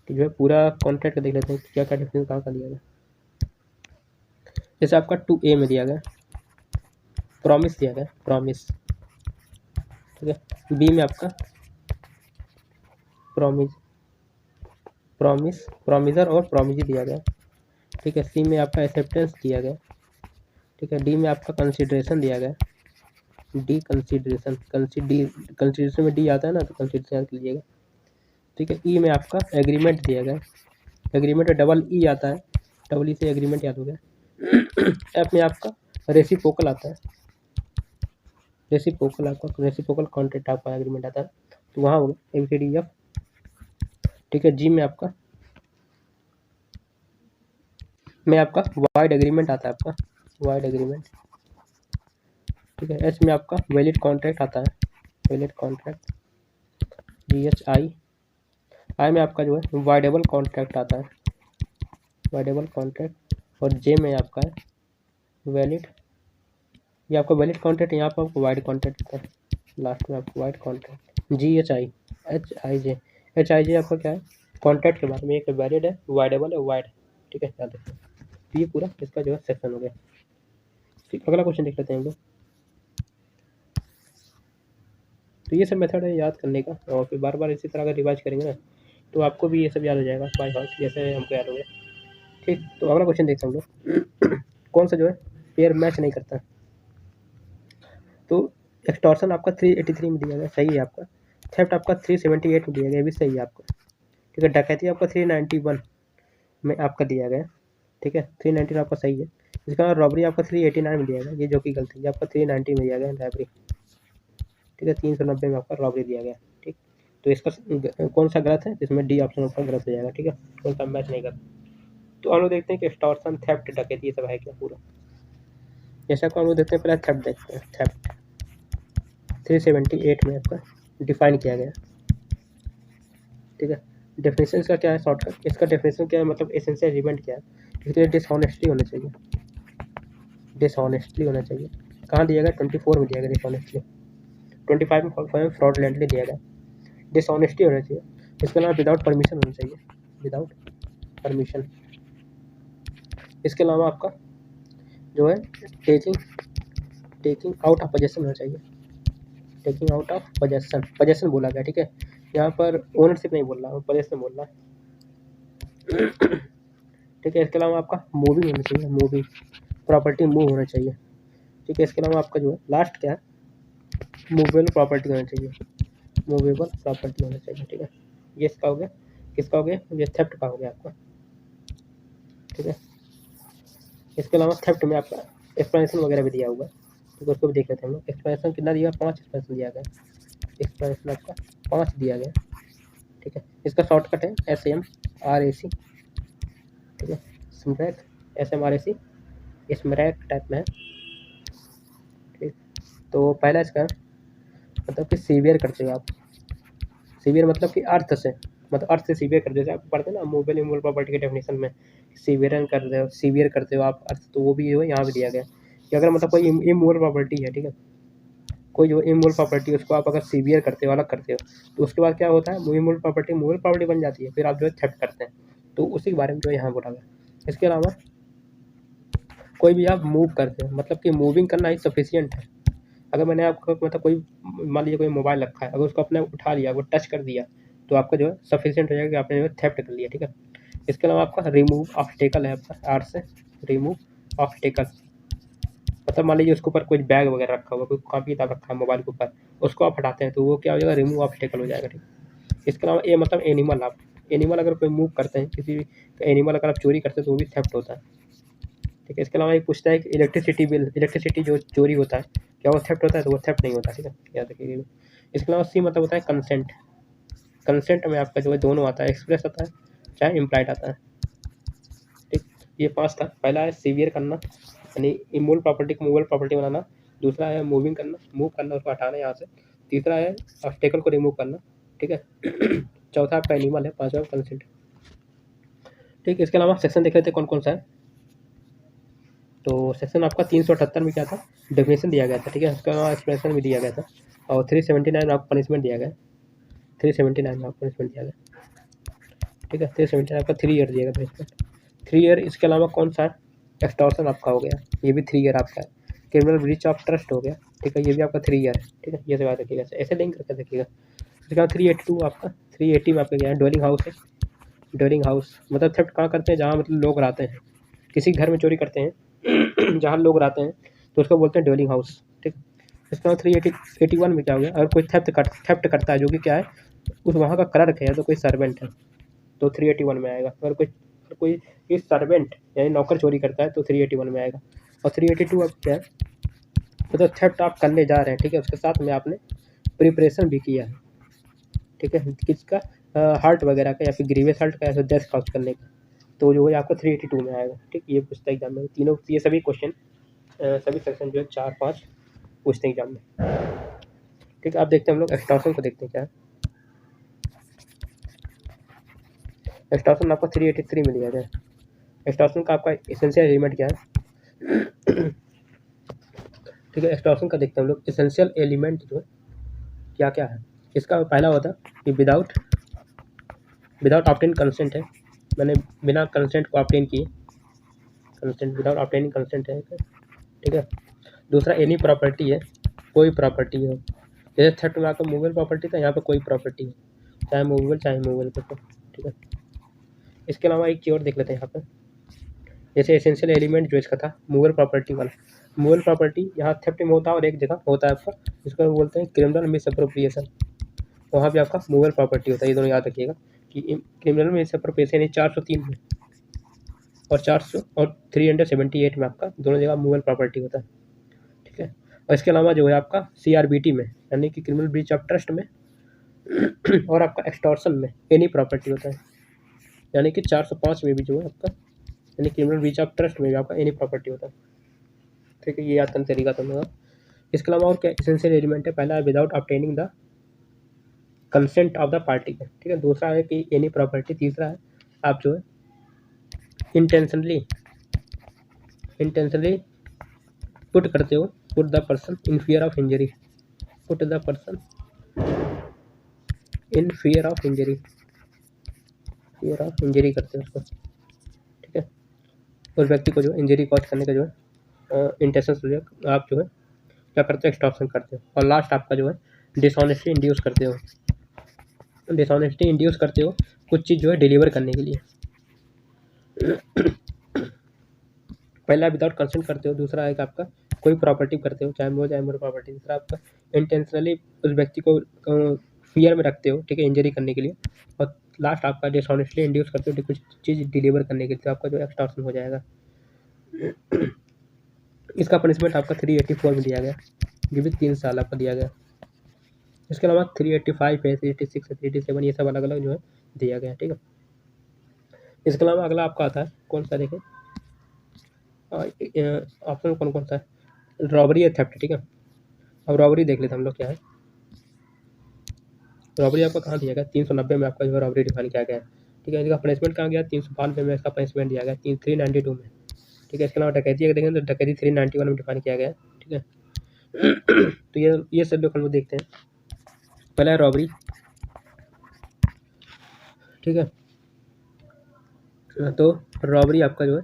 कि जो है पूरा कॉन्ट्रैक्ट देख लेते हैं क्या क्या डिफरेंस कहाँ का दिया गया। जैसे आपका 2A में दिया गया प्रॉमिस दिया गया, प्रॉमिस, ठीक है। B में आपका प्रॉमिसर और प्रॉमिजी दिया गया, ठीक है। C में आपका एक्सेप्टेंस दिया गया, ठीक है। D में आपका कंसिडरेशन दिया गया, डी कंसिडरेशन, कंसिडरेशन में D आता है ना, तो कंसिडरेशन याद लीजिएगा, ठीक है। E में आपका एग्रीमेंट दिया गया, एग्रीमेंट में डबल E आता है, डबल E से एग्रीमेंट याद हो गया। F में आपका रेसिप्रोकल आता है, रेसिप्रोकल कॉन्ट्रैक्ट आपका एग्रीमेंट आता है, तो वहाँ हो गया ABCDEF, ठीक है। G में आपका वाइड एग्रीमेंट आता है, आपका वाइड एग्रीमेंट, ठीक है। H में आपका वैलिड कॉन्ट्रैक्ट आता है, वैलिड कॉन्ट्रैक्ट GHI। I में आपका जो है वाइडेबल कॉन्ट्रैक्ट आता है, वाइडेबल कॉन्ट्रैक्ट। और J में आपका है वैलिड ये आपका वैलिड कॉन्ट्रैक्ट, यहाँ पर आपको वाइड कॉन्ट्रैक्ट होता है, लास्ट में आपको वाइड कॉन्ट्रैक्ट GHI आपका क्या है, कॉन्ट्रैक्ट के बारे में, एक वैलिड है, वाइडेबल है, वाइड, ठीक है, याद रखिए। तो ये पूरा इसका जो है सेक्शन हो गया। ठीक, अगला क्वेश्चन देख लेते हैं हम लोग। तो ये सब मेथड है याद करने का, और फिर बार बार इसी तरह अगर रिवाइज करेंगे ना तो आपको भी ये सब याद हो जाएगा बाय हार्ट, जैसे हमको याद हो गया। ठीक, तो अगला क्वेश्चन देखते हैं हम लोग। कौन सा जो है पेयर मैच नहीं करता। तो एक्सटॉर्शन आपका 383 में दिया गया, सही है आपका। थेफ्ट आपका 378 में दिया गया, ये भी सही है आपका। ठीक है, डकैती आपका 391 में आपका दिया गया। ठीक है, 319 आपका सही है। इसका बाद रॉबरी आपका 389 में दिया गया, ये जो कि गलती है, आपका 390 में दिया गया रॉबरी। ठीक है, 390 में आपका रॉबरी दिया गया। ठीक, तो इसका कौन सा गलत है, इसमें डी ऑप्शन आपका गलत हो जाएगा। ठीक है, कौन सा मैच नहीं करता। तो हम लोग देखते हैं कि एक्सटॉर्शन, थेफ्ट, डकैती ये सब है क्या पूरा। जैसा को हम लोग देखते हैं, पहले थेफ्ट देखते हैं। थेफ्ट 378 में आपका डिफाइन किया गया। ठीक है, डेफिनेशन का क्या है, शॉर्टकट इसका डेफिनेशन क्या है, मतलब एसेंशियल इवेंट क्या है। इसके लिए डिसऑनेस्टी होना चाहिए, डिसऑनेस्टली होना चाहिए। कहाँ दिया गया, 24 में दिया गया डिसऑनेस्टली। 25 में फ्रॉडलेंटली दिया गया। डिसऑनेस्टी होना चाहिए। इसके अलावा विदाउट परमिशन होना चाहिए, विदाउट परमिशन। इसके अलावा आपका जो है टेकिंग आउट ऑफ पोजेशन होना चाहिए, taking out of possession, possession बोला गया। ठीक है, यहाँ पर ओनरशिप नहीं बोल रहा हूँ, पोजेशन बोल रहा है। ठीक है, इसके अलावा आपका मूविंग होना चाहिए, मूविंग, प्रॉपर्टी मूव होना चाहिए। ठीक है, इसके अलावा आपका जो है लास्ट क्या है, मूवेबल प्रॉपर्टी होना चाहिए, मूवेबल प्रॉपर्टी होना चाहिए। ठीक है, ये इसका हो गया, किसका हो गया, ये थेफ्ट का हो गया आपका। ठीक है, इसके अलावा थेफ्ट में आपका एक्सप्लेनेशन वगैरह भी दिया हुआ है, तो उसको भी देख लेते हैं हम लोग। एक्सप्लेनेशन कितना दिया, 5 एक्सप्लेनेशन दिया गया, एक्सप्लेनेशन आपका 5 दिया गया। ठीक है, इसका शॉर्टकट है SMRAC। ठीक है, स्मरैक, SMRAC, स्मरैक टाइप में है। ठीक, तो पहला इसका मतलब कि सीवियर करते हो आप, सीवियर मतलब कि अर्थ से, मतलब अर्थ से सीवियर कर देते, आप पढ़ते हैं ना मूवेबल इमूवेबल प्रॉपर्टी के डेफिनेशन में, सीवियर करते हो आप अर्थ, तो वो भी जो है यहाँ पे दिया गया कि अगर मतलब कोई इमूवेबल प्रॉपर्टी है, ठीक है, कोई जो इमूवेबल प्रॉपर्टी है उसको आप अगर सीवियर करते हो, अलग करते हो, तो उसके बाद क्या होता है, इमूवेबल प्रॉपर्टी मूवेबल प्रॉपर्टी बन जाती है, फिर आप जो है थेफ्ट करते हैं। तो उसी के बारे में जो है यहाँ बोला गया। इसके अलावा कोई भी आप मूव करते हैं, मतलब कि मूविंग करना ही सफिशियंट है। अगर मैंने आपको मतलब कोई मान लीजिए कोई मोबाइल रखा है, अगर उसको आपने उठा लिया, वो टच कर दिया, तो आपका जो है सफिशियंट हो जाएगा कि आपने जो है थेफ्ट कर लिया। ठीक है, इसके अलावा आपका रिमूव ऑब्स्टेकल है, आपका आर से रिमूव ऑब्स्टेकल, मतलब मान लीजिए उसके ऊपर कोई बैग वगैरह रखा हुआ, कोई कॉपी किताब रखा है मोबाइल के ऊपर, उसको आप हटाते हैं तो वो क्या हो जाएगा, रिमूव ऑब्स्टेकल हो जाएगा। ठीक, इसके अलावा ये मतलब एनिमल, आप एनिमल अगर कोई मूव करते हैं, किसी एनिमल अगर आप चोरी करते हैं तो वो भी थेफ्ट होता है। ठीक है, इसके अलावा ये पूछता है कि इलेक्ट्रिसिटी बिल, इलेक्ट्रिसिटी जो चोरी होता है क्या वो थेफ्ट होता है, तो वो थेफ्ट नहीं होता। ठीक है, याद रखिए। इसके अलावा सी मतलब होता है कंसेंट, कंसेंट में आपका जो है दोनों आता है, एक्सप्रेस आता है चाहे इम्प्लाइड आता है। ठीक, ये 5 था। पहला है सीवियर करना, यानी इमूवेबल प्रॉपर्टी को मूवेबल प्रॉपर्टी बनाना। दूसरा है मूविंग करना, मूव करना, उसको हटाना यहाँ से। तीसरा है ऑब्स्टेकल को रिमूव करना। ठीक है, चौथा आपका एनिमल है, पाँचवा कंसेंट। ठीक, इसके अलावा सेक्शन देख लेते हैं कौन कौन सा है। तो सेक्शन आपका 378 में क्या था, डेफिनेशन दिया गया था। ठीक है, उसका एक्सप्लेनेशन भी दिया गया था, और 379 में आपको पनिशमेंट दिया गया, 379 में आपको पनिशमेंट दिया गया। ठीक है, 379 आपका 3 ईयर दिया गया पनिशमेंट, 3 ईयर। इसके अलावा कौन सा है, एक्सटॉर्शन आपका हो गया, ये भी 3 ईयर आपका है। क्रिमिनल ब्रीच ऑफ ट्रस्ट हो गया, ठीक है, ये भी आपका 3 ईयर है। ठीक है, ये से बात रखिएगा, ऐसे लिंक करके देखिएगा। इसके बाद 382 आपका, 380 में आपका क्या है, ड्वेलिंग हाउस है। ड्वेलिंग हाउस मतलब थेफ्ट कहाँ करते हैं, जहाँ मतलब लोग रहते हैं, किसी घर में चोरी करते हैं जहाँ लोग रहते हैं, तो उसको बोलते हैं ड्वेलिंग हाउस। ठीक, इसके बाद 381 में क्या हो गया, अगर कोई थेफ्ट करता है जो कि क्या है, उस वहाँ का क्लर्क है या तो कोई सर्वेंट है, तो 381 में आएगा। अगर कोई इस सर्वेंट यानी नौकर चोरी करता है तो 381 में आएगा। और 382 अब क्या है, मतलब थेफ्ट आप करने जा रहे हैं, ठीक है, उसके साथ में आपने प्रिपरेशन भी किया है। ठीक है, किसका, हार्ट वगैरह का, या फिर ग्रीवियस हार्ट का, या फिर डेथ कॉज करने का, तो जो है आपको 382 में आएगा। ठीक, ये पूछता है एग्जाम में, तीनों ये सभी क्वेश्चन, सभी सेक्शन जो है 4-5 पूछते हैं एग्जाम में। ठीक है, आप देखते हैं, हम लोग एक्सटॉर्शन को देखते हैं क्या है। एक्सटॉर्शन आपको 383 में दिया गया। एक्सटॉर्शन का आपका एसेंशियल एलिमेंट क्या है। ठीक है। एक्सटॉर्शन का देखते हैं हम लोग। एसेंशियल एलिमेंट जो है क्या क्या है, इसका पहला होता है कि विदाउट ऑब्टेन कंसेंट है, मैंने बिना कंसेंट को ऑब्टेन किए, कंसेंट विदाउट ऑब्टेनिंग कंसेंट है, ठीक है। दूसरा एनी प्रॉपर्टी है, कोई प्रॉपर्टी हो, जैसे थर्ड में आपका मूवेबल प्रॉपर्टी था, यहाँ पे कोई प्रॉपर्टी है, चाहे मूवेबल चाहे मूवेबल को, ठीक है। इसके अलावा एक चीज और देख लेते हैं यहाँ पे, जैसे एसेंशियल एलिमेंट जो इसका था मूवेबल प्रॉपर्टी वाला, मूवेबल प्रॉपर्टी यहाँ थेफ्ट में होता है और एक जगह होता है आपका, जिसको बोलते हैं क्रिमिनल मिसअप्रोप्रिएशन, वहाँ भी आपका मूवेबल प्रॉपर्टी होता है। ये दोनों याद रखिएगा कि क्रिमिनल मिसअप्रोप्रिएशन यानी 403 में और 400 और 378 में आपका दोनों जगह मूवेबल प्रॉपर्टी होता है, ठीक है। और इसके अलावा जो है आपका CRBT में यानी कि क्रिमिनल ब्रीच ऑफ ट्रस्ट में और आपका एक्सटॉर्शन में एनी प्रॉपर्टी होता है, यानी कि 405 में भी जो है आपका यानी क्रिमिनल ब्रीच ऑफ ट्रस्ट में भी आपका एनी प्रॉपर्टी होता है, ठीक है। ये याद करने तरीका तो होगा। इसके अलावा और क्या एसेंशियल एलिमेंट है, पहला है without obtaining the consent of the party है, ठीक है। दूसरा है कि एनी प्रॉपर्टी, तीसरा है आप जो है इंटेंशनली पुट करते हो, put the person in fear of injury, put the person in fear of injury, करते हो उसको, ठीक है। उस व्यक्ति को जो इंजरी कॉज करने का जो है इंटेंशन से आप जो है क्या करते हो, एक्सटॉर्शन करते हो। और लास्ट आपका जो है डिसऑनेस्टी इंड्यूस करते हो, कुछ चीज़ जो है डिलीवर करने के लिए। पहला विदाउट कंसेंट करते हो, दूसरा है कि आपका कोई प्रॉपर्टी करते हो, चाहे वो चाहे मोर प्रॉपर्टी, तीसरा आपका इंटेंशनली उस व्यक्ति को फियर में रखते हो, ठीक है, इंजरी करने के लिए। और लास्ट आपका डिसऑनेस्टली इंड्यूस करते हो कुछ चीज़ डिलीवर करने के लिए, तो आपका जो एक्सटॉर्शन हो जाएगा। इसका पनिशमेंट आपका 384 में दिया गया, ये भी 3 साल आपका दिया गया। इसके अलावा 385 है, 386 है, 387 ये सब अलग अलग जो है दिया गया, ठीक है। इसके अलावा अगला आपका आता है कौन सा देखें, ऑप्शन कौन कौन सा है, रॉबरी या थेफ्ट, ठीक है। अब रॉबरी देख लेते हम लोग क्या है। रॉबरी आपका कहाँ दिया गया, 390 में आपका जो है रॉबरी डिफाइन किया गया है, ठीक है। इसका पनिशमेंट कहाँ गया, 392 में इसका पनिशमेंट दिया गया, 392 में, ठीक है। इसके अलावा डकैती अगर देखें तो डकैती 391 में डिफाइन किया गया है, ठीक है। तो ये सब लोग हम लोग देखते हैं। पहला है रॉबरी, ठीक है। तो रॉबरी आपका जो है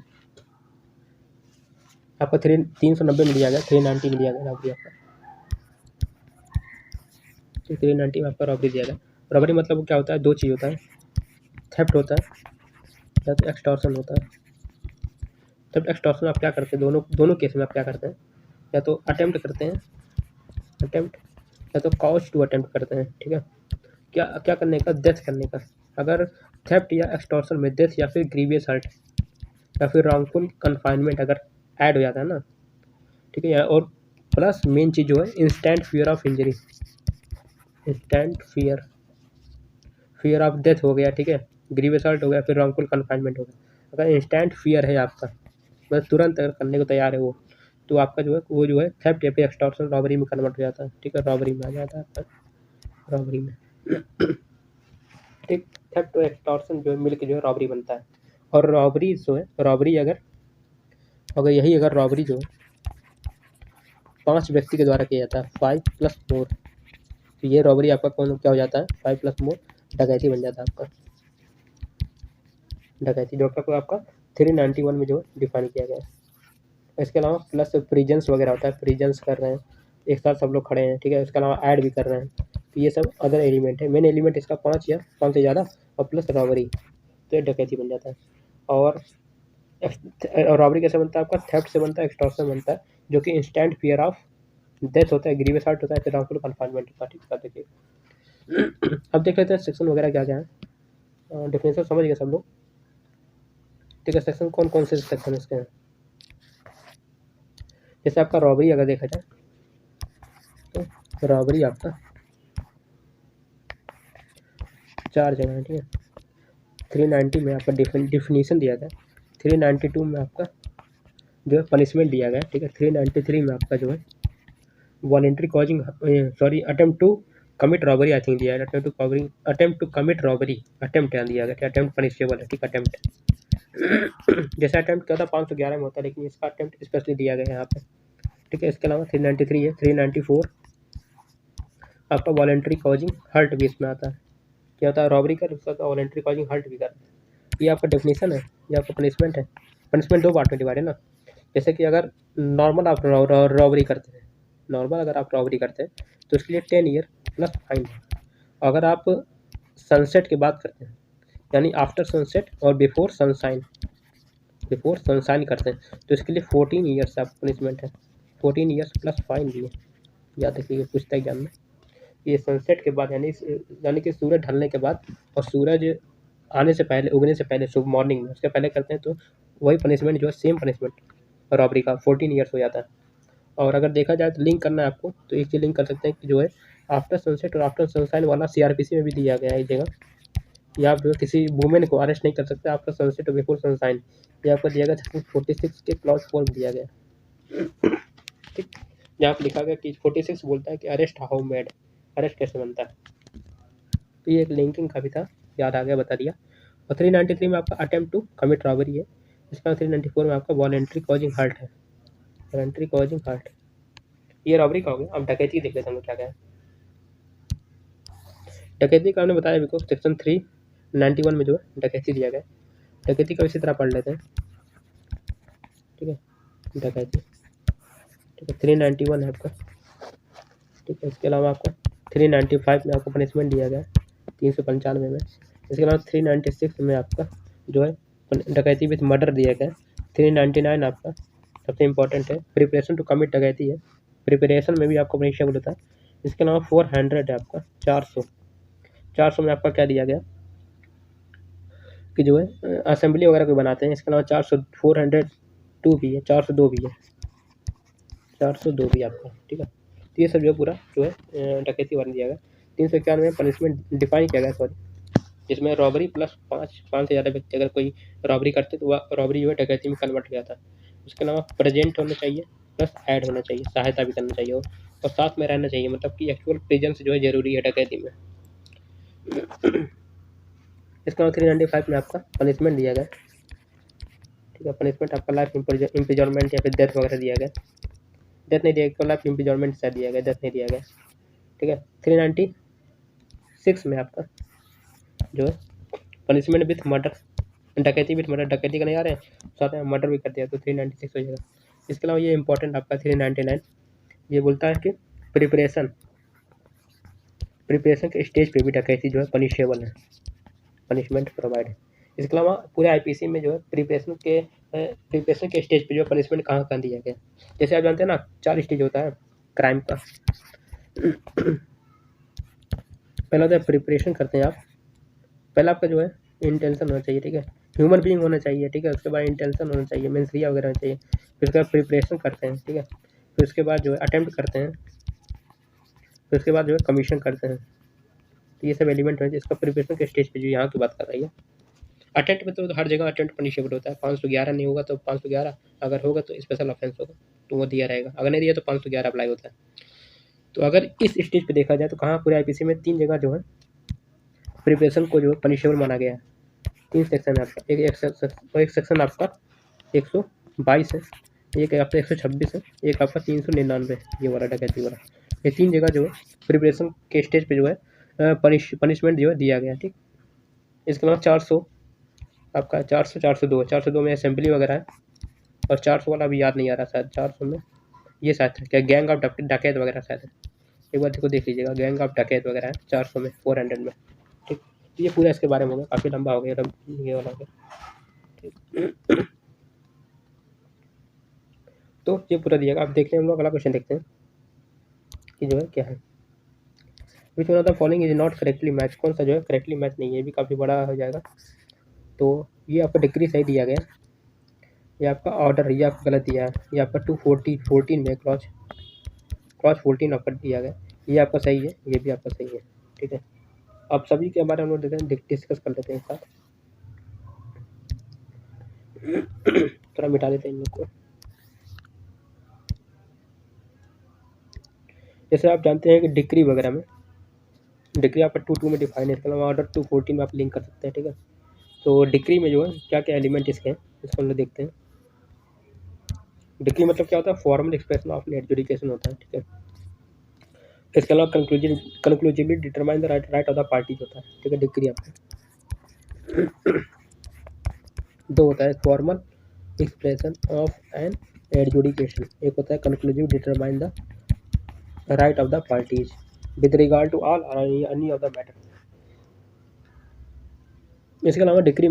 आपका 390 में दिया गया, 390 में दिया गया रॉबरी आपका, 390 में आपका रॉबरी दिया गया। रॉबरी मतलब क्या होता है, दो चीज़ होता है, थेफ्ट होता है या तो एक्सटॉर्शन होता है। थेफ्ट एक्सटॉर्शन आप क्या करते हैं, दोनों केस में आप क्या करते हैं, या तो अटेम्प्ट करते हैं, या तो कॉज टू अटेम्प्ट करते हैं, ठीक है। क्या करने का, डेथ करने का। अगर थेफ्ट या एक्सटॉर्शन में डेथ या फिर ग्रीवियस हर्ट या फिर रॉन्गफुल कन्फाइनमेंट अगर ऐड हो जाता है ना, ठीक है। और प्लस मेन चीज़ जो है instant fear of injury, instant fear of death हो गया, ठीक है, ग्रीवियस हर्ट हो गया, फिर रॉन्गफुल कन्फाइनमेंट हो गया। अगर इंस्टेंट फियर है आपका, मतलब तुरंत अगर करने को तैयार है वो, तो आपका जो है वो जो है थेफ्ट या फिर एक्सटॉर्शन रॉबरी में कन्वर्ट हो जाता है, ठीक है, रॉबरी में आ जाता है आपका, रॉबरी में, ठीक। थेफ्ट और एक्सटॉर्शन जो है मिलकर जो है रॉबरी बनता है। और रॉबरी जो है, रॉबरी अगर रॉबरी जो है 5 व्यक्ति के द्वारा किया जाता है, 5 प्लस मोर, तो ये रॉबरी आपका क्या हो जाता है, 5 प्लस मोर डकैती बन जाता है आपका, डकैती, जो आपका 391 में जो है डिफाइन किया गया है। इसके अलावा प्लस प्रिजन्स वगैरह होता है, प्रिजन्स कर रहे हैं एक साथ सब लोग खड़े हैं, ठीक है। इसके अलावा ऐड भी कर रहे हैं, तो ये सब अदर एलिमेंट है। मेन एलिमेंट इसका 5 या 5 से ज़्यादा और प्लस रॉबरी, तो ये डकैती बन जाता है। और रॉबरी कैसे बनता है आपका, थेफ्ट से बनता है, एक्सटॉर्शन बनता है, जो कि इंस्टेंट फियर ऑफ डेथ होता है, ग्रीवियस हर्ट होता है, फिर रॉन्गफुल कन्फाइनमेंट होता है, ठीक है। देखिए अब देख लेते हैं सेक्शन वगैरह क्या क्या है, डेफिनेशन समझ गए सब लोग, ठीक है। सेक्शन कौन से सेक्शन इसके हैं, जैसे आपका रॉबरी अगर देखा जाए तो रॉबरी आपका 4 जगह है, ठीक है। 390 में आपका डिफिनीशन दिया गया, 392 में आपका जो है पनिशमेंट दिया गया, ठीक है। 393 में आपका जो है voluntary causing attempt to commit robbery I think दिया है, attempt to commit robbery, attempt यहाँ दिया गया, अटेम्प्ट पनिशेबल है, ठीक, अटेम्प्ट। जैसे अटेम्प्ट क्या था 511 में होता है, लेकिन इसका अटेम्प्ट स्पेशली दिया गया है यहाँ पे, ठीक है। इसके अलावा 393 है। 394 आपका वॉलेंट्री कॉजिंग हर्ट भी इसमें आता है। क्या होता है, रॉबरी कर उसका वॉलेंट्री कॉजिंग हर्ट भी कर। ये आपका डेफिनेशन है, ये आपका पनिशमेंट है। पनिशमेंट दो पार्ट में डिवाइड है ना। जैसे कि अगर नॉर्मल आप रॉबरी करते हैं, नॉर्मल अगर आप रॉबरी करते हैं तो उसके लिए 10 ईयर प्लस फाइन। अगर आप सनसेट की बात करते हैं, यानी आफ्टर सनसेट और बिफोर सनशाइन करते हैं तो इसके लिए 14 ईयर्स आप पनिशमेंट है। 14 ईयर्स प्लस फाइन भी है, याद रखिए पूछता एग्जाम में। ये सनसेट के बाद यानी कि सूरज ढलने के बाद और सूरज आने से पहले, उगने से पहले, सुबह मॉर्निंग में उसके पहले करते हैं तो वही पनिशमेंट जो है सेम पनिशमेंट रॉबरी का 14 ईयर्स हो जाता है। और अगर देखा जाए तो लिंक करना है आपको तो एक चीज़ लिंक कर सकते हैं कि जो है आफ्टर सनसेट और आफ्टर सनशाइन वाला सीआरपीसी में भी दिया गया है एक जगह कि आप जो है किसी वुमेन को अरेस्ट नहीं कर सकते आफ्टर सनसेट और बिफोर सनशाइन। ये आपको दिया गया सेक्शन 46 के क्लॉज 4 में दिया गया। ठीक, जहाँ पर लिखा गया कि 46 बोलता है कि अरेस्ट हाउ मेड, अरेस्ट कैसे बनता है। तो ये एक लिंकिंग का भी था, याद आ गया, बता दिया। और 393 में आपका अटेम्प्ट टू कमिट रॉबरी है। इसके बाद 394 में आपका वॉलेंट्री कॉजिंग हर्ट है। वॉलेंट्री कॉजिंग हर्ट, ये रॉबरी का हो गया। अब डकैती देख लेते हैं हम क्या क्या है। डकैती का हमने बताया अभी को सेक्शन 391 में जो है डकैती दिया गया। डकैती का इसी तरह पढ़ लेते हैं, ठीक है। डकैती, ठीक है, 391 है आपका, ठीक है। इसके अलावा आपको 395 में आपको पनिशमेंट दिया गया 395 में। इसके अलावा 396 में आपका जो है डकैती विथ मर्डर दिया गया। 399 आपका सबसे इम्पोर्टेंट है, प्रिपरेशन टू कमिट डकैती है। प्रिपरेशन में भी आपको परीक्षा होता है। इसके अलावा 400 है आपका, 400 में आपका क्या दिया गया कि जो है असेंबली वगैरह को बनाते हैं। इसके अलावा 402 भी है, 402 भी है, 402 भी आपका, ठीक है। तो ये सब जो पूरा जो है डकैती वाला दिया गया। 391 में पनिशमेंट डिफाइन किया गया, सॉरी, जिसमें रॉबरी प्लस 5 से ज़्यादा व्यक्ति अगर कोई रॉबरी करते तो वह रॉबरी जो है डकैती में कन्वर्ट हो जाता है। उसके अलावा प्रेजेंट होना चाहिए प्लस ऐड होना चाहिए, सहायता भी करना चाहिए और साथ में रहना चाहिए, मतलब कि एक्चुअल प्रेजेंस जो है ज़रूरी है डकैती में। इसके अलावा 395 में आपका पनिशमेंट दिया गया, ठीक है। पनिशमेंट आपका लाइफ इम्प्रिजनमेंट या फिर डेथ वगैरह दिया गया। डेथ नहीं दिया गया, लाइफ इम्प्रिजनमेंट से दिया गया, डेथ नहीं दिया गया, ठीक है। 396 में आपका जो है पनिशमेंट विथ मर्डर, डकैती विथ मर्डर, डकैती का नहीं आ रहे हैं साथ में मर्डर भी कर दिया तो 396 हो जाएगा। इसके अलावा ये इंपॉर्टेंट आपका 399, ये बोलता है कि प्रिपरेशन के स्टेज पे भी डकैती जो है पनिशेबल है, पनिशमेंट प्रोवाइड है। इसके अलावा पूरे आईपीसी में जो है प्रिपरेशन के स्टेज पे जो पनिशमेंट कहाँ कहाँ दिया गया। जैसे आप जानते हैं ना 4 स्टेज होता है क्राइम का। पहला होता है प्रिपरेशन करते हैं आप, पहला आपका जो है इंटेंशन होना चाहिए, ठीक है, ह्यूमन बीइंग होना चाहिए, ठीक है। उसके बाद इंटेंशन होना चाहिए, मेंसरिया वगैरह होना चाहिए। फिर उसके बाद प्रिपरेशन करते हैं, ठीक है। फिर उसके बाद जो है अटेम्प्ट करते हैं, फिर उसके बाद जो है कमीशन करते हैं। तो ये सब एलिमेंट है जिसका प्रिपरेशन के स्टेज पे जो यहाँ की बात कर रही है। अटेम्प्ट में तो हर जगह अटेम्प्ट पनिशेबल होता है। 511 नहीं होगा तो 511, अगर होगा तो स्पेशल ऑफेंस होगा तो वो दिया रहेगा, अगर नहीं दिया तो 511 अप्लाई होता है। तो अगर इस स्टेज पे देखा जाए तो कहाँ पूरे आईपीसी में 3 जगह जो है प्रिपरेशन को जो है पनिशेबल माना गया है। 3 सेक्शन है आपका, एक सेक्शन आपका 122 है, एक आपका 126 है, एक आपका 399 ये वाला डकैती वाला। ये 3 जगह जो है प्रिपरेशन के स्टेज पे जो है पनिशमेंट जो है दिया गया, ठीक। इसके अलावा 400 आपका 402 है, 402 में असेंबली वगैरह है। और 400 वाला भी याद नहीं आ रहा शायद, 400 में ये शायद है क्या, गैंग ऑफ डकैत वगैरह शायद है। एक बार देखो देख लीजिएगा, गैंग ऑफ डकैत वगैरह है 400 में, 400 में, ठीक। ये पूरा इसके बारे में होगा, काफ़ी लंबा हो गया ये वाला हो गया, ठीक। तो ये पूरा दिएगा। अब देखते हैं हम लोग अगला क्वेश्चन देखते हैं कि जो है क्या है। Which one of the following is not correctly match, कौन सा जो है करेक्टली मैच नहीं है, ये भी काफ़ी बड़ा हो जाएगा। तो ये आपका डिग्री सही दिया गया, ये आपका ऑर्डर ये आपका गलत दिया है, ये आपका 214 में क्लॉज 14 आपका दिया गया, ये आपका सही है, ये भी आपका सही है, ठीक है। अब सभी के बारे में हम लोग देखते हैं, डिस्कस कर लेते हैं एक साथ। थोड़ा मिटा देते हैं इन लोग को। जैसे आप जानते हैं कि डिग्री वगैरह में, डिग्री आपका 22 में डिफाइन है, इसके अलावा ऑर्डर 214 में आप लिंक कर सकते हैं, ठीक है। तो डिग्री में जो है क्या क्या एलिमेंट इसके हैं इसको हम लोग देखते हैं। डिक्री मतलब क्या होता है, फॉर्मल एक्सप्रेशन ऑफ एडजुडिकेशन होता है, ठीक है। इसके अलावा conclusively determine the right of the parties होता है, ठीक है। डिक्री आपका दो होता है, formal expression of an adjudication, एक होता है conclusive determine the right of the parties with regard to all any of the matter. इसके अलावा डिक्री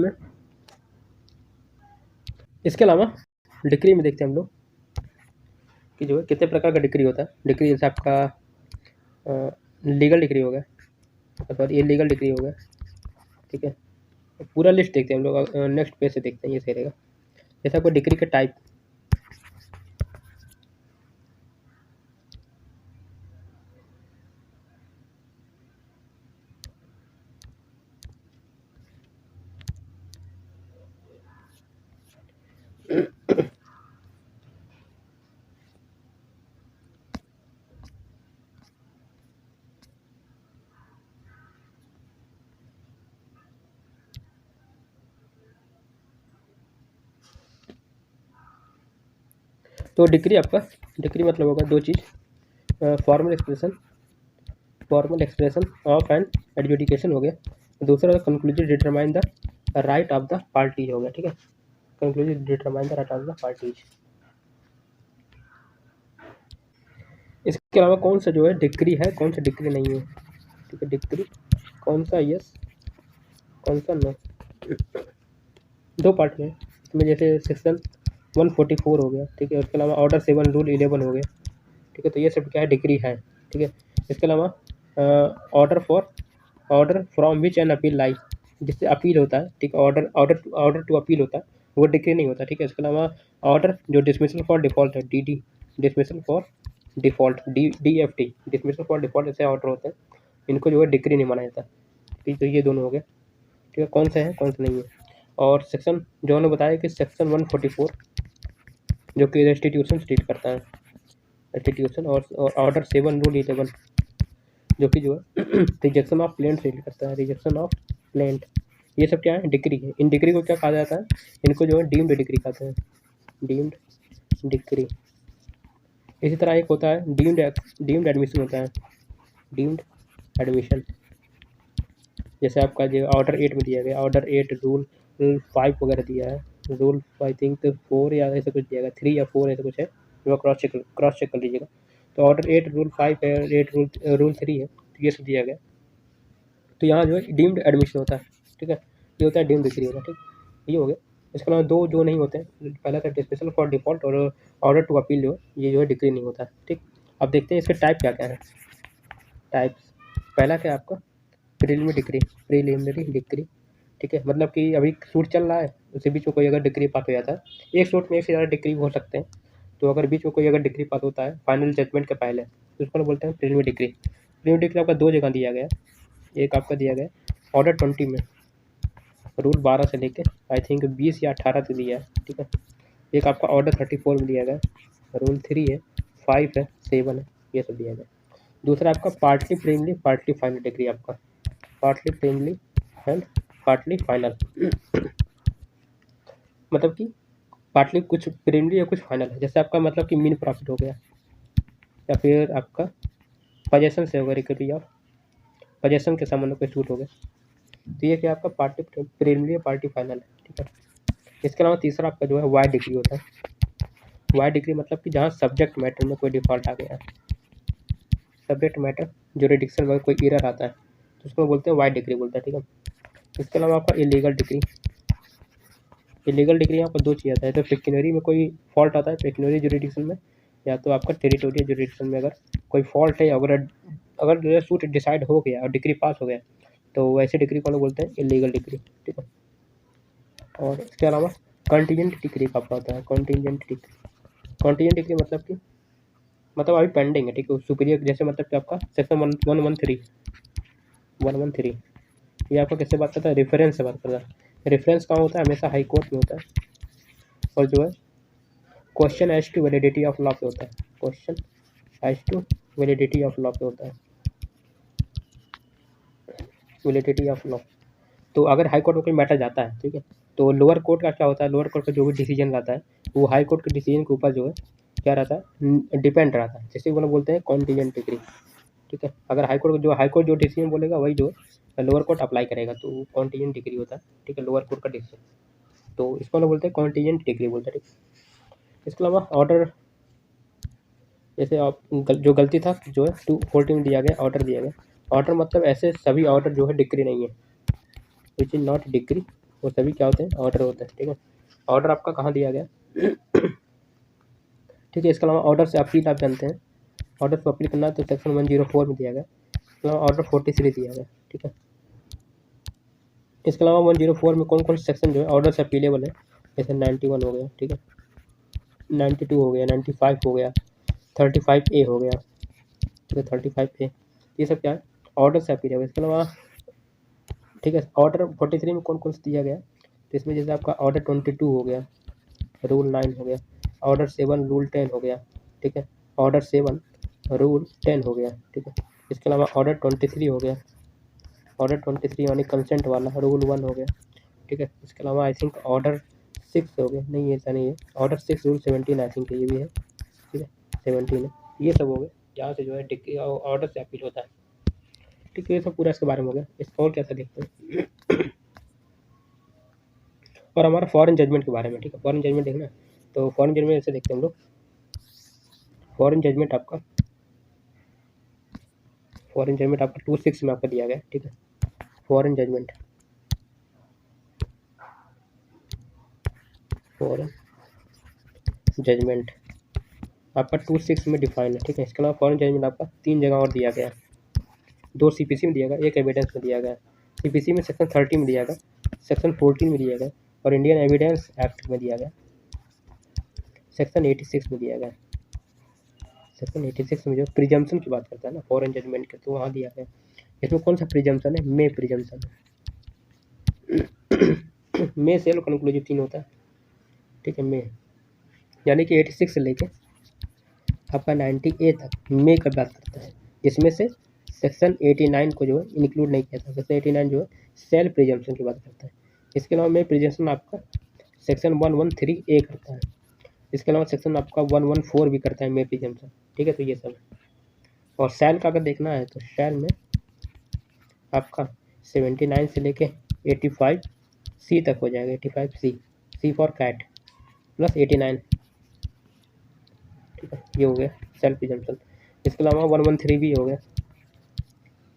में देखते हैं हम लोग कि जो है कितने प्रकार का डिक्री होता है। डिक्री जैसे आपका लीगल डिक्री हो गया, सॉरी इलीगल डिक्री हो गया, ठीक है। पूरा लिस्ट देखते हैं हम लोग, नेक्स्ट पेज से देखते हैं, ये सही रहेगा। जैसे आपको डिक्री का टाइप, तो डिक्री मतलब होगा दो चीज़, formal expression of an adjudication हो गया, दूसरा conclusive determine the right of the parties हो गया, ठीक है। Conclusive determine the right of the parties. इसके अलावा कौन सा जो है डिक्री है, कौन सा डिक्री नहीं है, ठीक है। डिक्री कौन सा यस, कौन सा नो, दो पार्ट में। इसमें जैसे सेक्शन 144 हो गया, ठीक है। उसके अलावा ऑर्डर 7 रूल 11 हो गया, ठीक है। तो ये सब क्या है, डिक्री है, ठीक है। इसके अलावा order from which an appeal lie, जिससे अपील होता है, ठीक है। ऑर्डर टू अपील होता है, वो डिक्री नहीं होता, ठीक है। इसके अलावा ऑर्डर जो डिसमिसल फॉर डिफॉल्ट है, DD dismissal for default, DFT dismissal for default, ऐसे ऑर्डर होते हैं, इनको जो है डिक्री नहीं माना जाता, ठीक है। तो ये दोनों हो गए, ठीक है। कौन सा है कौन सा नहीं है। और सेक्शन जो उन्होंने बताया कि सेक्शन 144 जो कि रेस्टिट्यूशन स्टेट करता है, रेस्टिट्यूशन, और ऑर्डर 7 रूल 11 जो कि जो है रिजेक्शन ऑफ प्लेंट से करता है, रिजेक्शन ऑफ प्लेंट। ये सब क्या है, डिक्री है। इन डिक्री को क्या कहा जाता है, इनको जो है डीम्ड डिक्री कहते हैं, डीम्ड डिक्री। इसी तरह एक होता है डीम्ड एडमिशन होता है, डीम्ड एडमिशन। जैसे आपका जो ऑर्डर 8 में दिया गया, ऑर्डर 8 रूल 5 वगैरह दिया है, रूल आई थिंक 4 या ऐसा कुछ दिया गया, 3 या 4 ऐसा कुछ है, वो क्रॉस चेक कर लीजिएगा। तो ऑर्डर 8 रूल 5 है, 8 रूल 3 है, तो ये सब दिया गया। तो यहाँ जो है डीम्ड एडमिशन होता है, ठीक है। ये होता है डीम्ड डिक्री होगा, ठीक, ये हो गया। इसके अलावा दो जो नहीं होते हैं, पहला था डिसमिसल फॉर डिफॉल्ट और ऑर्डर टू अपील, जो ये जो है डिक्री नहीं होता है, ठीक। अब देखते हैं इसके टाइप क्या क्या है, टाइप्स। पहला क्या आपका प्रीलिमिनरी डिक्री, ठीक है। मतलब कि अभी सूट चल रहा है, उसी बीच में कोई अगर डिक्री पास हो जाता है, एक सूट में एक से ज़्यादा डिक्री हो सकते हैं, तो अगर बीच में कोई अगर डिक्री पास होता है फाइनल जजमेंट के पहले, तो उसको बोलते हैं प्रीलिमिनरी डिक्री। प्रीलिमिनरी डिक्री आपका दो जगह दिया गया, एक आपका दिया गया ऑर्डर 20 में, रूल 12 से लेके आई थिंक 20 या 18 तक दिया है, ठीक है। एक आपका ऑर्डर 34 में दिया गया, रूल 3 है, 5 है, 7 है, ये सब दिया गया। दूसरा आपका partly preliminary partly final degree, आपका partly preliminary and partly final मतलब कि पार्टली कुछ प्रीलिमिनरी या कुछ फाइनल है। जैसे आपका मतलब कि मीन प्रॉफिट हो गया, या फिर आपका पजेशन से होगा, रिकवरी ऑफ पजेशन के संबंध में सूट हो गया। तो ये क्या आपका पार्टी प्रीलिमिनरी पार्टी फाइनल है, ठीक है। इसके अलावा तीसरा आपका जो है वाई डिग्री होता है। वाई डिग्री मतलब कि जहाँ सब्जेक्ट मैटर में कोई डिफॉल्ट आ गया है, सब्जेक्ट मैटर जुरिडिक्शन में कोई एरर आता है, तो उसको बोलते हैं वाई डिग्री बोलते हैं, ठीक है। इसके अलावा आपका इलीगल डिग्री, इलीगल डिग्री यहाँ पर दो चीज़ आता है, तो पेक्यूनरी में कोई फॉल्ट आता है पेक्यूनरी जुरिडिक्शन में, या तो आपका टेरिटोरियल जुरिडिक्शन में अगर कोई फॉल्ट है, अगर सूट डिसाइड हो गया और डिग्री पास हो गया, तो वैसे डिग्री को हम लोग बोलते हैं इलीगल डिग्री, ठीक है। और इसके अलावा कॉन्टीजेंट डिग्री का आपका होता है, कॉन्टीजेंट डिग्री मतलब अभी पेंडिंग है, ठीक है। सुपीरियर जैसे मतलब कि आपका सेक्शन 113 ये आपका किससे बात करता है, रेफरेंस से बात करता है। रेफरेंस कहाँ होता है, हमेशा हाई कोर्ट में होता है, और जो है question as to validity of law पे होता है, question as to validity of law पे होता है, वैलिडिटी ऑफ लॉ। तो अगर हाई कोर्ट में कोई मैटर जाता है, ठीक है, तो लोअर कोर्ट का क्या होता है, लोअर कोर्ट का जो भी डिसीजन रहता है वो हाई कोर्ट के डिसीजन के ऊपर जो है क्या रहता है, डिपेंड रहता है, जैसे वो लोग बोलते हैं कॉन्टीजेंट डिग्री। ठीक है, अगर हाई कोर्ट जो डिसीजन बोलेगा वही जो लोअर कोर्ट अप्लाई करेगा, तो वो कॉन्टीजेंट डिग्री होता है। ठीक है, लोअर कोर्ट का डिसीजन, तो इसको लोग बोलते हैं कॉन्टीजेंट डिग्री बोलते हैं। ठीक, इसके अलावा ऑर्डर, जैसे आप जो गलती था जो है 240 में दिया गया ऑर्डर दिया गया, ऑर्डर मतलब ऐसे सभी ऑर्डर जो है डिग्री नहीं है, विच इज नॉट डिग्री, वो सभी क्या होते हैं, ऑर्डर होते हैं। ठीक है, ऑर्डर आपका कहाँ दिया गया। ठीक है, इसके अलावा ऑर्डर से अपील आप जानते हैं, ऑर्डर को अपील करना है तो सेक्शन 104 में दिया गया, इसके अलावा ऑर्डर 43 दिया गया। ठीक है, इसके अलावा 104 में कौन कौन से सेक्शन जो है ऑर्डर से अपीलेबल है, जैसे 91 हो गया, ठीक है, 92 हो गया, 95 हो गया, 35A हो गया, ठीक है, 35A, ये सब क्या है, ऑर्डर से अपीलेबल। इसके अलावा ठीक है, ऑर्डर 43 में कौन कौन सा दिया गया, तो इसमें जैसे आपका ऑर्डर 22 हो गया, रूल 9 हो गया, ऑर्डर 7 रूल 10 हो गया। ठीक है, ऑर्डर 7 रूल 10 हो गया। ठीक है, इसके अलावा ऑर्डर 23 हो गया, ऑर्डर 23 यानी कंसेंट वाला, रूल 1 हो गया। ठीक है, इसके अलावा आई थिंक ऑर्डर 6 हो गया, नहीं ऐसा नहीं है, ऑर्डर 6 रूल 17 आई थिंक ये भी है। ठीक है, 17 है, ये सब हो गए जहाँ से जो है ऑर्डर से अपील होता है। ठीक है, ये सब पूरा इसके बारे में हो गया। इसको और कैसे देखते हैं और हमारा फॉरेन जजमेंट के बारे में। ठीक है, फॉरेन जजमेंट देखना है, तो फॉरेन जजमेंट ऐसे देखते हैं हम लोग। फॉरेन जजमेंट आपका 26 में आपका दिया गया। ठीक है, फॉरेन जजमेंट आपका 26 में डिफाइन है। ठीक है, इसके अलावा फॉरेन जजमेंट आपका 3 जगह और दिया गया है, 2 CPC में दिया गया, 1 एविडेंस में दिया गया। CPC में सेक्शन 30 में दिया गया, सेक्शन 14 में दिया गया, और इंडियन एविडेंस एक्ट में दिया गया, सेक्शन 86 में दिया गया। सेक्शन 86 में जो प्रिजम्पशन की बात करता है ना फॉरेन जजमेंट के, तो वहाँ दिया गया। इसमें कौन सा प्रिजम्पशन है, मे प्रिजम्पशन मे सेल और कंक्लूसिव 3 होता है। ठीक है, मे यानी कि 86 से लेके आपका 90A तक मे का बात करता है, जिसमें से सेक्शन 89 को जो है इंक्लूड नहीं किया था। सेक्शन 89 जो है सेल प्रिजम्पशन की बात करता है। इसके अलावा मे प्रिजम्पशन आपका सेक्शन 113A करता है, इसके अलावा सेक्शन आपका 114 भी करता है मे प्रिजम्पशन। ठीक है, तो ये सब है। और सेल का अगर देखना है तो सेल में आपका 79 से लेके 85C तक हो जाएगा, 85C, C for cat plus 89। ठीक है, ये हो गया सेल प्रिजम्पशन। इसके अलावा 113 भी हो गया।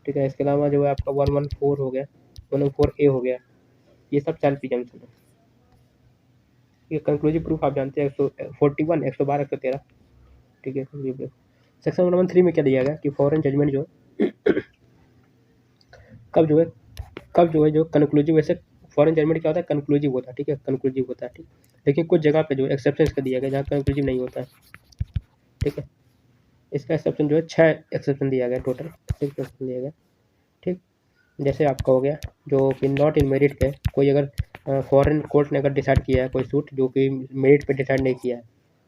ठीक है, इसके अलावा जो है आपका 114 हो गया, 114A हो गया, ये सब सेल प्रिजम्पशन है। ये कंक्लूसिव प्रूफ आप जानते हैं 141, 112, 113। ठीक है, सेक्शन 113 में क्या दिया गया कि फॉरेन जजमेंट जो है कब जो है जो कंक्लूसिव, वैसे फॉरेन जजमेंट क्या होता है, कंक्लूसिव होता है। ठीक है, कंक्लूसिव होता है। ठीक, लेकिन कुछ जगह पे जो एक्सेप्शन का दिया गया जहाँ कंक्लूसिव नहीं होता है। ठीक है, इसका एक्सेप्शन जो है 6 एक्सेप्शन दिया गया, टोटल 6 एक्सेप्शन दिया गया। ठीक, जैसे आपका हो गया जो कि नॉट इन मेरिट पे, कोई अगर फॉरेन कोर्ट ने अगर डिसाइड किया है कोई सूट जो कि मेरिट पे डिसाइड नहीं किया है।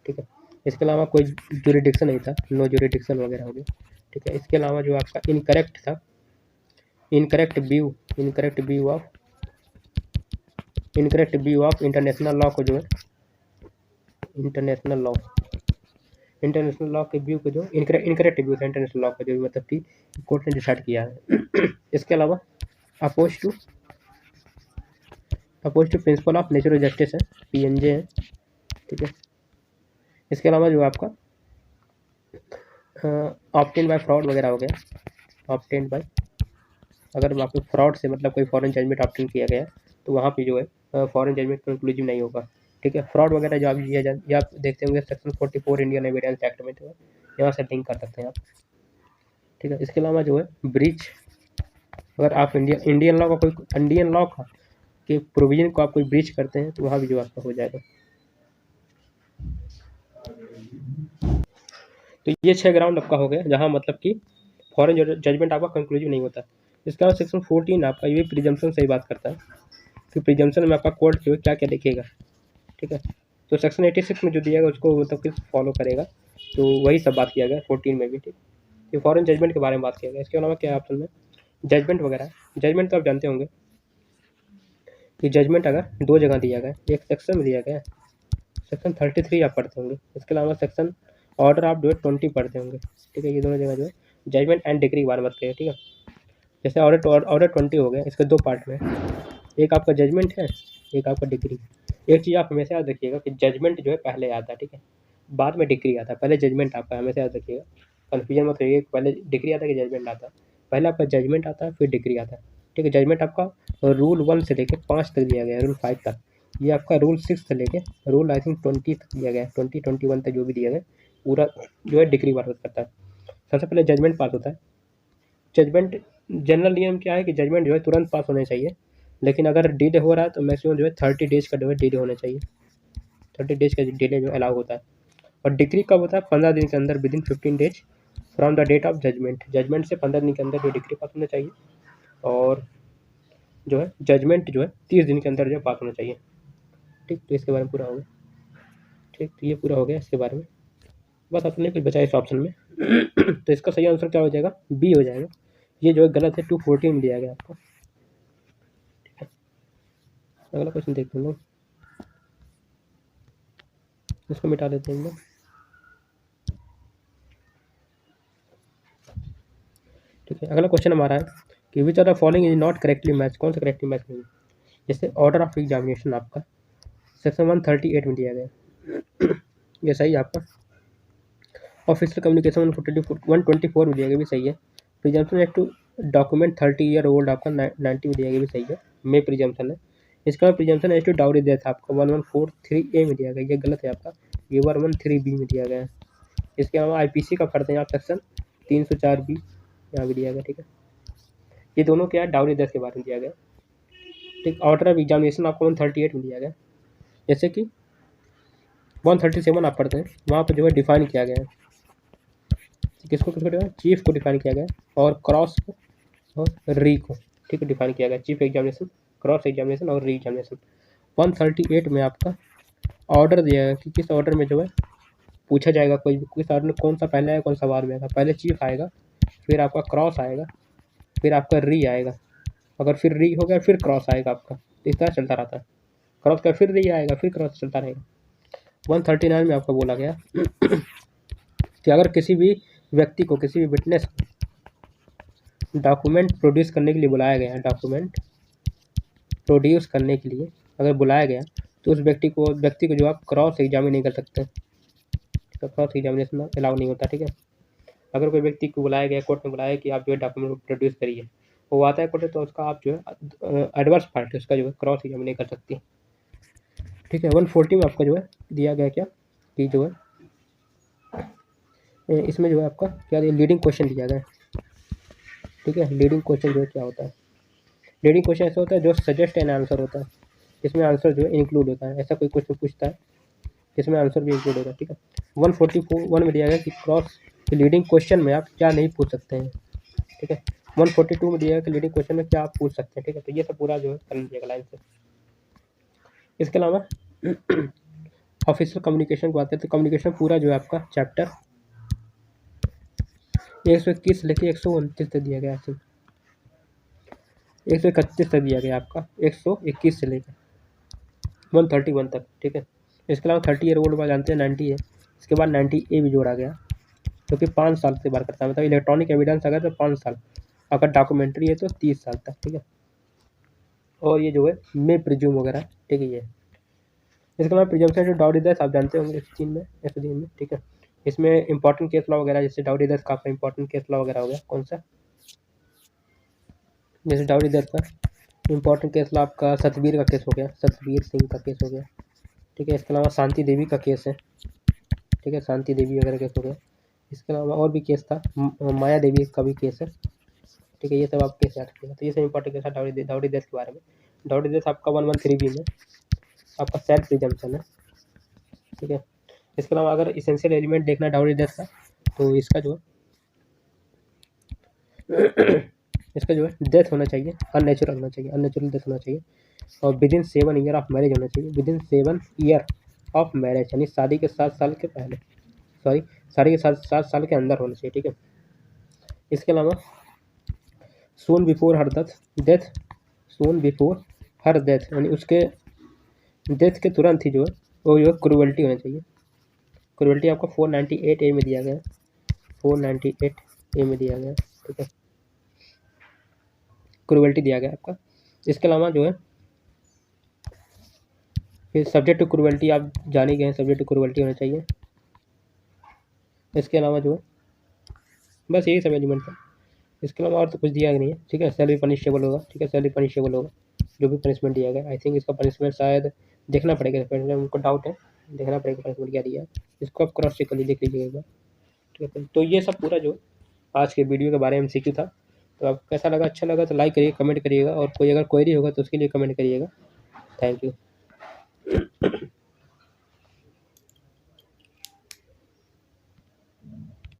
ठीक है, इसके अलावा कोई ज्यूरिडिक्शन नहीं था, नो ज्यूरिडिक्शन वगैरह हो गया। ठीक है, इसके अलावा जो आपका इनकरेक्ट था, incorrect view of international law को जो है इंटरनेशनल लॉ के व्यू को जो इनकरेक्ट व्यू था इंटरनेशनल लॉ का, जो मतलब कि कोर्ट ने डिसाइड किया है। इसके अलावा opposed to principle of natural justice है, PNJ है। ठीक है, इसके अलावा जो आपका ऑप्टेन बाय फ्रॉड वगैरह हो गया, ऑप्टेन बाय, अगर आपको फ्रॉड से मतलब कोई फॉरेन जजमेंट ऑप्टेन किया गया तो वहाँ पे जो है फॉरेन जजमेंट कंक्लूसिव नहीं होगा। ठीक है, फ्रॉड वगैरह जो आप देखते होंगे सेक्शन 44 इंडियन एविडेंस एक्ट में, जो है यहाँ से लिंक कर सकते हैं आप। ठीक है, इसके अलावा जो है ब्रीच, अगर आप इंडियन लॉ का के प्रोविजन को आप कोई ब्रीच करते हैं तो वहाँ भी जो आपका हो जाएगा। तो ये 6 ग्राउंड आपका हो गया जहाँ मतलब कि फॉरेन जजमेंट आपका कंक्लूसिव नहीं होता। इसके अलावा सेक्शन 14 आपका ये प्रिजम्पशन से ही बात करता है कि प्रिजम्पशन में आपका कोर्ट जो है क्या क्या देखेगा। ठीक है, तो सेक्शन 86 में जो दिया गया उसको मतलब कि फॉलो करेगा, तो वही सब बात किया गया 14 में भी। ठीक, ये फॉरेन जजमेंट के बारे में बात किया गया। इसके अलावा क्या ऑप्शन में जजमेंट वगैरह, जजमेंट तो आप जानते होंगे कि जजमेंट अगर दो जगह दिया गया, एक सेक्शन में दिया गया, सेक्शन 33 आप पढ़ते होंगे, इसके अलावा सेक्शन ऑर्डर आप जो है 20 पढ़ते होंगे, ठीक है। ये दोनों जगह जो है जजमेंट एंड डिग्री की बात मत करिए, ठीक है। जैसे ऑर्डर 20 हो गया, इसके दो पार्ट में, एक आपका जजमेंट है, एक आपका डिग्री। एक चीज़ आप हमेशा याद रखिएगा कि जजमेंट जो है पहले आता है, ठीक है, बाद में डिग्री आता है, पहले जजमेंट आपका, हमेशा याद रखिएगा, कन्फ्यूजन मत रहिए, पहले डिग्री आता है कि जजमेंट आता है। पहले आपका जजमेंट आता है, फिर डिग्री आता है, ठीक है। जजमेंट आपका रूल 1 से लेकर 5 तक दिया गया है, रूल 5 तक। ये आपका रूल 6 से लेके रूल आई थिंक 20 तक दिया गया है, 21 तक जो भी दिया गया पूरा जो है डिग्री बात करता है। सबसे पहले जजमेंट पास होता है। जजमेंट जनरल नियम क्या है कि जजमेंट जो है तुरंत पास होने चाहिए, लेकिन अगर डिले हो रहा है तो मैक्सिमम जो है 30 डेज का जो है डिले होना चाहिए, 30 डेज का डिले जो अलाउ होता है। और डिग्री कब होता है? 15 दिन के अंदर, within 15 days from the date of judgment. Judgment से 15 दिन के अंदर जो डिग्री पास होना चाहिए, और जो है जजमेंट जो है 30 दिन के अंदर जो पास होना चाहिए, ठीक। तो इसके बारे में पूरा हो गया, ठीक। तो ये पूरा हो गया इसके बारे में, बस अपने कुछ बचा इस ऑप्शन में। तो इसका सही आंसर क्या हो जाएगा? बी हो जाएगा। ये जो है गलत है, 214 में दिया गया आपको, ठीक है। अगला क्वेश्चन देखते हैं लोग, इसको मिटा देते हैं हम लोग, ठीक है। अगला क्वेश्चन हमारा है कि which are the following is not correctly match, कौन सा करेक्टली मैच नहीं है। जैसे ऑर्डर ऑफ एग्जामिनेशन आपका सेक्शन 138 में दिया गया, ये सही है आपका। ऑफिशियल कम्युनिकेशन 124 में दिया गया, भी सही है। Presumption as to document 30 year old आपका 90 में दिया गया, भी सही है, मे प्रिजम्पशन है। इसका presumption as to dowry death आपका 1143A में दिया गया, ये गलत है आपका, ये 113B में दिया गया है। इसके अलावा IPC का पढ़ते हैं आप सेक्शन 304B, यहाँ भी दिया गया, ठीक है। ये दोनों क्या है? डाउरी डेथ के बारे में दिया गया, ठीक। ऑर्डर ऑफ एग्जामिनेशन आपको 138 में दिया गया। जैसे कि 137 आप पढ़ते हैं, वहाँ पर जो है डिफाइन किया गया है, किसको डिफाइन? चीफ को डिफाइन किया गया, और क्रॉस को और री को, ठीक है, डिफाइन किया गया। चीफ एग्जामिनेशन, क्रॉस एग्जामिनेशन और री एग्जामिनेशन। 138 में आपका ऑर्डर दिया गया कि किस ऑर्डर में जो है पूछा जाएगा, कोई किस ऑर्डर में कौन सा पहले आएगा, कौन सा बाद में आएगा। पहले चीफ आएगा, फिर आपका क्रॉस आएगा, फिर आपका री आएगा, अगर फिर री हो गया फिर क्रॉस आएगा आपका, इस तरह चलता रहता है। क्रॉस का फिर री आएगा, फिर क्रॉस चलता रहेगा। 139 में आपका बोला गया कि अगर किसी भी व्यक्ति को, किसी भी विटनेस को डॉक्यूमेंट प्रोड्यूस करने के लिए बुलाया गया, डॉक्यूमेंट प्रोड्यूस करने के लिए अगर बुलाया गया, तो उस व्यक्ति को जो आप क्रॉस एग्जामिन नहीं कर सकते, तो क्रॉस एग्जामिनेशन अलाउ नहीं होता, ठीक है। अगर कोई व्यक्ति को बुलाया गया, कोर्ट में बुलाया कि आप जो है डॉक्यूमेंट प्रोड्यूस करिए, वो आता है कोर्ट, तो उसका आप जो है एडवर्स पार्टी उसका जो है क्रॉस एग्जामिन नहीं कर सकती, ठीक है। 140 में आपका जो है दिया गया क्या कि जो है इसमें जो है आपका क्या दिया, लीडिंग क्वेश्चन दिया गया, ठीक है। लीडिंग क्वेश्चन जो है क्या होता है? लीडिंग क्वेश्चन ऐसा होता है जो सजेस्ट एन आंसर होता है, इसमें आंसर जो है इंक्लूड होता है। ऐसा कोई क्वेश्चन पूछता है जिसमें आंसर भी इंक्लूड होगा, ठीक है। 141 में दिया गया कि क्रॉस लीडिंग क्वेश्चन में आप क्या नहीं पूछ सकते हैं, ठीक है। 142 में दिया गया कि लीडिंग क्वेश्चन में क्या आप पूछ सकते हैं, ठीक है। तो ये सब पूरा जो है कर लीजिएगा लाइन से। इसके अलावा ऑफिशियल कम्युनिकेशन को आते हैं, तो कम्युनिकेशन पूरा जो है आपका चैप्टर 121 से लेकर 129 तक दिया गया है, 131 तक दिया गया आपका, 121 से लेकर 131 तक, ठीक है। इसके अलावा 30 ईयर ओल्ड जानते हैं 90 है, इसके बाद 90A भी जोड़ा गया, जो कि 5 साल से बार करता है, मतलब इलेक्ट्रॉनिक एविडेंस अगर तो 5 साल, अगर डॉक्यूमेंट्री है तो 30 साल तक, ठीक है। और ये जो है मे प्रिज्यूम वगैरह, ठीक है। ये इसके अलावा प्रिजम्पशन जो डाउरी डेथ आप जानते होंगे 103 में, ठीक है। इसमें इंपॉर्टेंट केस लॉ वगैरह, जैसे डाउरी डेथ का आपका इंपॉर्टेंट केस लॉ वगैरह हो गया, कौन सा? जैसे डाउरी डेथ का इंपॉर्टेंट केस लॉ आपका सतबीर का केस हो गया, सतबीर सिंह का केस हो गया, ठीक है। इसके अलावा शांति देवी का केस है, ठीक है, शांति देवी वगैरह केस हो गया। इसके अलावा और भी केस था, माया देवी का भी केस है, ठीक है। ये सब आप केस याद रखिएगा। तो ये सब इंपॉर्टेंट केस है डाउरी डेथ के बारे में। डाउरी डेथ आपका 113B में आपका सेल्फ प्रिजम्पशन है, ठीक है। इसके अलावा अगर इसेंशियल एलिमेंट देखना डाउरी डेथ का, तो इसका जो इसका जो है डेथ होना चाहिए, अननेचुरल होना चाहिए, अननेचुरल डेथ होना चाहिए, और विदिन 7 ईयर ऑफ मैरिज होना चाहिए, विदिन 7 ईयर ऑफ मैरिज, यानी शादी के 7 साल के पहले, सॉरी शादी के 7 साल के अंदर होना चाहिए, ठीक है। इसके अलावा सून बिफोर हर डेथ, सून बिफोर हर डेथ यानी उसके डेथ के तुरंत ही जो है वो जो है क्रूअल्टी होना चाहिए। क्रूअल्टी आपका 498A में दिया गया है, 498A में दिया गया है, ठीक है, क्रूअल्टी दिया गया है आपका। इसके अलावा जो है फिर सब्जेक्ट टू क्रूअल्टी आप जान ही गए हैं, सब्जेक्ट टू क्रूअल्टी होना चाहिए। इसके अलावा जो है बस यही सब एलिमेंट है, इसके अलावा और तो कुछ दिया नहीं है, ठीक है। सेल्फ पनिशेबल होगा, ठीक है, सेल्फ पनिशेबल होगा जो भी पनिशमेंट दिया गया। आई थिंक इसका पनिशमेंट शायद देखना पड़ेगा, उनको डाउट है, देखना पड़ेगा पनिशमेंट क्या दिया है, इसको आप क्रॉस चेक कर लीजिए, देख लीजिएगा एक बार, ठीक है। तो ये सब पूरा जो आज के वीडियो के बारे में सीखी था। तो आपको कैसा लगा, अच्छा लगा तो लाइक करिए, कमेंट करिएगा, और कोई अगर क्वेरी होगा तो उसके लिए कमेंट करिएगा। Thank you.